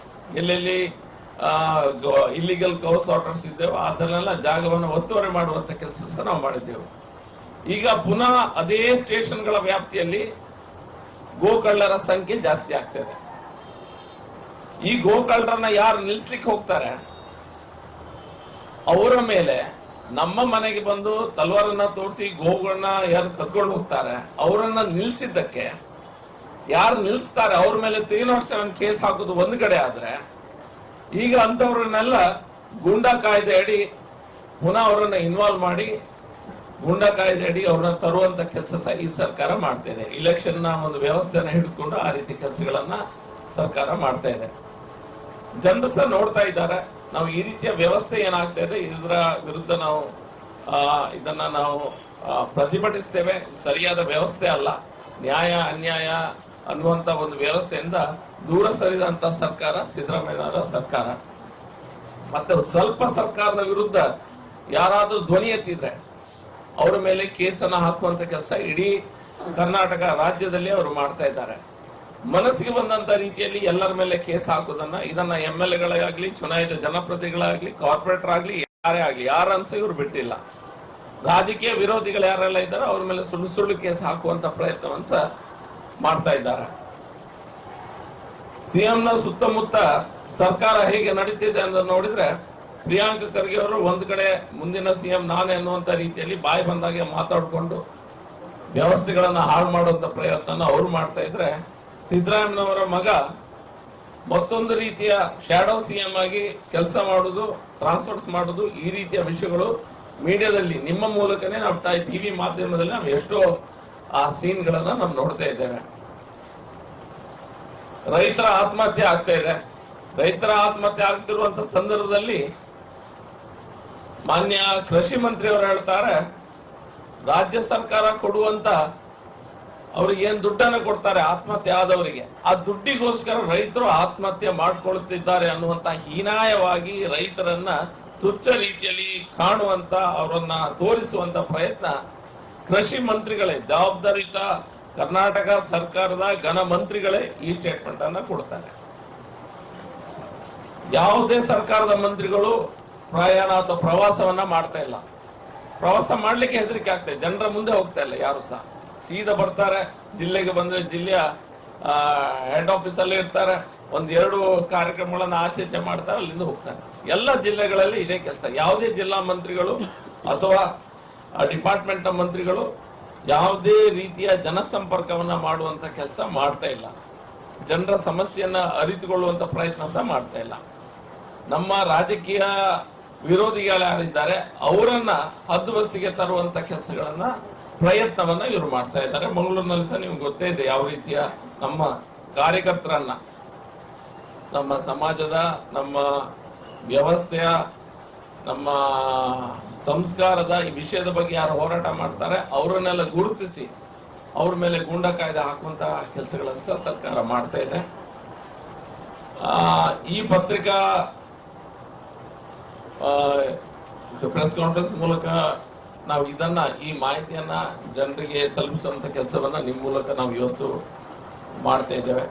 ಎಲ್ಲೆಲ್ಲಿ ಇಲ್ಲಿಗಲ್ ಕೌ ಸ್ಲಾಟರ್ಸ್ ಇದ್ದೇವೆ ಅದನ್ನೆಲ್ಲ ಜಾಗವನ್ನು ಒತ್ತುವರಿ ಮಾಡುವಂತ ಕೆಲಸ ಸಹ ನಾವು ಮಾಡಿದ್ದೇವೆ. ಈಗ ಪುನಃ ಅದೇ ಸ್ಟೇಷನ್ಗಳ ವ್ಯಾಪ್ತಿಯಲ್ಲಿ ಗೋಕಳ್ಳರ ಸಂಖ್ಯೆ ಜಾಸ್ತಿ ಆಗ್ತದೆ. ಈ ಗೋಕಳ್ಳರನ್ನ ಯಾರು ನಿಲ್ಸ್ಲಿಕ್ಕೆ ಹೋಗ್ತಾರೆ ಅವರ ಮೇಲೆ ನಮ್ಮ ಮನೆಗೆ ಬಂದು ತಲ್ವಾರನ್ನ ತೋರಿಸಿ ಗೋಗಳನ್ನ ಯಾರು ಕದ್ಕೊಂಡು ಹೋಗ್ತಾರೆ ಅವರನ್ನ ನಿಲ್ಸಿದ್ದಕ್ಕೆ ಯಾರು ನಿಲ್ಸ್ತಾರೆ ಅವ್ರ ಮೇಲೆ 307 ಕೇಸ್ ಹಾಕೋದು ಒಂದು ಕಡೆ ಆದ್ರೆ, ಈಗ ಅಂತವ್ರನ್ನೆಲ್ಲ ಗೂಂಡಾ ಕಾಯ್ದೆ ಅಡಿ ಪುನಃ ಅವರನ್ನ ಇನ್ವಾಲ್ವ್ ಮಾಡಿ ಗೂಂಡಾ ಕಾಯ್ದೆ ಅಡಿ ಅವ್ರನ್ನ ತರುವಂತ ಕೆಲಸ ಸಹ ಈ ಸರ್ಕಾರ ಮಾಡ್ತಾ ಇದೆ. ಇಲೆಕ್ಷನ್ ನ ಒಂದು ವ್ಯವಸ್ಥೆನ ಹಿಡಿದುಕೊಂಡು ಆ ರೀತಿ ಕೆಲಸಗಳನ್ನ ಸರ್ಕಾರ ಮಾಡ್ತಾ ಇದೆ. ಜನರು ಸಹ ನೋಡ್ತಾ ಇದ್ದಾರೆ. ನಾವು ಈ ರೀತಿಯ ವ್ಯವಸ್ಥೆ ಏನಾಗ್ತಾ ಇದೆ ಇದರ ವಿರುದ್ಧ ನಾವು ಇದನ್ನ ನಾವು ಪ್ರತಿಭಟಿಸ್ತೇವೆ. ಸರಿಯಾದ ವ್ಯವಸ್ಥೆ ಅಲ್ಲ, ನ್ಯಾಯ ಅನ್ಯಾಯ ಅನ್ನುವಂತ ಒಂದು ವ್ಯವಸ್ಥೆಯಿಂದ ದೂರ ಸರಿದಂತ ಸರ್ಕಾರ ಸಿದ್ದರಾಮಯ್ಯನವರ ಸರ್ಕಾರ. ಮತ್ತೆ ಸ್ವಲ್ಪ ಸರ್ಕಾರದ ವಿರುದ್ಧ ಯಾರಾದ್ರೂ ಧ್ವನಿ ಎತ್ತಿದ್ರೆ ಅವರ ಮೇಲೆ ಕೇಸನ್ನ ಹಾಕುವಂತ ಕೆಲಸ ಇಡೀ ಕರ್ನಾಟಕ ರಾಜ್ಯದಲ್ಲಿ ಅವರು ಮಾಡ್ತಾ ಇದ್ದಾರೆ. ಮನಸ್ಸಿಗೆ ಬಂದಂತ ರೀತಿಯಲ್ಲಿ ಎಲ್ಲರ ಮೇಲೆ ಕೇಸ್ ಹಾಕೋದನ್ನ ಇದನ್ನ MLA-ಗಳಾಗ್ಲಿ, ಚುನಾಯಿತ ಜನಪ್ರತಿನಿಧಿಗಳಾಗ್ಲಿ, ಕಾರ್ಪೊರೇಟರ್ ಆಗ್ಲಿ, ಯಾರೇ ಆಗ್ಲಿ, ಯಾರನ್ಸ ಇವ್ರು ಬಿಟ್ಟಿಲ್ಲ. ರಾಜಕೀಯ ವಿರೋಧಿಗಳು ಯಾರೆಲ್ಲ ಇದ್ದಾರೆ ಅವ್ರ ಮೇಲೆ ಸುಳ್ಳು ಸುಳ್ಳು ಕೇಸ್ ಹಾಕುವಂತ ಪ್ರಯತ್ನವನ್ನ ಸಹ ಮಾಡ್ತಾ ಇದ್ದಾರೆ. CM-ನ ಸುತ್ತಮುತ್ತ ಸರ್ಕಾರ ಹೇಗೆ ನಡೀತಿದೆ ಅಂತ ನೋಡಿದ್ರೆ ಪ್ರಿಯಾಂಕ ಖರ್ಗೆ ಅವರು ಒಂದ್ ಕಡೆ ಮುಂದಿನ CM ನಾನೇ ಅನ್ನುವಂತ ರೀತಿಯಲ್ಲಿ ಬಾಯಿ ಬಂದಾಗೆ ಮಾತಾಡ್ಕೊಂಡು ವ್ಯವಸ್ಥೆಗಳನ್ನ ಹಾಳು ಮಾಡುವಂತ ಪ್ರಯತ್ನ ಅವ್ರು ಮಾಡ್ತಾ ಇದ್ರೆ, ಸಿದ್ದರಾಮಯ್ಯನವರ ಮಗ ಮತ್ತೊಂದು ರೀತಿಯ ಶಾಡೋ CM ಆಗಿ ಕೆಲಸ ಮಾಡುದು, ಟ್ರಾನ್ಸ್ಫರ್ಸ್ ಮಾಡುದು, ಈ ರೀತಿಯ ವಿಷಯಗಳು ಮೀಡಿಯಾದಲ್ಲಿ ನಿಮ್ಮ ಮೂಲಕನೇ ನಾವು TV ಮಾಧ್ಯಮದಲ್ಲಿ ನಾವು ಎಷ್ಟೋ ಆ ಸೀನ್ಗಳನ್ನ ನಾವು ನೋಡ್ತಾ ಇದ್ದೇವೆ. ರೈತರ ಆತ್ಮಹತ್ಯೆ ಆಗ್ತಾ ಇದೆ. ರೈತರ ಆತ್ಮಹತ್ಯೆ ಆಗ್ತಿರುವಂತ ಸಂದರ್ಭದಲ್ಲಿ ಮಾನ್ಯ ಕೃಷಿ ಮಂತ್ರಿ ಅವರು ಹೇಳ್ತಾರೆ, ರಾಜ್ಯ ಸರ್ಕಾರ ಕೊಡುವಂತ ಅವ್ರಿಗೆ ಏನ್ ದುಡ್ಡನ್ನು ಕೊಡ್ತಾರೆ ಆತ್ಮಹತ್ಯೆ ಆದವರಿಗೆ, ಆ ದುಡ್ಡಿಗೋಸ್ಕರ ರೈತರು ಆತ್ಮಹತ್ಯೆ ಮಾಡ್ಕೊಳ್ತಿದ್ದಾರೆ ಅನ್ನುವಂತ ಹೀನಾಯವಾಗಿ ರೈತರನ್ನ ತುಚ್ಛ ರೀತಿಯಲ್ಲಿ ಕಾಣುವಂತ ಅವರನ್ನ ತೋರಿಸುವಂತ ಪ್ರಯತ್ನ ಕೃಷಿ ಮಂತ್ರಿಗಳೇ, ಜವಾಬ್ದಾರಿಯುತ ಕರ್ನಾಟಕ ಸರ್ಕಾರದ ಘನ ಮಂತ್ರಿಗಳೇ ಈ ಸ್ಟೇಟ್ಮೆಂಟ್ ಅನ್ನ ಕೊಡ್ತಾರೆ. ಯಾವುದೇ ಸರ್ಕಾರದ ಮಂತ್ರಿಗಳು ಪ್ರಯಾಣ ಅಥವಾ ಪ್ರವಾಸವನ್ನ ಮಾಡ್ತಾ ಇಲ್ಲ. ಪ್ರವಾಸ ಮಾಡ್ಲಿಕ್ಕೆ ಹೆದರಿಕೆ ಆಗ್ತದೆ, ಜನರ ಮುಂದೆ ಹೋಗ್ತಾ ಇಲ್ಲ ಯಾರು ಸಹ. ಸೀದಾ ಬರ್ತಾರೆ, ಜಿಲ್ಲೆಗೆ ಬಂದ್ರೆ ಜಿಲ್ಲೆಯ ಹೆಡ್ ಆಫೀಸ್ ಅಲ್ಲಿ ಇರ್ತಾರೆ, ಒಂದೆರಡು ಕಾರ್ಯಕ್ರಮಗಳನ್ನ ಆಚೆ ಮಾಡ್ತಾರೆ, ಅಲ್ಲಿಂದ ಹೋಗ್ತಾರೆ. ಎಲ್ಲ ಜಿಲ್ಲೆಗಳಲ್ಲಿ ಇದೇ ಕೆಲಸ. ಯಾವುದೇ ಜಿಲ್ಲಾ ಮಂತ್ರಿಗಳು ಅಥವಾ ಡಿಪಾರ್ಟ್ಮೆಂಟ್ ಮಂತ್ರಿಗಳು ಯಾವುದೇ ರೀತಿಯ ಜನಸಂಪರ್ಕವನ್ನ ಮಾಡುವಂತ ಕೆಲಸ ಮಾಡ್ತಾ ಇಲ್ಲ. ಜನರ ಸಮಸ್ಯೆಯನ್ನ ಅರಿತುಕೊಳ್ಳುವಂತ ಪ್ರಯತ್ನ ಸಹ ಮಾಡ್ತಾ ಇಲ್ಲ. ನಮ್ಮ ರಾಜಕೀಯ ವಿರೋಧಿಗಳು ಯಾರಿದ್ದಾರೆ ಅವರನ್ನ ಹದ್ದುಬಸ್ತಿಗೆ ತರುವಂತ ಕೆಲಸಗಳನ್ನ ಪ್ರಯತ್ನವನ್ನ ಇವರು ಮಾಡ್ತಾ ಇದ್ದಾರೆ. ಮಂಗಳೂರಿನಲ್ಲಿ ಸಹ ನಿಮ್ಗೆ ಗೊತ್ತೇ ಇದೆ ಯಾವ ರೀತಿಯ ನಮ್ಮ ಕಾರ್ಯಕರ್ತರನ್ನ, ನಮ್ಮ ಸಮಾಜದ, ನಮ್ಮ ವ್ಯವಸ್ಥೆಯ, ನಮ್ಮ ಸಂಸ್ಕಾರದ ಈ ವಿಷಯದ ಬಗ್ಗೆ ಯಾರು ಹೋರಾಟ ಮಾಡ್ತಾರೆ ಅವರನ್ನೆಲ್ಲ ಗುರುತಿಸಿ ಅವ್ರ ಮೇಲೆ ಗೂಂಡಾ ಕಾಯ್ದೆ ಹಾಕುವಂತ ಕೆಲಸಗಳನ್ನು ಸಹ ಸರ್ಕಾರ ಮಾಡ್ತಾ ಇದೆ. ಈ ಪತ್ರಿಕಾ ಪ್ರೆಸ್ ಕಾನ್ಫರೆನ್ಸ್ ಮೂಲಕ ನಾವು ಈ ಮಾಹಿತಿಯನ್ನ ಜನರಿಗೆ ತಲುಪಿಸುವಂತ ಕೆಲಸವನ್ನ ನಿಮ್ಮ ಮೂಲಕ ನಾವು ಇವತ್ತು ಮಾಡ್ತಾ ಇದ್ದೇವೆ.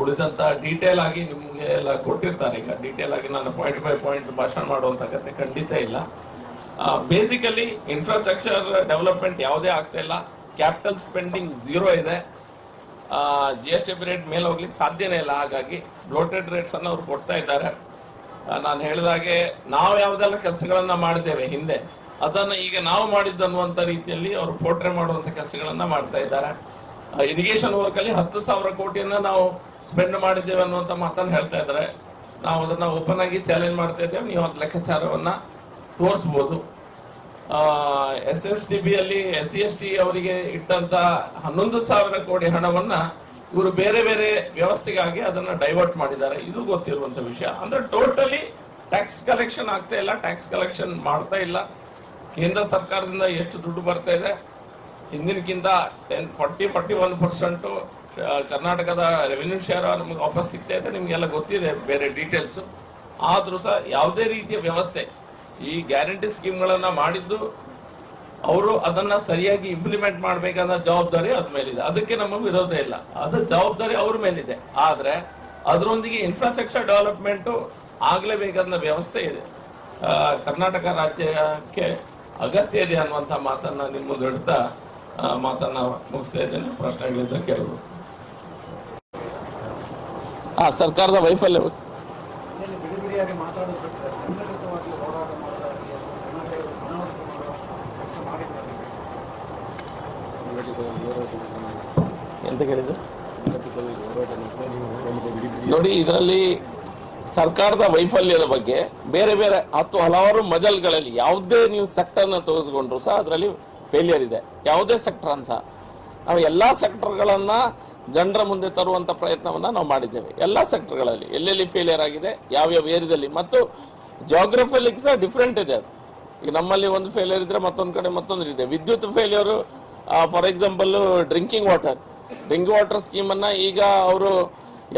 ಉಳಿದಂತ ಡೀಟೇಲ್ ಆಗಿ ನಿಮ್ಗೆ ಎಲ್ಲ ಕೊಟ್ಟಿರ್ತಾರೆ. ಈಗ ಡೀಟೇಲ್ ಆಗಿ ನಾನು ಪಾಯಿಂಟ್ ಬೈ ಪಾಯಿಂಟ್ ಭಾಷಣ ಮಾಡುವಂತ ಕತೆ ಖಂಡಿತ ಇಲ್ಲ. ಬೇಸಿಕಲಿ ಇನ್ಫ್ರಾಸ್ಟ್ರಕ್ಚರ್ ಡೆವಲಪ್ಮೆಂಟ್ ಯಾವುದೇ ಆಗ್ತಾ ಇಲ್ಲ. ಕ್ಯಾಪಿಟಲ್ ಸ್ಪೆಂಡಿಂಗ್ 0 ಇದೆ. GST ರೇಟ್ ಮೇಲೆ ಹೋಗ್ಲಿಕ್ಕೆ ಸಾಧ್ಯನೇ ಇಲ್ಲ. ಹಾಗಾಗಿ ಬ್ಲೋಟೆಡ್ ರೇಟ್ಸ್ ಅನ್ನು ಅವ್ರು ಕೊಡ್ತಾ ಇದ್ದಾರೆ. ನಾನು ಹೇಳಿದಾಗೆ ನಾವು ಯಾವ್ದೆಲ್ಲ ಕೆಲಸಗಳನ್ನ ಮಾಡಿದ್ದೇವೆ ಹಿಂದೆ, ಅದನ್ನ ಈಗ ನಾವು ಮಾಡಿದ್ದನ್ನುವಂತ ರೀತಿಯಲ್ಲಿ ಅವರು ಪೋರ್ಟ್ರೆ ಮಾಡುವಂತ ಕೆಲಸಗಳನ್ನ ಮಾಡ್ತಾ ಇದ್ದಾರೆ. ಇರಿಗೇಷನ್ ವರ್ಕ್ ಅಲ್ಲಿ 10,000 ಕೋಟಿಯನ್ನ ನಾವು ಸ್ಪೆಂಡ್ ಮಾಡಿದ್ದೇವೆ ಅನ್ನುವಂತ ಮಾತನ್ನ ಹೇಳ್ತಾ ಇದ್ದಾರೆ. ನಾವು ಅದನ್ನ ಓಪನ್ ಆಗಿ ಚಾಲೆಂಜ್ ಮಾಡ್ತಾ ಇದ್ದೇವೆ. ನೀವು ಅದ್ ಲೆಕ್ಕಾಚಾರವನ್ನ ತೋರಿಸಬಹುದು. SSTB ಅಲ್ಲಿ SC/ST ಅವರಿಗೆ ಇಟ್ಟಂತ 11,000 ಕೋಟಿ ಹಣವನ್ನ ಇವರು ಬೇರೆ ಬೇರೆ ವ್ಯವಸ್ಥೆಗಾಗಿ ಅದನ್ನ ಡೈವರ್ಟ್ ಮಾಡಿದ್ದಾರೆ. ಇದು ಗೊತ್ತಿರುವಂತ ವಿಷಯ. ಅಂದ್ರೆ ಟೋಟಲಿ ಟ್ಯಾಕ್ಸ್ ಕಲೆಕ್ಷನ್ ಆಗ್ತಾ ಇಲ್ಲ, ಟ್ಯಾಕ್ಸ್ ಕಲೆಕ್ಷನ್ ಮಾಡ್ತಾ ಇಲ್ಲ. ಕೇಂದ್ರ ಸರ್ಕಾರದಿಂದ ಎಷ್ಟು ದುಡ್ಡು ಬರ್ತಾ ಇದೆ ಹಿಂದಿನಕ್ಕಿಂತ 41% ಕರ್ನಾಟಕದ ರೆವಿನ್ಯೂ ಶೇರ್ ನಮಗೆ ವಾಪಸ್ ಸಿಗ್ತಾ ಇದೆ. ನಿಮ್ಗೆಲ್ಲ ಗೊತ್ತಿದೆ ಬೇರೆ ಡೀಟೇಲ್ಸ್. ಆದ್ರೂ ಸಹ ಯಾವುದೇ ರೀತಿಯ ವ್ಯವಸ್ಥೆ, ಈ ಗ್ಯಾರಂಟಿ ಸ್ಕೀಮ್ಗಳನ್ನ ಮಾಡಿದ್ದು ಅವರು ಅದನ್ನ ಸರಿಯಾಗಿ ಇಂಪ್ಲಿಮೆಂಟ್ ಮಾಡಬೇಕಾದ ಜವಾಬ್ದಾರಿ ಅದ ಮೇಲಿದೆ. ಅದಕ್ಕೆ ನಮ್ಮ ವಿರೋಧ ಇಲ್ಲ, ಅದು ಜವಾಬ್ದಾರಿ ಅವ್ರ ಮೇಲಿದೆ. ಆದ್ರೆ ಅದರೊಂದಿಗೆ ಇನ್ಫ್ರಾಸ್ಟ್ರಕ್ಚರ್ ಡೆವಲಪ್ಮೆಂಟ್ ಆಗ್ಲೇಬೇಕಾದ ವ್ಯವಸ್ಥೆ ಇದೆ. ಕರ್ನಾಟಕ ರಾಜ್ಯಕ್ಕೆ ಅಗತ್ಯ ಇದೆ ಅನ್ನುವಂತ ಮಾತನ್ನ ನಿಮ್ಮ ಮುಂದೆ ಇಡ್ತಾ ಮಾತನ್ನ ಮುಗಿಸ್ತಾ ಇದ್ದೇನೆ. ಪ್ರಶ್ನೆಗಳಿದ್ರೆ ಕೇಳಬಹುದು. ಸರ್ಕಾರದ ವೈಫಲ್ಯ ಎಂತ ಕೇಳಿದ್ರು ನೋಡಿ. ಇದರಲ್ಲಿ ಸರ್ಕಾರದ ವೈಫಲ್ಯದ ಬಗ್ಗೆ ಬೇರೆ ಬೇರೆ ಹಲವಾರು ಮಜಲ್ಗಳಲ್ಲಿ ಯಾವುದೇ ನೀವು ಸೆಕ್ಟರ್ನ ತೆಗೆದುಕೊಂಡ್ರು ಸಹ ಅದರಲ್ಲಿ ಫೇಲಿಯರ್ ಇದೆ. ಯಾವುದೇ ಸೆಕ್ಟರ್ ಅನ್ಸ ನಾವು ಎಲ್ಲಾ ಸೆಕ್ಟರ್ಗಳನ್ನ ಜನರ ಮುಂದೆ ತರುವಂತ ಪ್ರಯತ್ನವನ್ನ ನಾವು ಮಾಡಿದ್ದೇವೆ. ಎಲ್ಲಾ ಸೆಕ್ಟರ್ಗಳಲ್ಲಿ ಎಲ್ಲೆಲ್ಲಿ ಫೇಲಿಯರ್ ಆಗಿದೆ, ಯಾವ್ಯಾವ ಏರಿಯಾದಲ್ಲಿ, ಮತ್ತು ಜಿಯೋಗ್ರಫಿಯಲ್ಲಿ ಸಹ ಡಿಫ್ರೆಂಟ್ ಇದೆ. ಅದು ಈಗ ನಮ್ಮಲ್ಲಿ ಒಂದು ಫೇಲಿಯರ್ ಇದ್ರೆ ಮತ್ತೊಂದು ಕಡೆ ಮತ್ತೊಂದು ಇದೆ. ವಿದ್ಯುತ್ failure, for example drinking water scheme ಅನ್ನ ಈಗ ಅವರು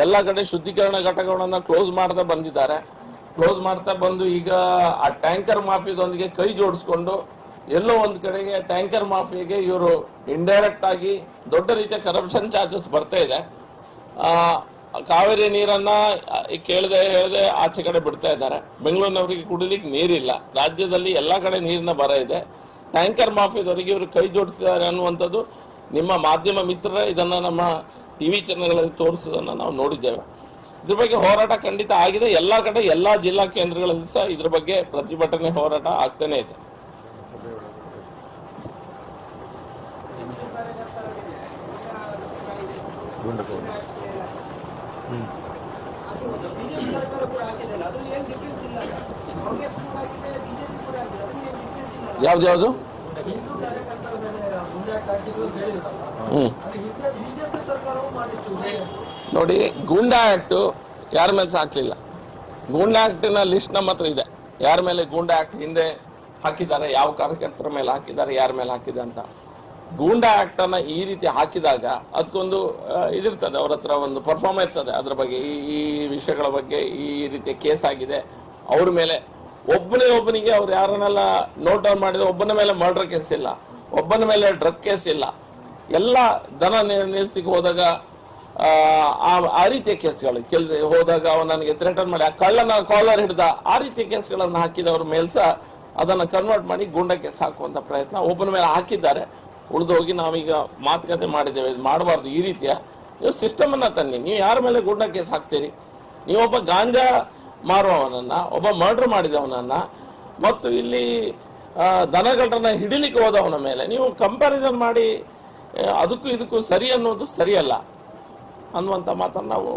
ಎಲ್ಲ ಕಡೆ ಶುದ್ಧೀಕರಣ ಘಟಕಗಳನ್ನ ಕ್ಲೋಸ್ ಮಾಡ್ತಾ ಬಂದು ಈಗ ಆ ಟ್ಯಾಂಕರ್ ಮಾಫಿಯದೊಂದಿಗೆ ಕೈ ಜೋಡಿಸ್ಕೊಂಡು ಎಲ್ಲೋ ಒಂದ್ ಕಡೆಗೆ ಟ್ಯಾಂಕರ್ ಮಾಫಿಯಾಗೆ ಇವರು ಇಂಡೈರೆಕ್ಟ್ ಆಗಿ ದೊಡ್ಡ ರೀತಿಯ ಕರಪ್ಷನ್ ಚಾರ್ಜಸ್ ಬರ್ತಾ ಇದೆ. ಕಾವೇರಿ ನೀರನ್ನ ಕೇಳದೆ ಹೇಳದೆ ಆಚೆ ಕಡೆ ಬಿಡ್ತಾ ಇದ್ದಾರೆ. ಬೆಂಗಳೂರಿನವರಿಗೆ ಕುಡಿಲಿಕ್ಕೆ ನೀರಿಲ್ಲ. ರಾಜ್ಯದಲ್ಲಿ ಎಲ್ಲಾ ಕಡೆ ನೀರಿನ ಬರ ಇದೆ. ಟ್ಯಾಂಕರ್ ಮಾಫಿಯಾದವರಿಗೆ ಇವರು ಕೈ ಜೋಡಿಸಿದ್ದಾರೆ ಅನ್ನುವಂಥದ್ದು ನಿಮ್ಮ ಮಾಧ್ಯಮ ಮಿತ್ರರ ಇದನ್ನ ನಮ್ಮ ಟಿವಿ ಚಾನೆಲ್ಗಳಲ್ಲಿ ತೋರಿಸೋದನ್ನ ನಾವು ನೋಡಿದ್ದೇವೆ. ಇದ್ರ ಬಗ್ಗೆ ಹೋರಾಟ ಖಂಡಿತ ಆಗಿದೆ. ಎಲ್ಲಾ ಕಡೆ ಎಲ್ಲಾ ಜಿಲ್ಲಾ ಕೇಂದ್ರಗಳಲ್ಲಿ ಸಹ ಇದ್ರ ಬಗ್ಗೆ ಪ್ರತಿಭಟನೆ ಹೋರಾಟ ಆಗ್ತಾನೆ ಇದೆ. ಯಾವ್ದು ನೋಡಿ, ಗೂಂಡಾ ಆಕ್ಟ್ ಯಾರ ಮೇಲೆ ಹಾಕ್ಲಿಲ್ಲ. ಗೂಂಡಾ ಆಕ್ಟಿನ ಲಿಸ್ಟ್ ನಮ್ಮ ಹತ್ರ ಇದೆ. ಯಾರ ಮೇಲೆ ಗೂಂಡಾ ಆಕ್ಟ್ ಹಿಂದೆ ಹಾಕಿದ್ದಾರೆ, ಯಾವ ಕಾರ್ಯಕರ್ತರ ಮೇಲೆ ಹಾಕಿದ್ದಾರೆ, ಯಾರ ಮೇಲೆ ಹಾಕಿದೆ ಅಂತ. ಗೂಂಡಾ ಆಕ್ಟ್ ಅನ್ನ ಈ ರೀತಿ ಹಾಕಿದಾಗ ಅದಕ್ಕೊಂದು ಇದಿರ್ತದೆ, ಅವ್ರ ಹತ್ರ ಒಂದು ಪರ್ಫಾರ್ಮ್ ಇರ್ತದೆ. ಅದ್ರ ಬಗ್ಗೆ ಈ ವಿಷಯಗಳ ಬಗ್ಗೆ ಈ ರೀತಿಯ ಕೇಸ್ ಆಗಿದೆ, ಅವ್ರ ಮೇಲೆ ಒಬ್ಬನಿಗೆ ಅವ್ರು ಯಾರನ್ನೆಲ್ಲ ನೋಟ್ ಡೌನ್ ಮಾಡಿದ್ರೆ ಒಬ್ಬನ ಮೇಲೆ ಮರ್ಡರ್ ಕೇಸ್ ಇಲ್ಲ, ಒಬ್ಬನ ಮೇಲೆ ಡ್ರಗ್ ಕೇಸ್ ಇಲ್ಲ. ಎಲ್ಲ ದನ ನಿಲ್ಲಿಸಿಗೆ ಹೋದಾಗ ಆ ರೀತಿಯ ಕೇಸ್ಗಳು ಹೋದಾಗ ಅವ ನನಗೆ ಥ್ರೆಟನ್ ಮಾಡಿ ಆ ಕಳ್ಳನ ಕಾಲರ್ ಹಿಡ್ದ ಆ ರೀತಿಯ ಕೇಸ್ಗಳನ್ನು ಹಾಕಿದವ್ರ ಮೇಲೆ ಸಹ ಅದನ್ನು ಕನ್ವರ್ಟ್ ಮಾಡಿ ಗೂಂಡಾ ಕೇಸ್ ಹಾಕುವಂತ ಪ್ರಯತ್ನ ಒಬ್ಬನ ಮೇಲೆ ಹಾಕಿದ್ದಾರೆ. ಉಳಿದು ಹೋಗಿ ನಾವೀಗ ಮಾತುಕತೆ ಮಾಡಿದ್ದೇವೆ, ಮಾಡಬಾರ್ದು ಈ ರೀತಿಯ. ನೀವು ಸಿಸ್ಟಮ್ ಅನ್ನ ತನ್ನಿ. ನೀವು ಯಾರ ಮೇಲೆ ಗೂಂಡಾ ಕೇಸ್ ಹಾಕ್ತೀರಿ? ನೀವೊಬ್ಬ ಗಾಂಜಾ ಮಾರುವವನನ್ನ, ಒಬ್ಬ ಮರ್ಡರ್ ಮಾಡಿದವನನ್ನ ಮತ್ತು ಇಲ್ಲಿ ದನಗಳನ್ನ ಹಿಡಿಲಿಕ್ಕೆ ಹೋದವನ ಮೇಲೆ ನೀವು ಕಂಪ್ಯಾರಿಸನ್ ಮಾಡಿ ಅದಕ್ಕೂ ಇದಕ್ಕೂ ಸರಿ ಅನ್ನೋದು ಸರಿಯಲ್ಲ ಅನ್ನುವಂಥ ಮಾತನ್ನು ನಾವು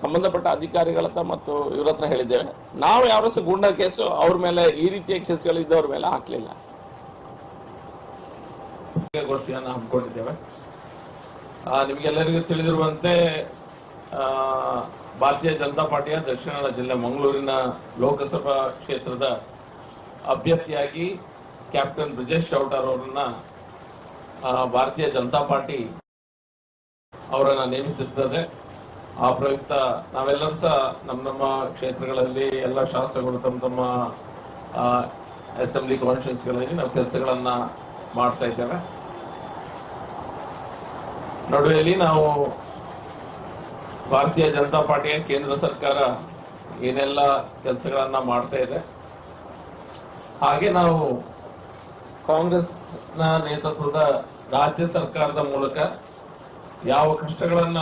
ಸಂಬಂಧಪಟ್ಟ ಅಧಿಕಾರಿಗಳ ಹತ್ರ ಮತ್ತು ಇವ್ರ ಹತ್ರ ಹೇಳಿದ್ದೇವೆ. ನಾವು ಯಾರು ಸಹ ಗೂಂಡಾ ಕೇಸು ಅವ್ರ ಮೇಲೆ ಈ ರೀತಿಯ ಕೇಸ್ಗಳಿದ್ದವ್ರ ಮೇಲೆ ಹಾಕ್ಲಿಲ್ಲ. ಗೋಷ್ಠಿಯನ್ನು ಹಮ್ಮಿಕೊಂಡಿದ್ದೇವೆ. ನಿಮಗೆಲ್ಲರಿಗೂ ತಿಳಿದಿರುವಂತೆ ಭಾರತೀಯ ಜನತಾ ಪಾರ್ಟಿಯ ದಕ್ಷಿಣ ಕನ್ನಡ ಜಿಲ್ಲೆ ಮಂಗಳೂರಿನ ಲೋಕಸಭಾ ಕ್ಷೇತ್ರದ ಅಭ್ಯರ್ಥಿಯಾಗಿ ಕ್ಯಾಪ್ಟನ್ ಬ್ರಿಜೇಶ್ ಚೌಟಾರ್ ಅವರನ್ನ ಭಾರತೀಯ ಜನತಾ ಪಾರ್ಟಿ ಅವರನ್ನ ನೇಮಿಸಿರ್ತದೆ. ಆ ಪ್ರಯುಕ್ತ ನಾವೆಲ್ಲರೂ ಸಹ ನಮ್ಮ ಕ್ಷೇತ್ರಗಳಲ್ಲಿ ಎಲ್ಲ ಶಾಸಕರು ತಮ್ಮ ಅಸೆಂಬ್ಲಿ ಕಾನ್ಸ್ಟಿಟ್ಯೂನ್ಸಿಗಳಲ್ಲಿ ನಾವು ಕೆಲಸಗಳನ್ನ ಮಾಡ್ತಾ ಇದ್ದೇವೆ. ನಡುವೆಯಲ್ಲಿ ನಾವು ಭಾರತೀಯ ಜನತಾ ಪಾರ್ಟಿಯ ಕೇಂದ್ರ ಸರ್ಕಾರ ಏನೆಲ್ಲ ಕೆಲಸಗಳನ್ನ ಮಾಡ್ತಾ ಇದೆ, ಹಾಗೆ ನಾವು ಕಾಂಗ್ರೆಸ್ನ ನೇತೃತ್ವದ ರಾಜ್ಯ ಸರ್ಕಾರದ ಮೂಲಕ ಯಾವ ಕಷ್ಟಗಳನ್ನ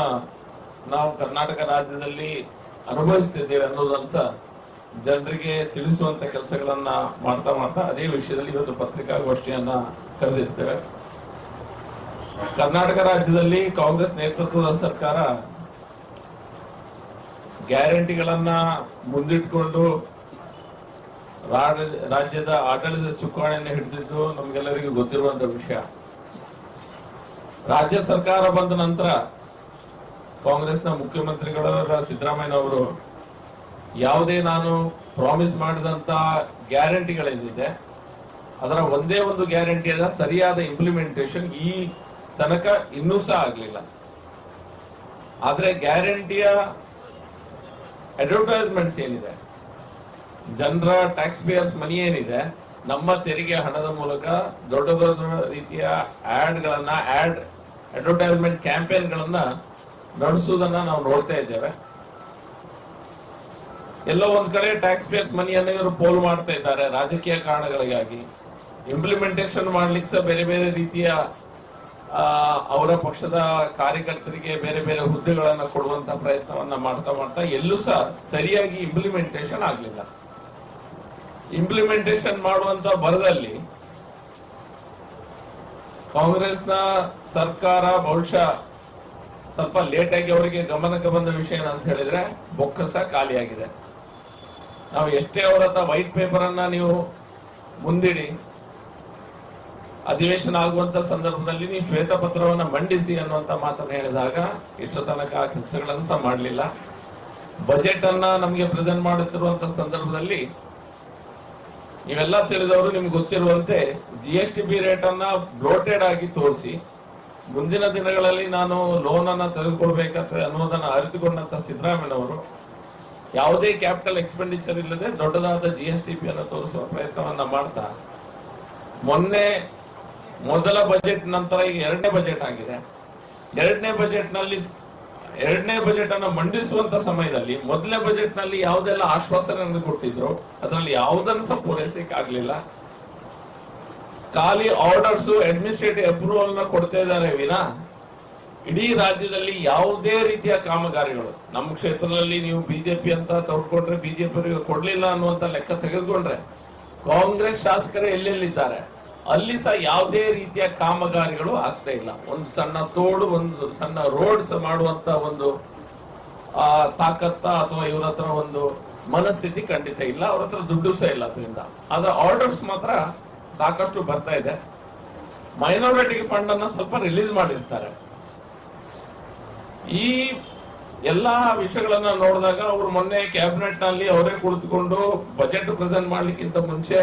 ನಾವು ಕರ್ನಾಟಕ ರಾಜ್ಯದಲ್ಲಿ ಅನುಭವಿಸ್ತಿದ್ದೇವೆ ಅನ್ನೋದನ್ನ ಸಹ ಜನರಿಗೆ ತಿಳಿಸುವಂತ ಕೆಲಸಗಳನ್ನ ಮಾಡ್ತಾ ಅದೇ ವಿಷಯದಲ್ಲಿ ಇವತ್ತು ಪತ್ರಿಕಾಗೋಷ್ಠಿಯನ್ನ ಕರೆದಿರ್ತೇವೆ. ಕರ್ನಾಟಕ ರಾಜ್ಯದಲ್ಲಿ ಕಾಂಗ್ರೆಸ್ ನೇತೃತ್ವದ ಸರ್ಕಾರ ಗ್ಯಾರಂಟಿಗಳನ್ನ ಮುಂದಿಟ್ಕೊಂಡು ರಾಜ್ಯದ ಆಡಳಿತ ಚುಕ್ಕಾಣಿಯನ್ನು ಹಿಡಿದಿದ್ದು ನಮಗೆಲ್ಲರಿಗೂ ಗೊತ್ತಿರುವಂತ ವಿಷಯ. ರಾಜ್ಯ ಸರ್ಕಾರ ಬಂದ ನಂತರ ಕಾಂಗ್ರೆಸ್ನ ಮುಖ್ಯಮಂತ್ರಿಗಳಾದ ಸಿದ್ದರಾಮಯ್ಯ ಅವರು ಯಾವುದೇ ನಾನು ಪ್ರಾಮಿಸ್ ಮಾಡಿದಂತ ಗ್ಯಾರಂಟಿಗಳೇನಿದೆ ಅದರ ಒಂದೇ ಒಂದು ಗ್ಯಾರಂಟಿಯಾದ ಸರಿಯಾದ ಇಂಪ್ಲಿಮೆಂಟೇಷನ್ ಈ ತನಕ ಇನ್ನೂ ಸಹ ಆಗಲಿಲ್ಲ. ಆದ್ರೆ ಗ್ಯಾರಂಟಿಯ ಅಡ್ವರ್ಟೈಸ್ಮೆಂಟ್ಸ್ ಏನಿದೆ, ಜನರ ಟ್ಯಾಕ್ಸ್ ಪೇಯರ್ಸ್ ಮನಿ ಏನಿದೆ, ನಮ್ಮ ತೆರಿಗೆ ಹಣದ ಮೂಲಕ ದೊಡ್ಡ ದೊಡ್ಡ ರೀತಿಯ ಅಡ್ವರ್ಟೈಸ್ಮೆಂಟ್ ಕ್ಯಾಂಪೇನ್ಗಳನ್ನ ನಡೆಸುವುದನ್ನ ನಾವು ನೋಡ್ತಾ ಇದ್ದೇವೆ. ಎಲ್ಲೋ ಒಂದ್ ಕಡೆ ಟ್ಯಾಕ್ಸ್ ಪೇಯರ್ಸ್ ಮನಿಯನ್ನು ಇವರು ಪೋಲ್ ಮಾಡ್ತಾ ಇದ್ದಾರೆ ರಾಜಕೀಯ ಕಾರಣಗಳಿಗಾಗಿ. ಇಂಪ್ಲಿಮೆಂಟೇಷನ್ ಮಾಡ್ಲಿಕ್ಕೆ ಸಹ ಬೇರೆ ಬೇರೆ ರೀತಿಯ ಅವರ ಪಕ್ಷದ ಕಾರ್ಯಕರ್ತರಿಗೆ ಬೇರೆ ಬೇರೆ ಹುದ್ದೆಗಳನ್ನ ಕೊಡುವಂತ ಪ್ರಯತ್ನವನ್ನ ಮಾಡ್ತಾ ಎಲ್ಲೂ ಸಹ ಸರಿಯಾಗಿ ಇಂಪ್ಲಿಮೆಂಟೇಷನ್ ಆಗ್ಲಿಲ್ಲ. ಇಂಪ್ಲಿಮೆಂಟೇಷನ್ ಮಾಡುವಂತ ಭರದಲ್ಲಿ ಕಾಂಗ್ರೆಸ್ನ ಸರ್ಕಾರ ಬಹುಶಃ ಸ್ವಲ್ಪ ಲೇಟ್ ಆಗಿ ಅವರಿಗೆ ಗಮನಕ್ಕೆ ಬಂದ ವಿಷಯ ಏನಂತ ಹೇಳಿದ್ರೆ ಬೊಕ್ಕಸ ಖಾಲಿಯಾಗಿದೆ. ನಾವು ಎಷ್ಟೇ ಅವರ ಹತ್ರ ವೈಟ್ ಪೇಪರ್ ಅನ್ನ ನೀವು ಮುಂದಿಡಿ, ಅಧಿವೇಶನ ಆಗುವಂತ ಸಂದರ್ಭದಲ್ಲಿ ನೀವು ಶ್ವೇತಪತ್ರವನ್ನು ಮಂಡಿಸಿ ಅನ್ನುವಂತ ಮಾತನ್ನು ಹೇಳಿದಾಗ ಇಷ್ಟು ತನಕ ಕೆಲಸಗಳನ್ನು ಸಹ ಮಾಡಲಿಲ್ಲ. ಬಜೆಟ್ ಅನ್ನ ನಮಗೆ ಪ್ರೆಸೆಂಟ್ ಮಾಡುತ್ತಿರುವಂತ ಸಂದರ್ಭದಲ್ಲಿ ನೀವೆಲ್ಲ ತಿಳಿದವರು ನಿಮ್ಗೆ ಗೊತ್ತಿರುವಂತೆ GSTB ರೇಟ್ ಅನ್ನ ಬ್ಲೋಟೆಡ್ ಆಗಿ ತೋರಿಸಿ ಮುಂದಿನ ದಿನಗಳಲ್ಲಿ ನಾನು ಲೋನ್ ಅನ್ನ ತೆಗೆದುಕೊಳ್ಬೇಕಂತ ಅನ್ನೋದನ್ನ ಅರಿತುಕೊಂಡಂತ ಸಿದ್ದರಾಮಯ್ಯನವರು ಯಾವುದೇ ಕ್ಯಾಪಿಟಲ್ ಎಕ್ಸ್ಪೆಂಡಿಚರ್ ಇಲ್ಲದೆ ದೊಡ್ಡದಾದ GSTB ಅನ್ನು ತೋರಿಸುವ ಪ್ರಯತ್ನವನ್ನ ಮಾಡ್ತಾ ಮೊನ್ನೆ ಮೊದಲ ಬಜೆಟ್ ನಂತರ ಈಗ ಎರಡನೇ ಬಜೆಟ್ ಆಗಿದೆ. ಎರಡನೇ ಬಜೆಟ್ ಅನ್ನು ಮಂಡಿಸುವಂತ ಸಮಯದಲ್ಲಿ ಮೊದಲನೇ ಬಜೆಟ್ ನಲ್ಲಿ ಯಾವುದೆಲ್ಲ ಆಶ್ವಾಸನೆ ಕೊಟ್ಟಿದ್ರು ಅದರಲ್ಲಿ ಯಾವುದನ್ನು ಸಹ ಪೂರೈಸಕ್ಕೆ ಆಗ್ಲಿಲ್ಲ. ಖಾಲಿ ಆರ್ಡರ್ಸ್, ಅಡ್ಮಿನಿಸ್ಟ್ರೇಟಿವ್ ಅಪ್ರೂವಲ್ ನ ಕೊಡ್ತಾ ಇದ್ದಾರೆ ವಿನಾ ಇಡೀ ರಾಜ್ಯದಲ್ಲಿ ಯಾವುದೇ ರೀತಿಯ ಕಾಮಗಾರಿಗಳು ನಮ್ಮ ಕ್ಷೇತ್ರದಲ್ಲಿ ನೀವು ಬಿಜೆಪಿ ಅಂತ ತೊಡ್ಕೊಂಡ್ರೆ ಬಿಜೆಪಿ ಕೊಡ್ಲಿಲ್ಲ ಅನ್ನುವಂತ ಲೆಕ್ಕ ತೆಗೆದುಕೊಂಡ್ರೆ ಕಾಂಗ್ರೆಸ್ ಶಾಸಕರೇ ಎಲ್ಲೆಲ್ಲಿದ್ದಾರೆ ಅಲ್ಲಿ ಸಹ ಯಾವುದೇ ರೀತಿಯ ಕಾಮಗಾರಿಗಳು ಆಗ್ತಾ ಇಲ್ಲ. ಒಂದು ಸಣ್ಣ ತೋಡು, ಒಂದು ಸಣ್ಣ ರೋಡ್ಸ್ ಮಾಡುವಂತ ಒಂದು ತಾಕತ್ತ ಅಥವಾ ಇವರ ಹತ್ರ ಒಂದು ಮನಸ್ಥಿತಿ ಖಂಡಿತ ಇಲ್ಲ. ಅವ್ರ ಹತ್ರ ದುಡ್ಡು ಸಹ ಇಲ್ಲ. ಅದರಿಂದ ಆದ್ರೆ ಆರ್ಡರ್ಸ್ ಮಾತ್ರ ಸಾಕಷ್ಟು ಬರ್ತಾ ಇದೆ. ಮೈನಾರಿಟಿ ಫಂಡ್ ಅನ್ನ ಸ್ವಲ್ಪ ರಿಲೀಸ್ ಮಾಡಿರ್ತಾರೆ. ಈ ಎಲ್ಲಾ ವಿಷಯಗಳನ್ನ ನೋಡಿದಾಗ ಅವರು ಮೊನ್ನೆ ಕ್ಯಾಬಿನೆಟ್ ನಲ್ಲಿ ಅವರೇ ಕುಳಿತುಕೊಂಡು ಬಜೆಟ್ ಪ್ರೆಸೆಂಟ್ ಮಾಡ್ಲಿಕ್ಕಿಂತ ಮುಂಚೆ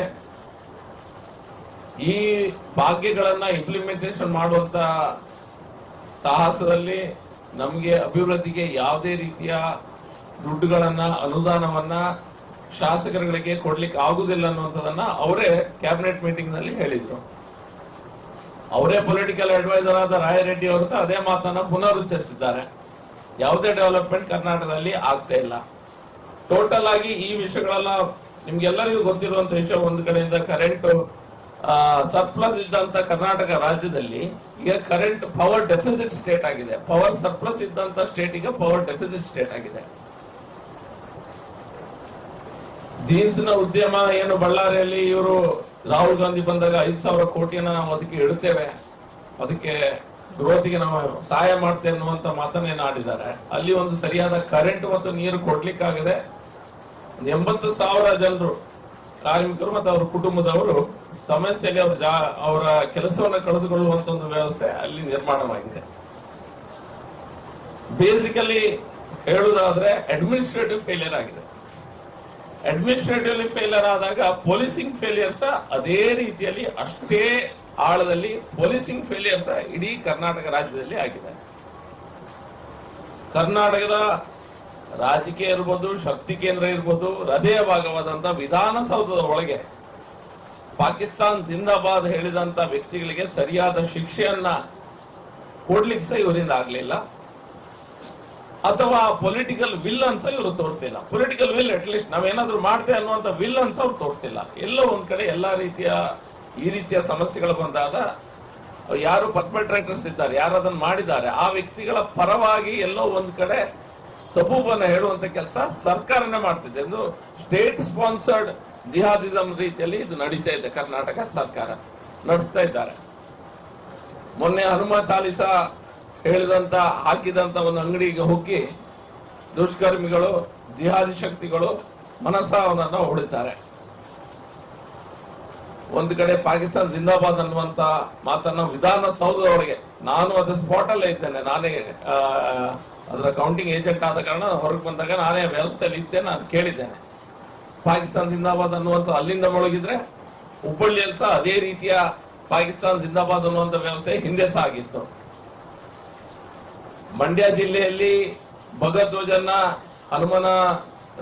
ಈ ಭಾಗ್ಯಗಳನ್ನ ಇಂಪ್ಲಿಮೆಂಟೇಷನ್ ಮಾಡುವಂತ ಸಾಹಸದಲ್ಲಿ ನಮಗೆ ಅಭಿವೃದ್ಧಿಗೆ ಯಾವುದೇ ರೀತಿಯ ದುಡ್ಡುಗಳನ್ನ, ಅನುದಾನವನ್ನ ಶಾಸಕರುಗಳಿಗೆ ಕೊಡ್ಲಿಕ್ಕೆ ಆಗುದಿಲ್ಲ ಅನ್ನುವಂಥದ್ದನ್ನ ಅವರೇ ಕ್ಯಾಬಿನೆಟ್ ಮೀಟಿಂಗ್ ನಲ್ಲಿ ಹೇಳಿದ್ರು. ಅವರೇ ಪೊಲಿಟಿಕಲ್ ಅಡ್ವೈಸರ್ ಆದ ರಾಯರೆಡ್ಡಿ ಅವರು ಸಹ ಅದೇ ಮಾತನ್ನ ಪುನರುಚ್ಚರಿಸಿದ್ದಾರೆ. ಯಾವುದೇ ಡೆವಲಪ್ಮೆಂಟ್ ಕರ್ನಾಟಕದಲ್ಲಿ ಆಗ್ತಾ ಇಲ್ಲ. ಟೋಟಲ್ ಆಗಿ ಈ ವಿಷಯಗಳೆಲ್ಲ ನಿಮ್ಗೆಲ್ಲರಿಗೂ ಗೊತ್ತಿರುವಂತ ವಿಷಯ. ಒಂದು ಕಡೆಯಿಂದ ಕರೆಂಟ್ ಸರ್ಪ್ಲಸ್ ಇದ್ದಂತ ಕರ್ನಾಟಕ ರಾಜ್ಯದಲ್ಲಿ ಈಗ ಕರೆಂಟ್ ಪವರ್ ಡೆಫಿಸಿಟ್ ಸ್ಟೇಟ್ ಆಗಿದೆ. ಪವರ್ ಸರ್ಪ್ಲಸ್ ಇದ್ದಂತ ಸ್ಟೇಟ್ ಈಗ ಪವರ್ ಡೆಫಿಸಿಟ್ ಸ್ಟೇಟ್ ಆಗಿದೆ. ಜೀನ್ಸ್ ನ ಉದ್ಯಮ ಏನು ಬಳ್ಳಾರಿಯಲ್ಲಿ ಇವರು ರಾಹುಲ್ ಗಾಂಧಿ ಬಂದಾಗ 5,000 ಕೋಟಿಯನ್ನ ನಾವು ಅದಕ್ಕೆ ಇಡುತ್ತೇವೆ, ಅದಕ್ಕೆ ಗ್ರೋತ್ಗೆ ನಾವು ಸಹಾಯ ಮಾಡ್ತೇವೆ ಅನ್ನುವಂತ ಮಾತನ್ನೇನು ಆಡಿದ್ದಾರೆ. ಅಲ್ಲಿ ಒಂದು ಸರಿಯಾದ ಕರೆಂಟ್ ಮತ್ತು ನೀರು ಕೊಡ್ಲಿಕ್ಕಾಗದೆ 80,000 ಜನರು ಕಾರ್ಮಿಕರು ಮತ್ತು ಅವರ ಕುಟುಂಬದವರು ಸಮಸ್ಯೆಯಲ್ಲಿ ಅವರ ಕೆಲಸವನ್ನು ಕಳೆದುಕೊಳ್ಳುವಂತ ಒಂದು ವ್ಯವಸ್ಥೆ ಅಲ್ಲಿ ನಿರ್ಮಾಣವಾಗಿದೆ. ಬೇಸಿಕಲಿ ಹೇಳುವುದಾದ್ರೆ ಅಡ್ಮಿನಿಸ್ಟ್ರೇಟಿವ್ ಫೇಲಿಯರ್ ಆಗಿದೆ. ಅಡ್ಮಿನಿಸ್ಟ್ರೇಟಿವ್ಲಿ ಫೇಲಿಯರ್ ಆದಾಗ ಪೊಲೀಸಿಂಗ್ ಫೇಲಿಯರ್ಸ್ ಅದೇ ರೀತಿಯಲ್ಲಿ ಅಷ್ಟೇ ಆಳದಲ್ಲಿ ಪೊಲೀಸಿಂಗ್ ಫೇಲಿಯರ್ಸ್ ಇಡೀ ಕರ್ನಾಟಕ ರಾಜ್ಯದಲ್ಲಿ ಆಗಿದೆ. ಕರ್ನಾಟಕದ ರಾಜಕೀಯ ಇರ್ಬೋದು, ಶಕ್ತಿ ಕೇಂದ್ರ ಇರ್ಬೋದು, ಹೃದಯ ಭಾಗವಾದಂತ ವಿಧಾನಸೌಧದ ಒಳಗೆ ಪಾಕಿಸ್ತಾನ್ ಜಿಂದಾಬಾದ್ ಹೇಳಿದಂತ ವ್ಯಕ್ತಿಗಳಿಗೆ ಸರಿಯಾದ ಶಿಕ್ಷೆಯನ್ನ ಕೊಡ್ಲಿಕ್ಕೆ ಸಹ ಇವರಿಂದ ಆಗ್ಲಿಲ್ಲ, ಅಥವಾ ಪೊಲಿಟಿಕಲ್ ವಿಲ್ ಅನ್ಸ ಇವರು ತೋರಿಸ್ತಿಲ್ಲ. ಪೊಲಿಟಿಕಲ್ ವಿಲ್ ಅಟ್ಲೀಸ್ಟ್ ನಾವೇನಾದ್ರೂ ಮಾಡ್ತೇವೆ ಅನ್ನುವಂತ ವಿಲ್ ಅನ್ಸ ಅವ್ರು ತೋರಿಸಿಲ್ಲ. ಎಲ್ಲೋ ಒಂದ್ ಕಡೆ ಎಲ್ಲಾ ರೀತಿಯ ಈ ರೀತಿಯ ಸಮಸ್ಯೆಗಳು ಬಂದಾಗ ಯಾರು ಪರ್ಪೆಟ್ರೇಟರ್ಸ್ ಇದ್ದಾರೆ, ಯಾರು ಅದನ್ನ ಮಾಡಿದ್ದಾರೆ, ಆ ವ್ಯಕ್ತಿಗಳ ಪರವಾಗಿ ಎಲ್ಲೋ ಒಂದ್ ಕಡೆ ಸಬೂಬನ್ನ ಹೇಳುವಂತ ಕೆಲಸ ಸರ್ಕಾರನೇ ಮಾಡ್ತಿದೆ. ಎಂದು ಸ್ಟೇಟ್ ಸ್ಪಾನ್ಸರ್ಡ್ ಜಿಹಾದಿಸಂ ರೀತಿಯಲ್ಲಿ ಇದು ನಡೀತಾ ಇದೆ. ಕರ್ನಾಟಕ ಸರ್ಕಾರ ನಡೆಸ್ತಾ ಇದ್ದಾರೆ. ಮೊನ್ನೆ ಹನುಮ ಚಾಲಿಸ ಹೇಳಿದಂತ ಹಾಕಿದಂತ ಒಂದು ಅಂಗಡಿಗೆ ಹೋಗಿ ದುಷ್ಕರ್ಮಿಗಳು, ಜಿಹಾದಿ ಶಕ್ತಿಗಳು ಮನಸ್ಸಾವನ್ನ ಹೊಡಿತಾರೆ. ಒಂದು ಕಡೆ ಪಾಕಿಸ್ತಾನ ಜಿಂದಾಬಾದ್ ಅನ್ನುವಂತ ಮಾತನ್ನ ವಿಧಾನಸೌಧದವರೆಗೆ, ನಾನು ಅದು ಸ್ಪಾಟ್ ಅಲ್ಲೇ ಇದ್ದೇನೆ, ನಾನೇ ಅದರ ಕೌಂಟಿಂಗ್ ಏಜೆಂಟ್ ಆದ ಕಾರಣ ಹೊರಗೆ ಬಂದಾಗ ನಾನೇ ವ್ಯವಸ್ಥೆಯಲ್ಲಿ ಇದ್ದೆ, ನಾನು ಕೇಳಿದ್ದೇನೆ. ಪಾಕಿಸ್ತಾನ ಜಿಂದಾಬಾದ್ ಅನ್ನುವಂಥ ಅಲ್ಲಿಂದ ಮೊಳಗಿದ್ರೆ ಹುಬ್ಬಳ್ಳಿಯಲ್ಲಿ ಸಹ ಅದೇ ರೀತಿಯ ಪಾಕಿಸ್ತಾನ ಜಿಂದಾಬಾದ್ ಅನ್ನುವಂಥ ವ್ಯವಸ್ಥೆ ಹಿಂದೆ ಸಹ ಆಗಿತ್ತು. ಮಂಡ್ಯ ಜಿಲ್ಲೆಯಲ್ಲಿ ಭಗಧ್ವಜನ್ನ ಹನುಮನ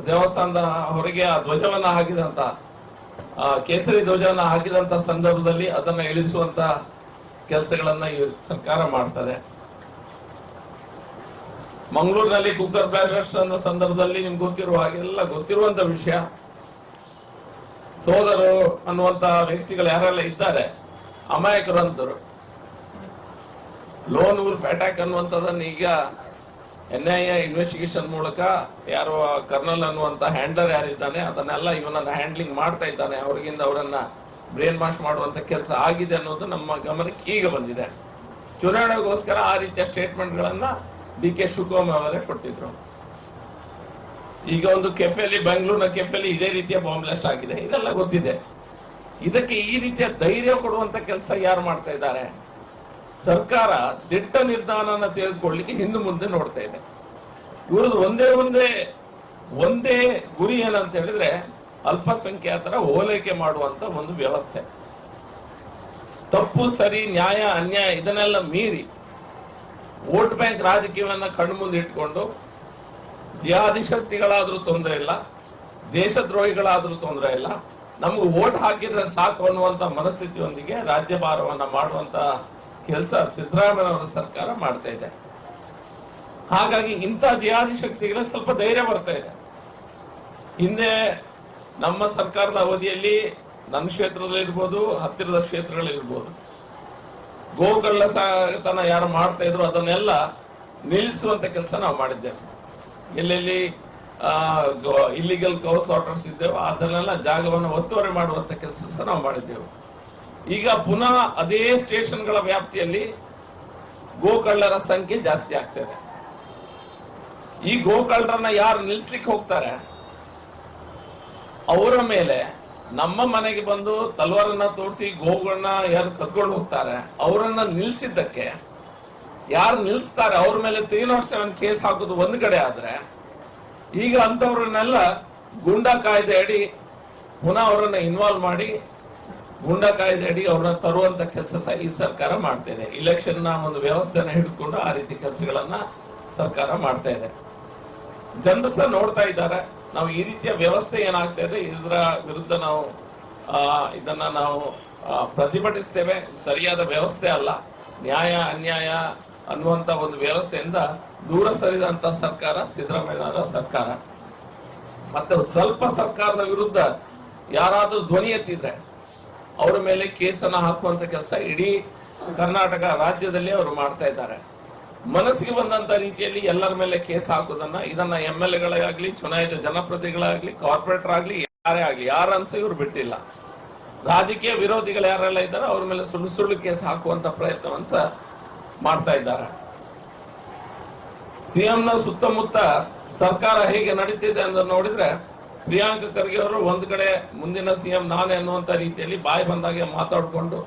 ದೇವಸ್ಥಾನದ ಹೊರಗೆ ಆ ಧ್ವಜವನ್ನ ಹಾಕಿದಂತ ಕೇಸರಿ ಧ್ವಜವನ್ನ ಹಾಕಿದಂತ ಸಂದರ್ಭದಲ್ಲಿ ಅದನ್ನ ಇಳಿಸುವಂತ ಕೆಲಸಗಳನ್ನ ಈ ಸರ್ಕಾರ ಮಾಡ್ತದೆ. ಮಂಗಳೂರಿನಲ್ಲಿ ಕುಕ್ಕರ್ ಬ್ಲಾಸ್ಟರ್ಸ್ ಅನ್ನೋ ಸಂದರ್ಭದಲ್ಲಿ ನಿಮ್ಗೆ ಗೊತ್ತಿರುವ ಹಾಗೆಲ್ಲ ಗೊತ್ತಿರುವಂತ ವಿಷಯ. ಸೋದರು ಅನ್ನುವಂತ ವ್ಯಕ್ತಿಗಳು ಯಾರೆಲ್ಲ ಇದ್ದಾರೆ, ಅಮಾಯಕರು ಅಂತರು. ಲೋನ್ ವುಲ್ಫ್ ಅಟ್ಯಾಕ್ ಅನ್ನುವಂಥದ್ದನ್ನ ಈಗ NIA ಇನ್ವೆಸ್ಟಿಗೇಷನ್ ಮೂಲಕ ಯಾರು ಕರ್ನಲ್ ಅನ್ನುವಂತ ಹ್ಯಾಂಡ್ಲರ್ ಯಾರಿದ್ದಾನೆ ಅದನ್ನೆಲ್ಲ ಇವನನ್ನ ಹ್ಯಾಂಡ್ಲಿಂಗ್ ಮಾಡ್ತಾ ಇದ್ದಾನೆ, ಅವ್ರಿಗಿಂದ ಅವರನ್ನ ಬ್ರೇನ್ ವಾಶ್ ಮಾಡುವಂತ ಕೆಲಸ ಆಗಿದೆ ಅನ್ನೋದು ನಮ್ಮ ಗಮನಕ್ಕೆ ಈಗ ಬಂದಿದೆ. ಚುನಾವಣೆಗೋಸ್ಕರ ಆ ರೀತಿಯ ಸ್ಟೇಟ್ಮೆಂಟ್ ಗಳನ್ನ DK ಶಿವಕುಮಾರ್ ಅವರೇ ಕೊಟ್ಟಿದ್ರು. ಈಗ ಒಂದು ಕೆಫೆಲಿ, ಬೆಂಗಳೂರಿನ ಕೆಫೆಲಿ ಇದೇ ರೀತಿಯ ಬಾಂಬ್ ಬ್ಲಾಸ್ಟ್ ಆಗಿದೆ, ಇದೆಲ್ಲ ಗೊತ್ತಿದೆ. ಇದಕ್ಕೆ ಈ ರೀತಿಯ ಧೈರ್ಯ ಕೊಡುವಂತ ಕೆಲಸ ಯಾರು ಮಾಡ್ತಾ ಇದ್ದಾರೆ? ಸರ್ಕಾರ ದಿಟ್ಟ ನಿರ್ಧಾರನ ತೆಗೆದುಕೊಳ್ಳಲಿಕ್ಕೆ ಹಿಂದೆ ಮುಂದೆ ನೋಡ್ತಾ ಇದೆ. ಇವ್ರದ್ದು ಒಂದೇ ಗುರಿ ಏನಂತ ಹೇಳಿದ್ರೆ ಅಲ್ಪಸಂಖ್ಯಾತರ ಓಲೈಕೆ ಮಾಡುವಂತ ಒಂದು ವ್ಯವಸ್ಥೆ. ತಪ್ಪು ಸರಿ, ನ್ಯಾಯ ಅನ್ಯಾಯ ಇದನ್ನೆಲ್ಲ ಮೀರಿ ವೋಟ್ ಬ್ಯಾಂಕ್ ರಾಜಕೀಯವನ್ನ ಕಣ್ಣು ಮುಂದೆ ಇಟ್ಕೊಂಡು ಜಿಹಾದಿ ಶಕ್ತಿಗಳಾದ್ರೂ ತೊಂದರೆ ಇಲ್ಲ, ದೇಶದ್ರೋಹಿಗಳಾದ್ರೂ ತೊಂದರೆ ಇಲ್ಲ, ನಮ್ಗೆ ವೋಟ್ ಹಾಕಿದ್ರೆ ಸಾಕು ಅನ್ನುವಂತ ಮನಸ್ಥಿತಿಯೊಂದಿಗೆ ರಾಜ್ಯಭಾರವನ್ನ ಮಾಡುವಂತ ಕೆಲಸ ಸಿದ್ದರಾಮಯ್ಯನವರ ಸರ್ಕಾರ ಮಾಡ್ತಾ ಇದೆ. ಹಾಗಾಗಿ ಇಂಥ ಜಿಹಾದಿ ಶಕ್ತಿಗಳ ಸ್ವಲ್ಪ ಧೈರ್ಯ ಬರ್ತಾ ಇದೆ. ಹಿಂದೆ ನಮ್ಮ ಸರ್ಕಾರದ ಅವಧಿಯಲ್ಲಿ ನನ್ನ ಕ್ಷೇತ್ರದಲ್ಲಿರ್ಬೋದು, ಹತ್ತಿರದ ಕ್ಷೇತ್ರಗಳಿರ್ಬೋದು, ಗೋಕಳ್ಳ ಸಾಗತನ ಯಾರು ಮಾಡ್ತಾ ಇದ್ರು ಅದನ್ನೆಲ್ಲ ನಿಲ್ಲಿಸುವಂತ ಕೆಲಸ ನಾವು ಮಾಡಿದ್ದೇವೆ. ಎಲ್ಲೆಲ್ಲಿ ಇಲ್ಲಿಗಲ್ ಕೌ ಸ್ಲಾಟರ್ಸ್ ಇದ್ದೇವೆ ಅದನ್ನೆಲ್ಲ ಜಾಗವನ್ನು ಒತ್ತುವರಿ ಮಾಡುವಂತ ಕೆಲಸ ಸಹ ನಾವು ಮಾಡಿದ್ದೇವೆ. ಈಗ ಪುನಃ ಅದೇ ಸ್ಟೇಷನ್ಗಳ ವ್ಯಾಪ್ತಿಯಲ್ಲಿ ಗೋಕಳ್ಳರ ಸಂಖ್ಯೆ ಜಾಸ್ತಿ ಆಗ್ತದೆ. ಈ ಗೋಕಳ್ಳರನ್ನ ಯಾರು ನಿಲ್ಸ್ಲಿಕ್ಕೆ ಹೋಗ್ತಾರೆ ಅವರ ಮೇಲೆ ನಮ್ಮ ಮನೆಗೆ ಬಂದು ತಲ್ವಾರನ್ನ ತೋರಿಸಿ ಗೋಗಳನ್ನ ಯಾರು ಕದ್ಕೊಂಡು ಹೋಗ್ತಾರೆ ಅವರನ್ನ ನಿಲ್ಸಿದ್ದಕ್ಕೆ ಯಾರು ನಿಲ್ಸ್ತಾರೆ ಅವ್ರ ಮೇಲೆ 307 ಕೇಸ್ ಹಾಕೋದು ಒಂದು ಕಡೆ ಆದ್ರೆ, ಈಗ ಅಂತವ್ರನ್ನೆಲ್ಲ ಗೂಂಡಾ ಕಾಯ್ದೆ ಅಡಿ ಪುನಃ ಅವರನ್ನ ಇನ್ವಾಲ್ವ್ ಮಾಡಿ ಗೂಂಡಾ ಕಾಯ್ದೆ ಅಡಿ ಅವ್ರನ್ನ ತರುವಂತ ಕೆಲಸ ಸಹ ಈ ಸರ್ಕಾರ ಮಾಡ್ತಾ ಇದೆ. ಇಲೆಕ್ಷನ್ ನ ಒಂದು ವ್ಯವಸ್ಥೆನ ಹಿಡಿದುಕೊಂಡು ಆ ರೀತಿ ಕೆಲಸಗಳನ್ನ ಸರ್ಕಾರ ಮಾಡ್ತಾ ಇದೆ. ಜನರು ಸಹ ನೋಡ್ತಾ ಇದ್ದಾರೆ. ನಾವು ಈ ರೀತಿಯ ವ್ಯವಸ್ಥೆ ಏನಾಗ್ತಾ ಇದೆ ಇದರ ವಿರುದ್ಧ ನಾವು ಇದನ್ನ ನಾವು ಪ್ರತಿಭಟಿಸ್ತೇವೆ. ಸರಿಯಾದ ವ್ಯವಸ್ಥೆ ಅಲ್ಲ. ನ್ಯಾಯ ಅನ್ಯಾಯ ಅನ್ನುವಂತ ಒಂದು ವ್ಯವಸ್ಥೆಯಿಂದ ದೂರ ಸರಿದಂತ ಸರ್ಕಾರ ಸಿದ್ದರಾಮಯ್ಯನವರ ಸರ್ಕಾರ. ಮತ್ತೆ ಸ್ವಲ್ಪ ಸರ್ಕಾರದ ವಿರುದ್ಧ ಯಾರಾದ್ರೂ ಧ್ವನಿ ಎತ್ತಿದ್ರೆ ಅವರ ಮೇಲೆ ಕೇಸನ್ನ ಹಾಕುವಂತ ಕೆಲಸ ಇಡೀ ಕರ್ನಾಟಕ ರಾಜ್ಯದಲ್ಲಿ ಅವರು ಮಾಡ್ತಾ ಇದ್ದಾರೆ. ಮನಸ್ಸಿಗೆ ಬಂದಂತ ರೀತಿಯಲ್ಲಿ ಎಲ್ಲರ ಮೇಲೆ ಕೇಸ್ ಹಾಕುದನ್ನ ಇದನ್ನ MLA-ಗಳಾಗ್ಲಿ, ಚುನಾಯಿತ ಜನಪ್ರತಿನಿಧಿಗಳಾಗ್ಲಿ, ಕಾರ್ಪೊರೇಟರ್ ಆಗ್ಲಿ, ಯಾರೇ ಆಗ್ಲಿ, ಯಾರನ್ಸ ಇವ್ರು ಬಿಟ್ಟಿಲ್ಲ. ರಾಜಕೀಯ ವಿರೋಧಿಗಳು ಯಾರೆಲ್ಲ ಇದ್ದಾರೆ ಅವ್ರ ಮೇಲೆ ಸುಳ್ಳು ಸುಳ್ಳು ಕೇಸ್ ಹಾಕುವಂತ ಪ್ರಯತ್ನವನ್ನ ಮಾಡ್ತಾ ಇದ್ದಾರೆ. ಸಿಎಂನ ಸುತ್ತಮುತ್ತ ಸರ್ಕಾರ ಹೇಗೆ ನಡೀತಿದೆ ಅಂತ ನೋಡಿದ್ರೆ ಪ್ರಿಯಾಂಕ ಖರ್ಗೆ ಅವರು ಒಂದ್ ಕಡೆ ಮುಂದಿನ ಸಿಎಂ ನಾನೇ ಅನ್ನುವಂತ ರೀತಿಯಲ್ಲಿ ಬಾಯಿ ಬಂದಾಗೆ ಮಾತಾಡ್ಕೊಂಡು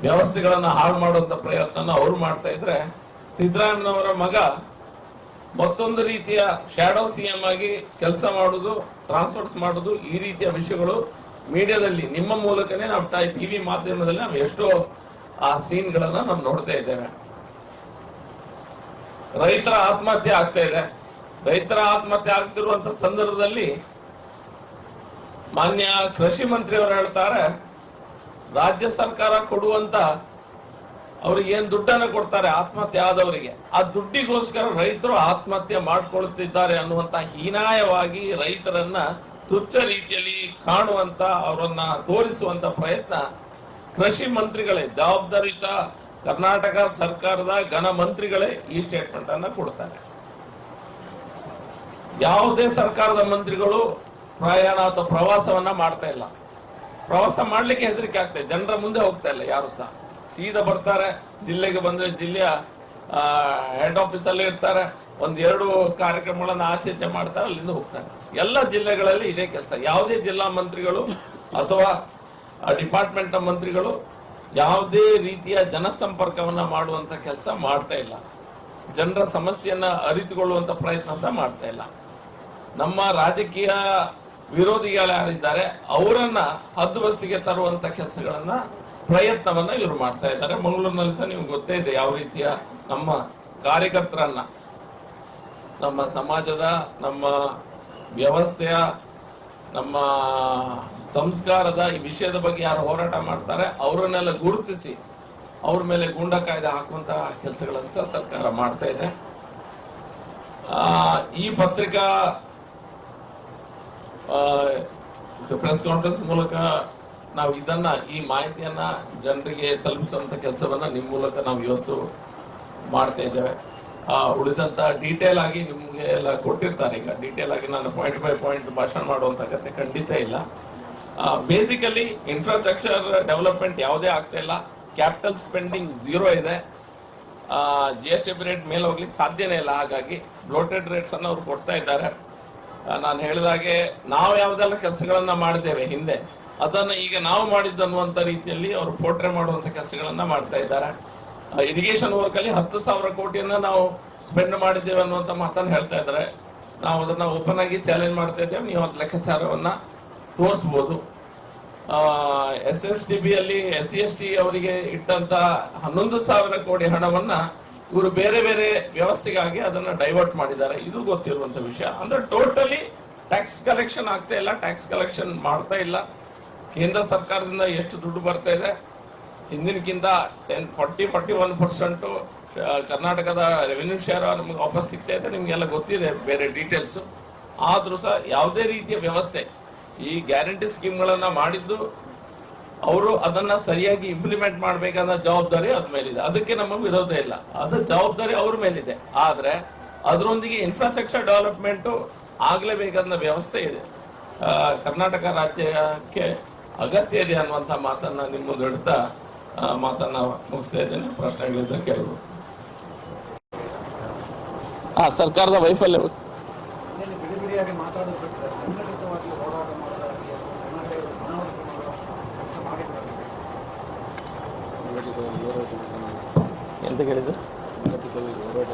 ವ್ಯವಸ್ಥೆಗಳನ್ನ ಹಾಳು ಮಾಡುವಂತ ಪ್ರಯತ್ನ ಅವರು ಮಾಡ್ತಾ ಇದ್ರೆ, ಸಿದ್ದರಾಮಯ್ಯನವರ ಮಗ ಮತ್ತೊಂದು ರೀತಿಯ ಶಾಡೋ ಸಿಎಂ ಆಗಿ ಕೆಲಸ ಮಾಡುದು, ಟ್ರಾನ್ಸ್ಫರ್ಸ್ ಮಾಡುದು, ಈ ರೀತಿಯ ವಿಷಯಗಳು ಮೀಡಿಯಾದಲ್ಲಿ ನಿಮ್ಮ ಮೂಲಕನೇ ನಾವು ಟಿವಿ ಮಾಧ್ಯಮದಲ್ಲಿ ನಾವು ಎಷ್ಟೋ ಆ ಸೀನ್ಗಳನ್ನ ನಾವು ನೋಡ್ತಾ ಇದ್ದೇವೆ. ರೈತರ ಆತ್ಮಹತ್ಯೆ ಆಗ್ತಾ ಇದೆ. ರೈತರ ಆತ್ಮಹತ್ಯೆ ಆಗ್ತಿರುವಂತ ಸಂದರ್ಭದಲ್ಲಿ ಮಾನ್ಯ ಕೃಷಿ ಮಂತ್ರಿ ಅವರು ಹೇಳ್ತಾರೆ, ರಾಜ್ಯ ಸರ್ಕಾರ ಕೊಡುವಂತ ಅವ್ರಿಗೆ ಏನ್ ದುಡ್ಡನ್ನು ಕೊಡ್ತಾರೆ ಆತ್ಮಹತ್ಯೆ ಆದವರಿಗೆ, ಆ ದುಡ್ಡಿಗೋಸ್ಕರ ರೈತರು ಆತ್ಮಹತ್ಯೆ ಮಾಡ್ಕೊಳ್ತಿದ್ದಾರೆ ಅನ್ನುವಂತ ಹೀನಾಯವಾಗಿ ರೈತರನ್ನ ತುಚ್ಛ ರೀತಿಯಲ್ಲಿ ಕಾಣುವಂತ, ಅವರನ್ನ ತೋರಿಸುವಂತ ಪ್ರಯತ್ನ ಕೃಷಿ ಮಂತ್ರಿಗಳೇ, ಜವಾಬ್ದಾರಿಯುತ ಕರ್ನಾಟಕ ಸರ್ಕಾರದ ಘನ ಮಂತ್ರಿಗಳೇ ಈ ಸ್ಟೇಟ್ಮೆಂಟ್ ಅನ್ನ ಕೊಡ್ತಾರೆ. ಯಾವುದೇ ಸರ್ಕಾರದ ಮಂತ್ರಿಗಳು ಪ್ರಯಾಣ ಅಥವಾ ಪ್ರವಾಸವನ್ನ ಮಾಡ್ತಾ ಇಲ್ಲ. ಪ್ರವಾಸ ಮಾಡ್ಲಿಕ್ಕೆ ಹೆದರಿಕೆ ಆಗ್ತದೆ, ಜನರ ಮುಂದೆ ಹೋಗ್ತಾ ಇಲ್ಲ ಯಾರು ಸಹ. ಸೀದಾ ಬರ್ತಾರೆ, ಜಿಲ್ಲೆಗೆ ಬಂದ್ರೆ ಜಿಲ್ಲೆಯ ಹೆಡ್ ಆಫೀಸ್ ಅಲ್ಲಿ ಇರ್ತಾರೆ, ಒಂದೆರಡು ಕಾರ್ಯಕ್ರಮಗಳನ್ನ ಆಚೆ ಮಾಡ್ತಾರೆ, ಅಲ್ಲಿಂದ ಹೋಗ್ತಾರೆ. ಎಲ್ಲ ಜಿಲ್ಲೆಗಳಲ್ಲಿ ಇದೇ ಕೆಲಸ. ಯಾವುದೇ ಜಿಲ್ಲಾ ಮಂತ್ರಿಗಳು ಅಥವಾ ಡಿಪಾರ್ಟ್ಮೆಂಟ್ ನ ಮಂತ್ರಿಗಳು ಯಾವುದೇ ರೀತಿಯ ಜನಸಂಪರ್ಕವನ್ನ ಮಾಡುವಂತ ಕೆಲಸ ಮಾಡ್ತಾ ಇಲ್ಲ. ಜನರ ಸಮಸ್ಯೆಯನ್ನ ಅರಿತುಕೊಳ್ಳುವಂತ ಪ್ರಯತ್ನ ಸಹ ಮಾಡ್ತಾ ಇಲ್ಲ. ನಮ್ಮ ರಾಜಕೀಯ ವಿರೋಧಿಗಳು ಯಾರಿದ್ದಾರೆ ಅವರನ್ನ ಹದ್ದುಬಸ್ತಿಗೆ ತರುವಂತ ಕೆಲಸಗಳನ್ನ ಪ್ರಯತ್ನವನ್ನ ಇವರು ಮಾಡ್ತಾ ಇದ್ದಾರೆ. ಮಂಗಳೂರಿನಲ್ಲಿ ಸಹ ನಿಮ್ಗೆ ಗೊತ್ತೇ ಇದೆ ಯಾವ ರೀತಿಯ ನಮ್ಮ ಕಾರ್ಯಕರ್ತರನ್ನ, ನಮ್ಮ ಸಮಾಜದ, ನಮ್ಮ ವ್ಯವಸ್ಥೆಯ, ನಮ್ಮ ಸಂಸ್ಕಾರದ ಈ ವಿಷಯದ ಬಗ್ಗೆ ಯಾರು ಹೋರಾಟ ಮಾಡ್ತಾರೆ ಅವರನ್ನೆಲ್ಲ ಗುರುತಿಸಿ ಅವ್ರ ಮೇಲೆ ಗೂಂಡಾ ಕಾಯ್ದೆ ಹಾಕುವಂತ ಕೆಲಸಗಳನ್ನು ಸಹ ಸರ್ಕಾರ ಮಾಡ್ತಾ ಇದೆ. ಈ ಪತ್ರಿಕಾ ಪ್ರೆಸ್ ಕಾನ್ಫರೆನ್ಸ್ ಮೂಲಕ ನಾವು ಇದನ್ನ, ಈ ಮಾಹಿತಿಯನ್ನ ಜನರಿಗೆ ತಲುಪಿಸುವಂತ ಕೆಲಸವನ್ನ ನಿಮ್ಮ ಮೂಲಕ ನಾವು ಇವತ್ತು ಮಾಡ್ತಾ ಇದ್ದೇವೆ. ಉಳಿದಂತ ಡೀಟೇಲ್ ಆಗಿ ನಿಮ್ಗೆ ಎಲ್ಲ ಕೊಟ್ಟಿರ್ತಾರೆ. ಈಗ ಡೀಟೇಲ್ ಆಗಿ ನಾನು ಪಾಯಿಂಟ್ ಬೈ ಪಾಯಿಂಟ್ ಭಾಷಣ ಮಾಡುವಂತ ಕತೆ ಖಂಡಿತ ಇಲ್ಲ. ಬೇಸಿಕಲಿ ಇನ್ಫ್ರಾಸ್ಟ್ರಕ್ಚರ್ ಡೆವಲಪ್ಮೆಂಟ್ ಯಾವುದೇ ಆಗ್ತಾ ಇಲ್ಲ. ಕ್ಯಾಪಿಟಲ್ ಸ್ಪೆಂಡಿಂಗ್ 0 ಇದೆ. GST ರೇಟ್ ಮೇಲೆ ಹೋಗ್ಲಿಕ್ಕೆ ಸಾಧ್ಯನೇ ಇಲ್ಲ. ಹಾಗಾಗಿ ಬ್ಲೋಟೆಡ್ ರೇಟ್ಸ್ ಅನ್ನು ಅವ್ರು ಕೊಡ್ತಾ ಇದ್ದಾರೆ. ನಾನು ಹೇಳಿದಾಗೆ ನಾವು ಯಾವ್ದೆಲ್ಲ ಕೆಲಸಗಳನ್ನ ಮಾಡಿದ್ದೇವೆ ಹಿಂದೆ, ಅದನ್ನ ಈಗ ನಾವು ಮಾಡಿದ್ದನ್ನುವಂತ ರೀತಿಯಲ್ಲಿ ಅವರು ಪೋಟ್ರೆ ಮಾಡುವಂತ ಕೆಲಸಗಳನ್ನ ಮಾಡ್ತಾ ಇದ್ದಾರೆ. ಇರಿಗೇಷನ್ ವರ್ಕ್ ಅಲ್ಲಿ 10,000 ಕೋಟಿಯನ್ನ ನಾವು ಸ್ಪೆಂಡ್ ಮಾಡಿದ್ದೇವೆ ಅನ್ನುವಂತ ಮಾತನ್ನ ಹೇಳ್ತಾ ಇದ್ದಾರೆ. ನಾವು ಅದನ್ನ ಓಪನ್ ಆಗಿ ಚಾಲೆಂಜ್ ಮಾಡ್ತಾ ಇದ್ದೇವೆ. ನೀವು ಅದ್ ಲೆಕ್ಕಾಚಾರವನ್ನ ತೋರಿಸಬಹುದು. SSTB ಅಲ್ಲಿ SC/ST ಅವರಿಗೆ ಇಟ್ಟಂತ 11,000 ಕೋಟಿ ಹಣವನ್ನ ಇವರು ಬೇರೆ ಬೇರೆ ವ್ಯವಸ್ಥೆಗಾಗಿ ಅದನ್ನ ಡೈವರ್ಟ್ ಮಾಡಿದ್ದಾರೆ. ಇದು ಗೊತ್ತಿರುವಂತ ವಿಷಯ. ಅಂದ್ರೆ ಟೋಟಲಿ ಟ್ಯಾಕ್ಸ್ ಕಲೆಕ್ಷನ್ ಆಗ್ತಾ ಇಲ್ಲ, ಟ್ಯಾಕ್ಸ್ ಕಲೆಕ್ಷನ್ ಮಾಡ್ತಾ ಇಲ್ಲ. ಕೇಂದ್ರ ಸರ್ಕಾರದಿಂದ ಎಷ್ಟು ದುಡ್ಡು ಬರ್ತಾ ಇದೆ ಹಿಂದಿನಕ್ಕಿಂತ 41% ಕರ್ನಾಟಕದ ರೆವಿನ್ಯೂ ಶೇರ್ ನಮ್ಗೆ ವಾಪಸ್ ಸಿಗ್ತಾ ಇದೆ. ನಿಮ್ಗೆಲ್ಲ ಗೊತ್ತಿದೆ ಬೇರೆ ಡೀಟೇಲ್ಸ್. ಆದ್ರೂ ಸಹ ಯಾವುದೇ ರೀತಿಯ ವ್ಯವಸ್ಥೆ, ಈ ಗ್ಯಾರಂಟಿ ಸ್ಕೀಮ್ಗಳನ್ನ ಮಾಡಿದ್ದು ಅವರು ಅದನ್ನ ಸರಿಯಾಗಿ ಇಂಪ್ಲಿಮೆಂಟ್ ಮಾಡಬೇಕಾದ ಜವಾಬ್ದಾರಿ ಅದ್ರ ಮೇಲಿದೆ. ಅದಕ್ಕೆ ನಮ್ಮ ವಿರೋಧ ಇಲ್ಲ, ಅದ ಜವಾಬ್ದಾರಿ ಅವ್ರ ಮೇಲಿದೆ. ಆದ್ರೆ ಅದರೊಂದಿಗೆ ಇನ್ಫ್ರಾಸ್ಟ್ರಕ್ಚರ್ ಡೆವಲಪ್ಮೆಂಟ್ ಆಗ್ಲೇಬೇಕಾದ ವ್ಯವಸ್ಥೆ ಇದೆ. ಕರ್ನಾಟಕ ರಾಜ್ಯಕ್ಕೆ ಅಗತ್ಯ ಇದೆ ಅನ್ನುವಂತ ಮಾತನ್ನ ನಿಮ್ಮ ಮುಂದೆ ಇಡ್ತಾ ಮಾತನ್ನ ಮುಗಿಸ್ತಾ ಇದ್ದೇನೆ. ಪ್ರಶ್ನೆಗಳಿದ್ರೆ ಕೇಳಬಹುದು. ಸರ್ಕಾರದ ವೈಫಲ್ಯ ಎಂತ ಕೇಳಿದ್ರು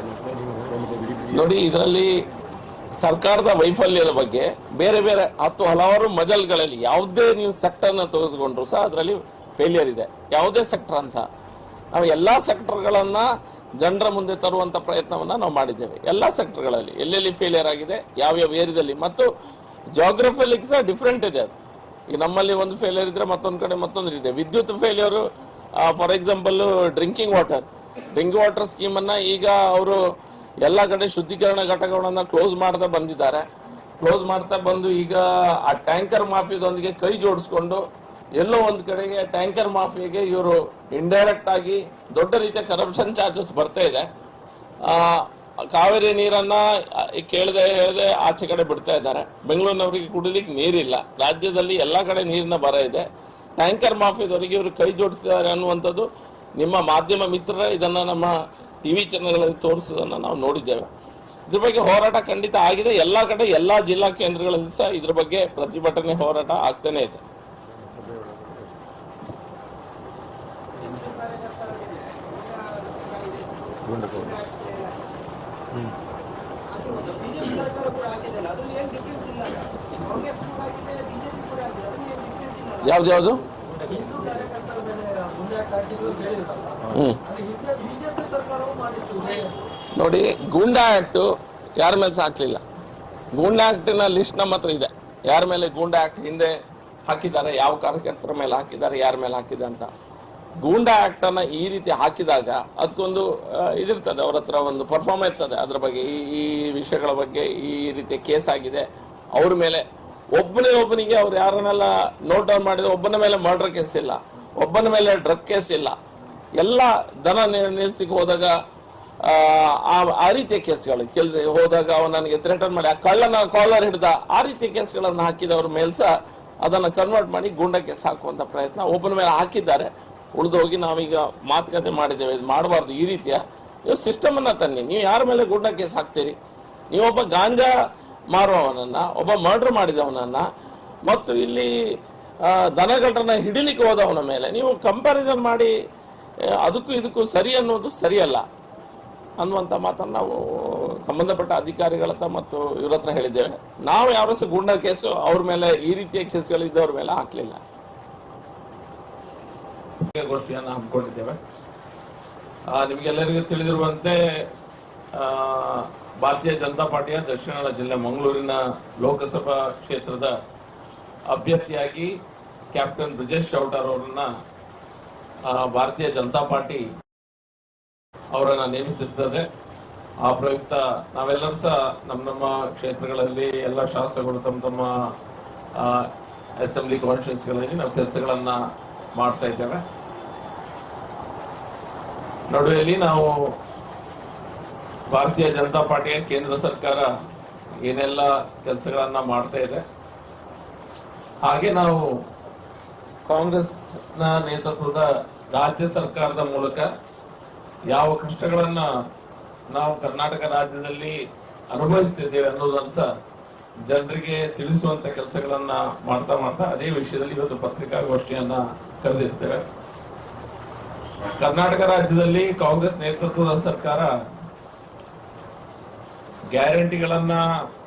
ನೋಡಿ. ಇದರಲ್ಲಿ ಸರ್ಕಾರದ ವೈಫಲ್ಯದ ಬಗ್ಗೆ ಬೇರೆ ಬೇರೆ ಹಲವಾರು ಮಜಲ್ಗಳಲ್ಲಿ ಯಾವುದೇ ನೀವು ಸೆಕ್ಟರ್ನ ತೆಗೆದುಕೊಂಡ್ರು ಸಹ ಅದರಲ್ಲಿ ಫೇಲಿಯರ್ ಇದೆ. ಯಾವುದೇ ಸೆಕ್ಟರ್ ಅನ್ಸ ನಾವು ಎಲ್ಲಾ ಸೆಕ್ಟರ್ಗಳನ್ನ ಜನರ ಮುಂದೆ ತರುವಂತ ಪ್ರಯತ್ನವನ್ನ ನಾವು ಮಾಡಿದ್ದೇವೆ. ಎಲ್ಲಾ ಸೆಕ್ಟರ್ಗಳಲ್ಲಿ ಎಲ್ಲೆಲ್ಲಿ ಫೇಲಿಯರ್ ಆಗಿದೆ, ಯಾವ್ಯಾವ ಏರಿಯಾದಲ್ಲಿ, ಮತ್ತು ಜಾಗ್ರಫಿಯಲ್ಲಿ ಸಹ ಡಿಫ್ರೆಂಟ್ ಇದೆ. ಅದು ಈಗ ನಮ್ಮಲ್ಲಿ ಒಂದು ಫೇಲಿಯರ್ ಇದ್ರೆ ಮತ್ತೊಂದು ಕಡೆ ಮತ್ತೊಂದು ಇದೆ. ವಿದ್ಯುತ್ failure, for example drinking water, dengue water scheme ಅನ್ನ ಈಗ ಅವರು ಎಲ್ಲ ಕಡೆ ಶುದ್ಧೀಕರಣ ಘಟಕಗಳನ್ನ ಕ್ಲೋಸ್ ಮಾಡ್ತಾ ಬಂದಿದ್ದಾರೆ. ಕ್ಲೋಸ್ ಮಾಡ್ತಾ ಬಂದು ಈಗ ಆ ಟ್ಯಾಂಕರ್ ಮಾಫಿಯಾದೊಂದಿಗೆ ಕೈ ಜೋಡಿಸ್ಕೊಂಡು ಎಲ್ಲೋ ಒಂದ್ ಕಡೆಗೆ ಟ್ಯಾಂಕರ್ ಮಾಫಿಯಾಗೆ ಇವರು ಇಂಡೈರೆಕ್ಟ್ ಆಗಿ ದೊಡ್ಡ ರೀತಿಯ ಕರಪ್ಷನ್ ಚಾರ್ಜಸ್ ಬರ್ತಾ ಇದೆ. ಕಾವೇರಿ ನೀರನ್ನ ಕೇಳದೆ ಹೇಳದೆ ಆಚೆ ಕಡೆ ಬಿಡ್ತಾ ಇದ್ದಾರೆ. ಬೆಂಗಳೂರಿನವರಿಗೆ ಕುಡಿಲಿಕ್ಕೆ ನೀರಿಲ್ಲ. ರಾಜ್ಯದಲ್ಲಿ ಎಲ್ಲಾ ಕಡೆ ನೀರಿನ ಬರ ಇದೆ. ಟ್ಯಾಂಕರ್ ಮಾಫಿಯಾದವರಿಗೆ ಇವರು ಕೈ ಜೋಡಿಸಿದ್ದಾರೆ ಅನ್ನುವಂಥದ್ದು ನಿಮ್ಮ ಮಾಧ್ಯಮ ಮಿತ್ರರ ಇದನ್ನ ನಮ್ಮ ಟಿವಿ ಚಾನೆಲ್ಗಳಲ್ಲಿ ತೋರಿಸೋದನ್ನ ನಾವು ನೋಡಿದ್ದೇವೆ. ಇದ್ರ ಬಗ್ಗೆ ಹೋರಾಟ ಖಂಡಿತ ಆಗಿದೆ. ಎಲ್ಲಾ ಕಡೆ ಎಲ್ಲಾ ಜಿಲ್ಲಾ ಕೇಂದ್ರಗಳಲ್ಲಿ ಸಹ ಇದ್ರ ಬಗ್ಗೆ ಪ್ರತಿಭಟನೆ ಹೋರಾಟ ಆಗ್ತಾನೆ ಇದೆ. ಯಾವ್ದು ನೋಡಿ, ಗೂಂಡಾ ಆಕ್ಟ್ ಯಾರ ಮೇಲೆ ಹಾಕ್ಲಿಲ್ಲ. ಗೂಂಡಾ ಆಕ್ಟಿನ ಲಿಸ್ಟ್ ನಮ್ಮ ಹತ್ರ ಇದೆ. ಯಾರ ಮೇಲೆ ಗೂಂಡಾ ಆಕ್ಟ್ ಹಿಂದೆ ಹಾಕಿದ್ದಾರೆ, ಯಾವ ಕಾರ್ಯಕರ್ತರ ಮೇಲೆ ಹಾಕಿದ್ದಾರೆ, ಯಾರ ಮೇಲೆ ಹಾಕಿದೆ ಅಂತ. ಗೂಂಡಾ ಆಕ್ಟ್ ಅನ್ನ ಈ ರೀತಿ ಹಾಕಿದಾಗ ಅದಕ್ಕೊಂದು ಇದಿರ್ತದೆ, ಅವ್ರ ಹತ್ರ ಒಂದು ಪರ್ಫಾರ್ಮ್ ಇರ್ತದೆ. ಅದ್ರ ಬಗ್ಗೆ ಈ ವಿಷಯಗಳ ಬಗ್ಗೆ ಈ ರೀತಿಯ ಕೇಸ್ ಆಗಿದೆ, ಅವ್ರ ಮೇಲೆ ಒಬ್ಬನಿಗೆ ಅವ್ರು ಯಾರನ್ನೆಲ್ಲ ನೋಟ್ ಡೌನ್ ಮಾಡಿದ್ರೆ ಒಬ್ಬನ ಮೇಲೆ ಮರ್ಡರ್ ಕೇಸ್ ಇಲ್ಲ, ಒಬ್ಬನ ಮೇಲೆ ಡ್ರಗ್ ಕೇಸ್ ಇಲ್ಲ. ಎಲ್ಲ ದನ ನಿಲ್ಸಿಗೆ ಹೋದಾಗ ಆ ರೀತಿಯ ಕೇಸ್ಗಳು ಕೆಲಸ ಹೋದಾಗ ಅವ ನನಗೆ ಥ್ರೆಟನ್ ಮಾಡಿ ಆ ಕಳ್ಳನ ಕಾಲರ್ ಹಿಡ್ದ ಆ ರೀತಿಯ ಕೇಸ್ಗಳನ್ನು ಹಾಕಿದವ್ರ ಮೇಲೆ ಸಹ ಅದನ್ನ ಕನ್ವರ್ಟ್ ಮಾಡಿ ಗೂಂಡಾ ಕೇಸ್ ಹಾಕುವಂತ ಪ್ರಯತ್ನ ಒಬ್ಬನ ಮೇಲೆ ಹಾಕಿದ್ದಾರೆ. ಉಳಿದೋಗಿ ನಾವೀಗ ಮಾತುಕತೆ ಮಾಡಿದ್ದೇವೆ, ಇದು ಮಾಡಬಾರ್ದು. ಈ ರೀತಿಯ ಸಿಸ್ಟಮ್ ಅನ್ನ ತನ್ನಿ. ನೀವು ಯಾರ ಮೇಲೆ ಗೂಂಡಾ ಕೇಸ್ ಹಾಕ್ತೀರಿ? ನೀವೊಬ್ಬ ಗಾಂಜಾ ಮಾರುವವನನ್ನ, ಒಬ್ಬ ಮರ್ಡರ್ ಮಾಡಿದವನನ್ನ ಮತ್ತು ಇಲ್ಲಿ ದನಗಳನ್ನ ಹಿಡಿಲಿಕ್ಕೆ ಹೋದವನ ಮೇಲೆ ನೀವು ಕಂಪ್ಯಾರಿಸನ್ ಮಾಡಿ ಅದಕ್ಕೂ ಇದಕ್ಕೂ ಸರಿ ಅನ್ನೋದು ಸರಿಯಲ್ಲ ಅನ್ನುವಂಥ ಮಾತನ್ನು ನಾವು ಸಂಬಂಧಪಟ್ಟ ಅಧಿಕಾರಿಗಳ ಹತ್ರ ಮತ್ತು ಇವ್ರ ಹತ್ರ ಹೇಳಿದ್ದೇವೆ. ನಾವು ಯಾರು ಸಹ ಗೂಂಡಾ ಕೇಸು ಅವ್ರ ಮೇಲೆ ಈ ರೀತಿಯ ಕೇಸ್ಗಳಿದ್ದವ್ರ ಮೇಲೆ ಹಾಕ್ಲಿಲ್ಲ. ಗೋಷ್ಠಿಯನ್ನು ಹಮ್ಮಿಕೊಂಡಿದ್ದೇವೆ. ನಿಮಗೆಲ್ಲರಿಗೂ ತಿಳಿದಿರುವಂತೆ ಭಾರತೀಯ ಜನತಾ ಪಾರ್ಟಿಯ ದಕ್ಷಿಣ ಕನ್ನಡ ಜಿಲ್ಲೆ ಮಂಗಳೂರಿನ ಲೋಕಸಭಾ ಕ್ಷೇತ್ರದ ಅಭ್ಯರ್ಥಿಯಾಗಿ ಕ್ಯಾಪ್ಟನ್ ಬ್ರಿಜೇಶ್ ಚೌಟಾರ್ ಅವರನ್ನ ಭಾರತೀಯ ಜನತಾ ಪಾರ್ಟಿ ಅವರನ್ನ ನೇಮಿಸಿರ್ತದೆ. ಆ ಪ್ರಯುಕ್ತ ನಾವೆಲ್ಲರೂ ಸಹ ನಮ್ಮ ಕ್ಷೇತ್ರಗಳಲ್ಲಿ ಎಲ್ಲ ಶಾಸಕರು ತಮ್ಮ ಅಸೆಂಬ್ಲಿ ಕಾನ್ಸ್ಟಿಟ್ಯೂನ್ಸಿಗಳಲ್ಲಿ ನಾವು ಕೆಲಸಗಳನ್ನ ಮಾಡ್ತಾ ಇದ್ದೇವೆ. ನಡುವೆಯಲ್ಲಿ ನಾವು ಭಾರತೀಯ ಜನತಾ ಪಾರ್ಟಿಯ ಕೇಂದ್ರ ಸರ್ಕಾರ ಏನೆಲ್ಲ ಕೆಲಸಗಳನ್ನ ಮಾಡ್ತಾ ಇದೆ, ಹಾಗೆ ನಾವು ಕಾಂಗ್ರೆಸ್ನ ನೇತೃತ್ವದ ರಾಜ್ಯ ಸರ್ಕಾರದ ಮೂಲಕ ಯಾವ ಕಷ್ಟಗಳನ್ನ ನಾವು ಕರ್ನಾಟಕ ರಾಜ್ಯದಲ್ಲಿ ಅನುಭವಿಸ್ತಿದ್ದೇವೆ ಅನ್ನೋದನ್ನ ಸಹ ಜನರಿಗೆ ತಿಳಿಸುವಂತ ಕೆಲಸಗಳನ್ನ ಮಾಡ್ತಾ ಅದೇ ವಿಷಯದಲ್ಲಿ ಇವತ್ತು ಪತ್ರಿಕಾಗೋಷ್ಠಿಯನ್ನ ಕರೆದಿರ್ತೇವೆ. ಕರ್ನಾಟಕ ರಾಜ್ಯದಲ್ಲಿ ಕಾಂಗ್ರೆಸ್ ನೇತೃತ್ವದ ಸರ್ಕಾರ ಗ್ಯಾರಂಟಿಗಳನ್ನ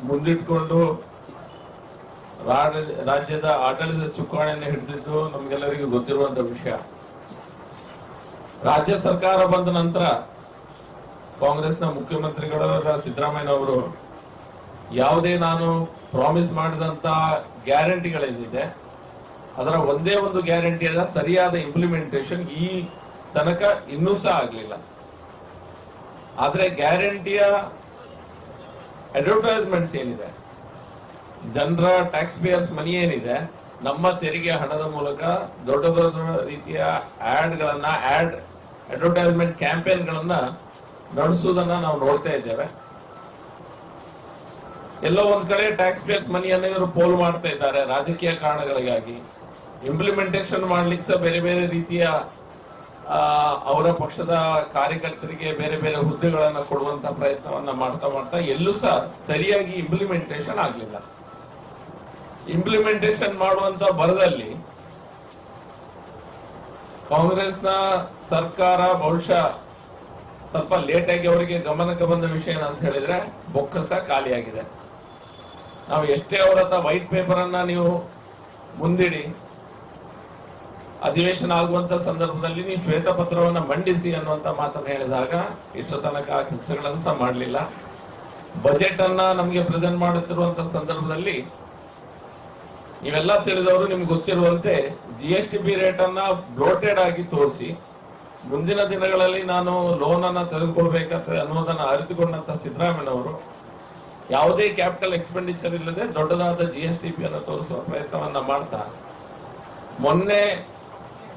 ಮುಂದಿಟ್ಕೊಂಡು ರಾಜ್ಯದ ಆಡಳಿತ ಚುಕ್ಕಾಣಿಯನ್ನು ಹಿಡಿದಿದ್ದು ನಮಗೆಲ್ಲರಿಗೂ ಗೊತ್ತಿರುವಂತ ವಿಷಯ. ರಾಜ್ಯ ಸರ್ಕಾರ ಬಂದ ನಂತರ ಕಾಂಗ್ರೆಸ್ನ ಮುಖ್ಯಮಂತ್ರಿಗಳಾದ ಸಿದ್ದರಾಮಯ್ಯ ಅವರು ಯಾವುದೇ ನಾನು ಪ್ರಾಮಿಸ್ ಮಾಡಿದಂತ ಗ್ಯಾರಂಟಿಗಳೇನಿದೆ ಅದರ ಒಂದೇ ಒಂದು ಗ್ಯಾರಂಟಿಯ ಸರಿಯಾದ ಇಂಪ್ಲಿಮೆಂಟೇಷನ್ ಈ ತನಕ ಇನ್ನೂ ಸಹ ಆಗಲಿಲ್ಲ. ಆದ್ರೆ ಗ್ಯಾರಂಟಿಯ ಅಡ್ವರ್ಟೈಸ್ಮೆಂಟ್ಸ್ ಏನಿದೆ, ಜನರ ಟ್ಯಾಕ್ಸ್ ಪೇಯರ್ಸ್ ಮನಿ ಏನಿದೆ, ನಮ್ಮ ತೆರಿಗೆ ಹಣದ ಮೂಲಕ ದೊಡ್ಡ ದೊಡ್ಡ ರೀತಿಯ ಅಡ್ವರ್ಟೈಸ್ಮೆಂಟ್ ಕ್ಯಾಂಪೇನ್ ಗಳನ್ನ ನಡೆಸುವುದನ್ನ ನಾವು ನೋಡ್ತಾ ಇದ್ದೇವೆ. ಎಲ್ಲೋ ಒಂದ್ ಕಡೆ ಟ್ಯಾಕ್ಸ್ ಪೇಯರ್ಸ್ ಮನಿಯನ್ನು ಇವರು ಪೋಲ್ ಮಾಡ್ತಾ ಇದ್ದಾರೆ ರಾಜಕೀಯ ಕಾರಣಗಳಿಗಾಗಿ. ಇಂಪ್ಲಿಮೆಂಟೇಷನ್ ಮಾಡ್ಲಿಕ್ಕೆ ಸಹ ಬೇರೆ ಬೇರೆ ರೀತಿಯ ಅವರ ಪಕ್ಷದ ಕಾರ್ಯಕರ್ತರಿಗೆ ಬೇರೆ ಬೇರೆ ಹುದ್ದೆಗಳನ್ನ ಕೊಡುವಂತ ಪ್ರಯತ್ನವನ್ನ ಮಾಡ್ತಾ ಎಲ್ಲೂ ಸಹ ಸರಿಯಾಗಿ ಇಂಪ್ಲಿಮೆಂಟೇಷನ್ ಆಗ್ಲಿಲ್ಲ. ಇಂಪ್ಲಿಮೆಂಟೇಷನ್ ಮಾಡುವಂತ ಬರದಲ್ಲಿ ಕಾಂಗ್ರೆಸ್ನ ಸರ್ಕಾರ ಬಹುಶಃ ಸ್ವಲ್ಪ ಲೇಟ್ ಆಗಿ ಅವರಿಗೆ ಗಮನಕ್ಕೆ ಬಂದ ವಿಷಯ ಅಂತ ಹೇಳಿದ್ರೆ ಬೊಕ್ಕಸ ಖಾಲಿಯಾಗಿದೆ. ನಾವು ಎಷ್ಟೇ ಅವರ ಹತ್ರ ವೈಟ್ ಪೇಪರ್ ಅನ್ನ ನೀವು ಮುಂದಿಡಿ, ಅಧಿವೇಶನ ಆಗುವಂತ ಸಂದರ್ಭದಲ್ಲಿ ನೀವು ಶ್ವೇತಪತ್ರವನ್ನ ಮಂಡಿಸಿ ಅನ್ನುವಂತ ಮಾತನ್ನು ಹೇಳಿದಾಗ ಇಷ್ಟು ತನಕ ಕೆಲಸಗಳನ್ನು ಸಹ ಮಾಡಲಿಲ್ಲ. ಬಜೆಟ್ ಅನ್ನ ನಮಗೆ ಪ್ರೆಸೆಂಟ್ ಮಾಡುತ್ತಿರುವಂತ ಸಂದರ್ಭದಲ್ಲಿ ನೀವೆಲ್ಲ ತಿಳಿದವರು ನಿಮ್ಗೆ ಗೊತ್ತಿರುವಂತೆ GST ರೇಟ್ ಅನ್ನ ಬ್ಲೋಟೆಡ್ ಆಗಿ ತೋರಿಸಿ ಮುಂದಿನ ದಿನಗಳಲ್ಲಿ ನಾನು ಲೋನ್ ಅನ್ನ ತೆಗೆದುಕೊಳ್ಬೇಕಂತ ಅನ್ನೋದನ್ನ ಅರಿತುಕೊಂಡಂತ ಸಿದ್ದರಾಮಯ್ಯನವರು ಯಾವುದೇ ಕ್ಯಾಪಿಟಲ್ ಎಕ್ಸ್ಪೆಂಡಿಚರ್ ಇಲ್ಲದೆ ದೊಡ್ಡದಾದ GSTP ಅನ್ನು ತೋರಿಸುವ ಪ್ರಯತ್ನವನ್ನ ಮಾಡ್ತಾ ಮೊನ್ನೆ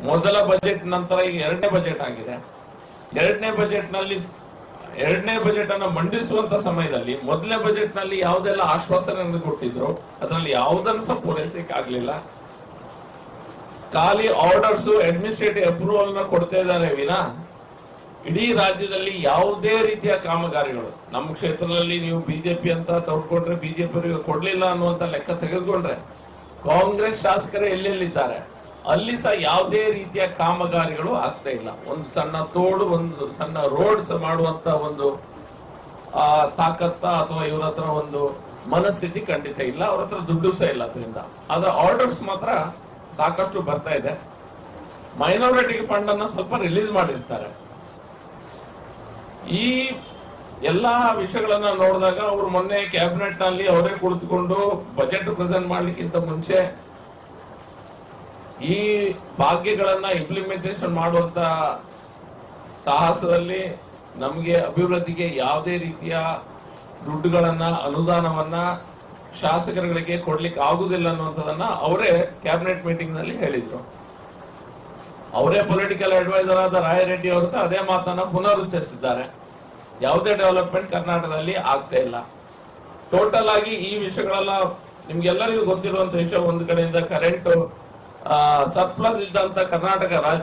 ಮೊದಲ ಬಜೆಟ್ ನಂತರ ಈಗ ಎರಡನೇ ಬಜೆಟ್ ಆಗಿದೆ. ಎರಡನೇ ಬಜೆಟ್ ಅನ್ನು ಮಂಡಿಸುವಂತ ಸಮಯದಲ್ಲಿ ಮೊದಲನೇ ಬಜೆಟ್ ನಲ್ಲಿ ಯಾವುದೆಲ್ಲ ಆಶ್ವಾಸನೆ ಕೊಟ್ಟಿದ್ರು ಅದರಲ್ಲಿ ಯಾವುದನ್ನು ಸಹ ಪೂರೈಸಕ್ಕೆ ಆಗ್ಲಿಲ್ಲ. ಖಾಲಿ ಆರ್ಡರ್ಸ್ ಅಡ್ಮಿನಿಸ್ಟ್ರೇಟಿವ್ ಅಪ್ರೂವಲ್ ನ ಕೊಡ್ತಾ ಇದ್ದಾರೆ ವಿನಾ ಇಡೀ ರಾಜ್ಯದಲ್ಲಿ ಯಾವುದೇ ರೀತಿಯ ಕಾಮಗಾರಿಗಳು ನಮ್ಮ ಕ್ಷೇತ್ರದಲ್ಲಿ ನೀವು ಬಿಜೆಪಿ ಅಂತ ತಗೊಂಡ್ರೆ ಬಿಜೆಪಿ ಕೊಡ್ಲಿಲ್ಲ ಅನ್ನುವಂತ ಲೆಕ್ಕ ತೆಗೆದುಕೊಂಡ್ರೆ ಕಾಂಗ್ರೆಸ್ ಶಾಸಕರೇ ಎಲ್ಲೆಲ್ಲಿದ್ದಾರೆ ಅಲ್ಲಿ ಸಹ ಯಾವುದೇ ರೀತಿಯ ಕಾಮಗಾರಿಗಳು ಆಗ್ತಾ ಇಲ್ಲ. ಒಂದು ಸಣ್ಣ ತೋಡು, ಒಂದು ಸಣ್ಣ ರೋಡ್ಸ್ ಮಾಡುವಂತ ಒಂದು ತಾಕತ್ತ ಅಥವಾ ಇವ್ರ ಹತ್ರ ಒಂದು ಮನಸ್ಥಿತಿ ಖಂಡಿತ ಇಲ್ಲ. ಅವ್ರ ಹತ್ರ ದುಡ್ಡು ಸಹ ಇಲ್ಲ. ಅದರಿಂದ ಆದ ಆರ್ಡರ್ಸ್ ಮಾತ್ರ ಸಾಕಷ್ಟು ಬರ್ತಾ ಇದೆ. ಮೈನಾರಿಟಿ ಫಂಡ್ ಅನ್ನ ಸ್ವಲ್ಪ ರಿಲೀಸ್ ಮಾಡಿರ್ತಾರೆ. ಈ ಎಲ್ಲಾ ವಿಷಯಗಳನ್ನ ನೋಡಿದಾಗ ಅವರು ಮೊನ್ನೆ ಕ್ಯಾಬಿನೆಟ್ ನಲ್ಲಿ ಅವರೇ ಕುಳಿತುಕೊಂಡು ಬಜೆಟ್ ಪ್ರೆಸೆಂಟ್ ಮಾಡ್ಲಿಕ್ಕಿಂತ ಮುಂಚೆ ಈ ಭಾಗ್ಯಗಳನ್ನ ಇಂಪ್ಲಿಮೆಂಟೇಷನ್ ಮಾಡುವಂತ ಸಾಹಸದಲ್ಲಿ ನಮಗೆ ಅಭಿವೃದ್ಧಿಗೆ ಯಾವುದೇ ರೀತಿಯ ದುಡ್ಡುಗಳನ್ನ ಅನುದಾನವನ್ನ ಶಾಸಕರುಗಳಿಗೆ ಕೊಡ್ಲಿಕ್ಕೆ ಆಗುದಿಲ್ಲ ಅನ್ನುವಂಥದ್ದನ್ನ ಅವರೇ ಕ್ಯಾಬಿನೆಟ್ ಮೀಟಿಂಗ್ ನಲ್ಲಿ ಹೇಳಿದ್ರು. ಅವರೇ ಪೊಲಿಟಿಕಲ್ ಅಡ್ವೈಸರ್ ಆದ ರಾಯರೆಡ್ಡಿ ಅವರು ಸಹ ಅದೇ ಮಾತನ್ನ ಪುನರುಚ್ಚರಿಸಿದ್ದಾರೆ. ಯಾವುದೇ ಡೆವಲಪ್ಮೆಂಟ್ ಕರ್ನಾಟಕದಲ್ಲಿ ಆಗ್ತಾ ಇಲ್ಲ. ಟೋಟಲ್ ಆಗಿ ಈ ವಿಷಯಗಳೆಲ್ಲ ನಿಮ್ಗೆಲ್ಲರಿಗೂ ಗೊತ್ತಿರುವಂತ ವಿಷಯ. ಒಂದು ಕಡೆಯಿಂದ ಕರೆಂಟ್ ಸರ್ಪ್ಲಸ್ ಇದ್ದಂತ ಕರ್ನಾಟಕ ರಾಜ್ಯ